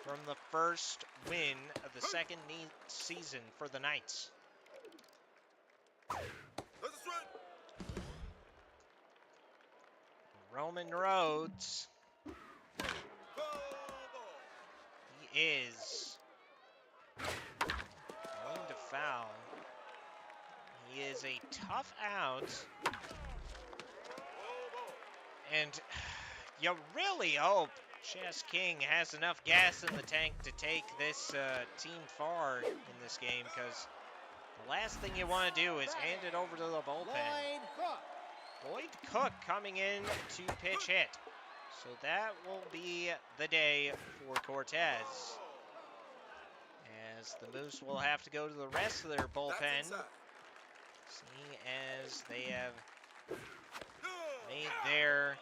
from the first win of the second season for the Knights. That's a strike. Roman Rhodes, Ball. he is going to foul. He is a tough out, and you really hope Chess King has enough gas in the tank to take this team far in this game, because the last thing you want to do is hand it over to the bullpen. Lloyd Cook. Boyd Cook coming in to pitch hit. So that will be the day for Cortez, as the Moose will have to go to the rest of their That's bullpen, inside. seeing as they have Yeah. made their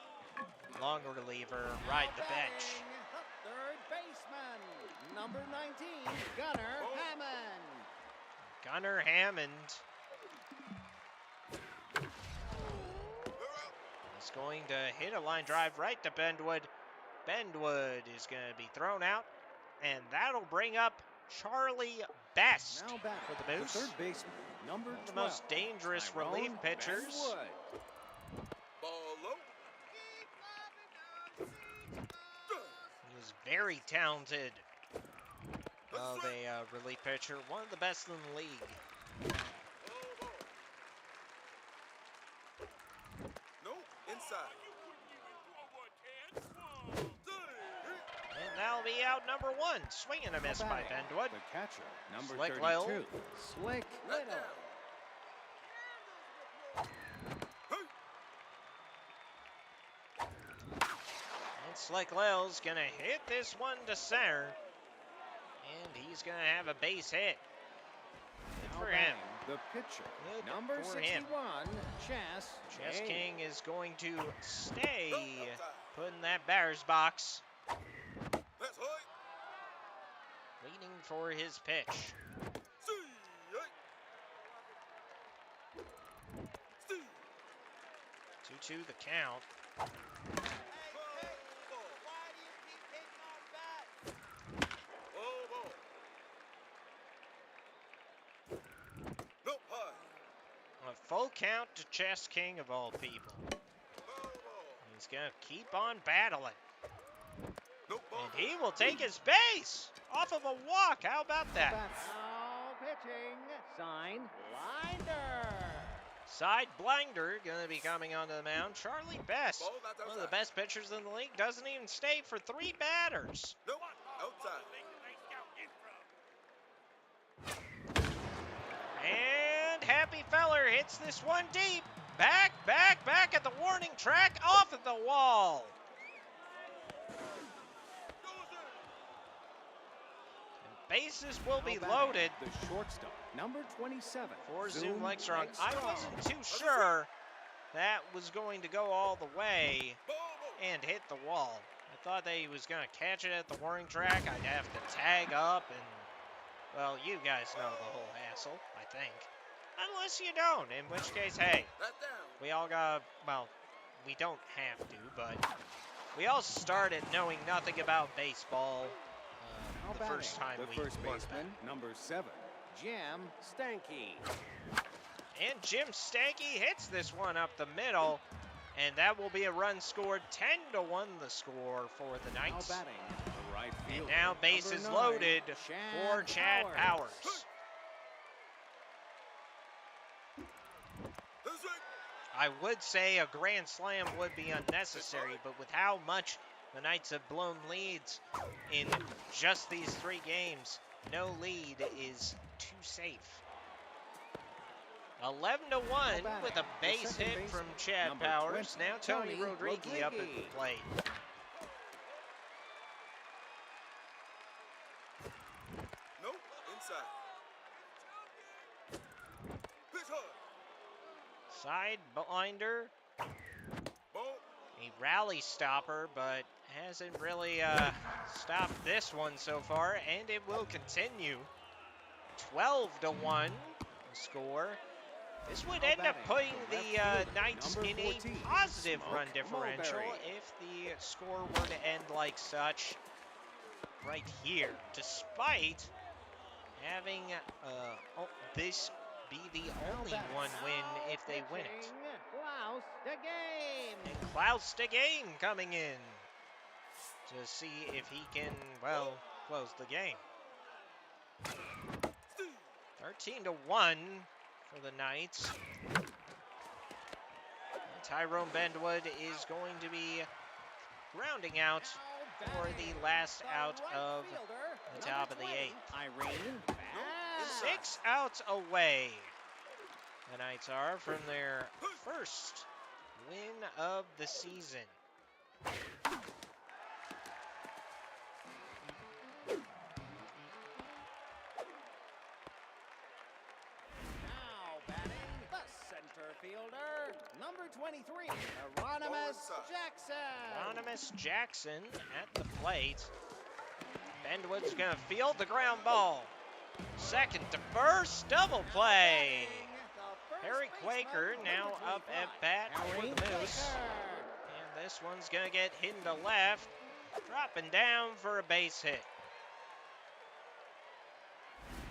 long reliever ride the bench. Batting, the third baseman, number 19, Gunnar Hammond. Gunnar Hammond is going to hit a line drive right to Bendwood. Bendwood is going to be thrown out, and that'll bring up Charlie Best Now batting, for the Moose. third baseman, number One of the 12, most dangerous Tyrone relief pitchers. Benwood. Ball low. He is very talented of a relief pitcher, one of the best in the league. No, inside. And that'll be out number 1. Swing and a miss Now by batting, Bendwood. The catcher, number Slick 32, Little. Slick Little. Slick Lil's going to hit this one to center. And he's going to have a base hit. Good for him. The pitcher, Good number for 61, him. Chess Chess King. King is going to stay Outside. put in that batter's box, That's right. waiting for his pitch. See. Steve. 2-2 the count. Oh, ball. No high. A full count to Chess King of all people. Ball. He's going to keep on battling. No ball. And he will take his base off of a walk. How about that? Now pitching, sign Blinder. Side blinder going to be coming onto the mound. Charlie Best, Ball not one of the outside. best pitchers in the league, doesn't even stay for 3 batters. No, outside. And Happy Feller hits this one deep. Back at the warning track, off of the wall. And bases will be Now batting, loaded The shortstop, number 27. for Zoom Zoom Legstrong. I Legstrong. wasn't too sure that was going to go all the way Ball. and hit the wall. I thought that he was going to catch it at the warning track. I'd have to tag up and, well, you guys know the whole hassle, I think. Unless you don't, in which case, hey, That's down. we all got, well, we don't have to, but we all started knowing nothing about baseball Now the batting, first time the we first looked baseman, at it. number 7, Jim Stanky. And Jim Stanky hits this one up the middle, and that will be a run scored. 10-1 the score for the Now Knights. batting, the right And fielder, now bases number 9, loaded for Chad Powers. That's right. I would say a grand slam would be unnecessary, but with how much the Knights have blown leads in just these 3 games, no lead is too safe. 11-1 with a base hit from Chad number Powers. 20, Now Tony Tony Rodriguez up at the Rodriguez. plate. No, inside. Pitch hard. Side blinder, Ball. a rally stopper, but hasn't really stopped this one so far, and it will continue. 12-1 score. This would Now end up batting, putting the the left fielder, Knights number in 14, a positive Smoke run differential Mulberry. if the score were to end like such right here, despite having this be the only one win if they win it. Klaus the game. And Klaus the game coming in to see if he can, well, close the game. 13-1 for the Knights. Tyrone Bendwood is going to be grounding out for the last out of the top of the 8th. Irene. 6 outs away. The Knights are from their first win of the season. Now batting, the center fielder, number 23, Hieronymus Onside. Jackson. Anonymous Jackson at the plate. Bendwood's going to field the ground ball. Second to first, double play. Harry Quaker now up at bat for the Moose. And this one's going to get hit into left, dropping down for a base hit.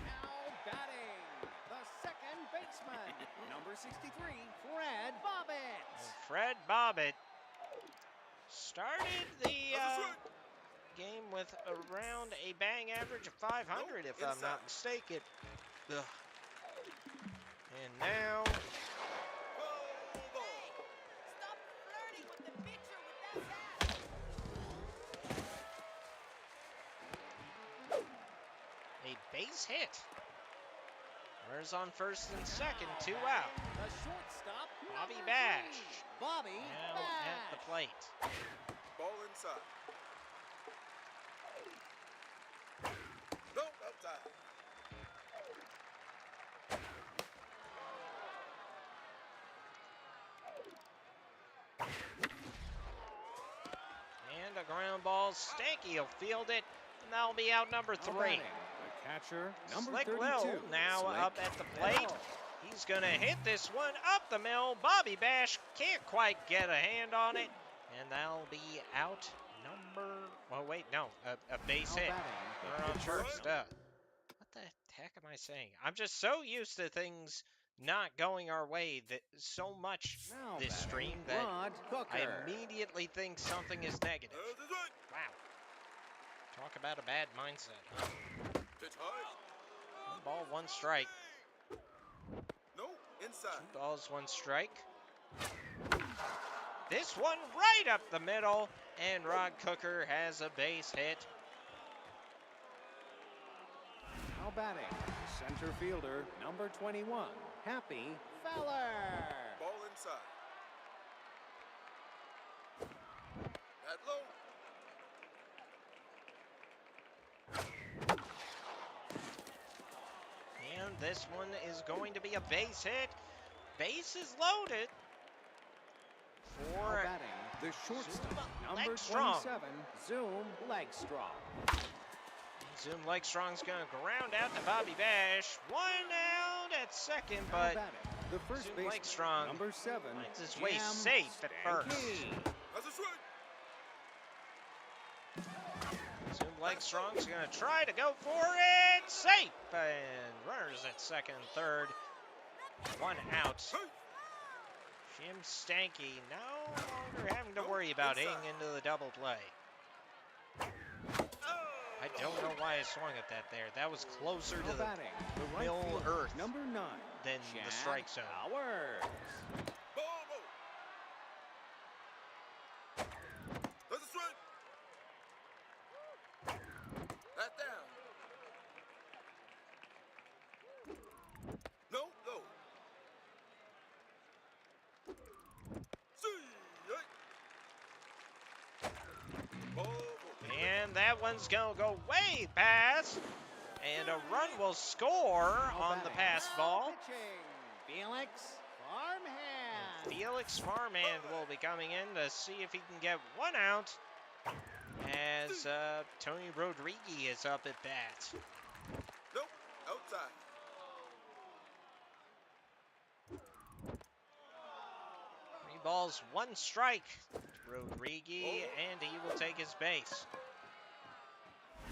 Now batting, the second baseman, number 63, Fred Bobbitt. And Fred Bobbitt started the That's right. game with around a bang average of 500, if I'm not mistaken. Ugh. And now, Ball. Stop flirting with the pitcher with that bat. a base hit. Runners on first and second, 2 out. The shortstop, Bobby number Bash. 3, Bobby Now at the Bash. plate. Ball inside. Nope, outside. And a ground ball. Stanky will field it, and that'll be out number Now 3. batting, the catcher, number Slick 32. Lil now Slick up at the plate. Lil. He's going to hit this one up the middle. Bobby Bash can't quite get a hand on it, and that'll be out number... Oh, wait, no, a base Now hit. batting, the They're on pitcher. first. What the heck am I saying? I'm just so used to things not going our way that so much Now this batting, stream that Rod Cooker. I immediately think something is negative. There's the strike. Wow. Talk about a bad mindset. Huh? Pitch high. One ball, one strike. No, inside. 2 balls, 1 strike. This one right up the middle, and Rod Cooker has a base hit. Now batting, the center fielder, number 21, Happy Feller. Ball inside. That low. And this one is going to be a base hit. Base is loaded Now for batting, the shortstop, Zoom number Legstrong. 27, Zoom Legstrong. Zoom Legstrong's going to ground out to Bobby Bash. 1 out at second, Now but batting, the first Zoom baseman, Legstrong number 7, finds his way Jam safe at first. Stanky. That's a strike. Zoom Legstrong's going to try to go for it. Safe. And runners at second and third. 1 out. Hey. Jim Stanky no longer having to worry about hitting into the double play. I don't know why I swung at that there. That was closer Now to the batting, the right middle fielder, earth number 9, than the strike zone. Powers. Ball move. That's a strike. That down. No, no. See, ball move. And that one's going to go way past. And a run will score Now on the batting, pass now ball. pitching, Felix Farmhand. Felix Farmhand will be coming in to see if he can get 1 out. As Tony Rodriguez is up at bat. Nope, outside. 3 balls, 1 strike. Rodriguez, and he will take his base.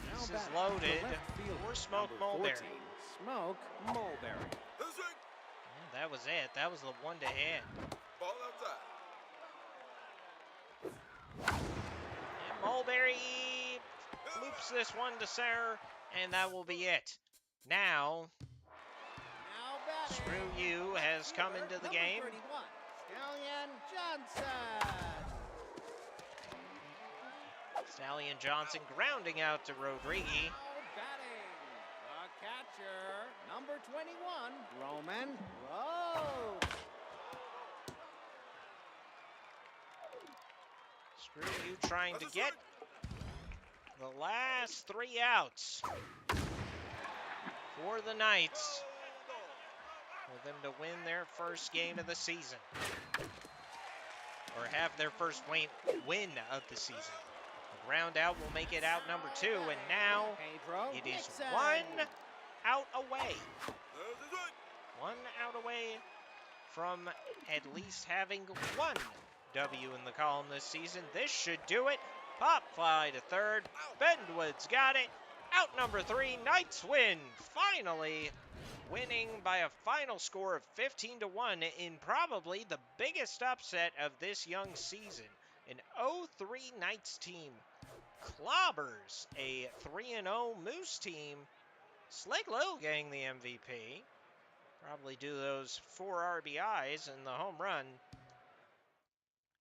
Now This is batting, loaded the left fielder, for Smoke number Mulberry. 14, Smoke Mulberry. That's a strike. And that was it. That was the one to hit. Ball outside. And Mulberry loops this one to center, and that will be it. Now, Now batting, Screw You has come into the number game. 31, Stallion Johnson. Stallion Johnson grounding out to Rodriguez. Now batting, the catcher, number 21, Roman Rose. Screw You trying to That's a get the last 3 outs for the Knights, for them to win their first game of the season, or have their first win of the season. The ground out will make it out number 2, and now Pedro it is Dixon. 1 out away. There's a strike. 1 out away from at least having 1 W in the column this season. This should do it. Pop fly to third. Bendwood's got it. Out number 3. Knights win. Finally winning by a final score of 15-1 in probably the biggest upset of this young season. An 0-3 Knights team clobbers a 3-0 Moose team. Slick Lil getting the MVP. Probably do those 4 RBIs and the home run.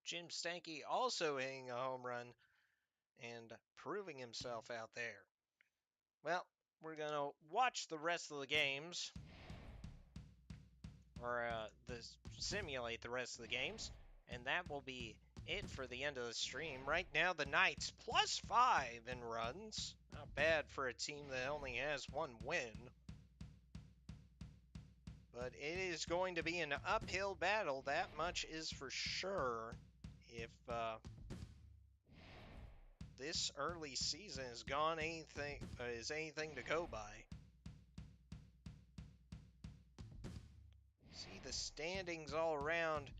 Jim Stanky also hitting a home run and proving himself out there. Well, we're going to watch the rest of the games, or simulate the rest of the games, And that will be it for the end of the stream. Right now, the Knights +5 in runs. Not bad for a team that only has one win. But it is going to be an uphill battle, that much is for sure. If this early season is anything to go by. See the standings all around.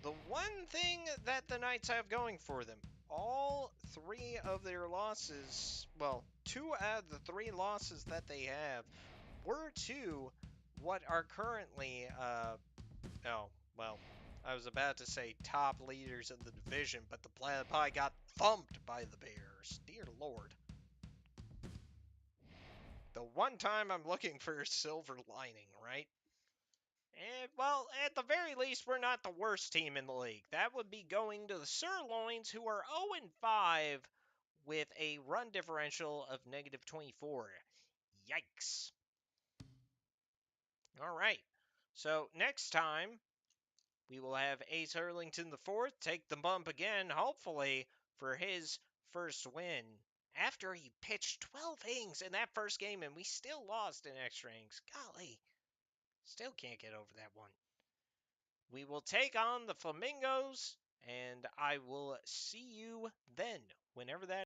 The one thing that the Knights have going for them, all three of their losses, well, 2 out of the 3 losses that they have were to what are currently, I was about to say top leaders in the division, but the Platypi got thumped by the Bears. Dear Lord. The one time I'm looking for a silver lining, right? And, well, at the very least, we're not the worst team in the league. That would be going to the Sirloins, who are 0-5 with a run differential of -24. Yikes. All right. So next time, we will have Ace Hurlington IV take the bump again, hopefully, for his first win. After he pitched 12 innings in that first game, and we still lost in extra innings. Golly. Still can't get over that one. We will take on the Flamingos, and I will see you then, whenever that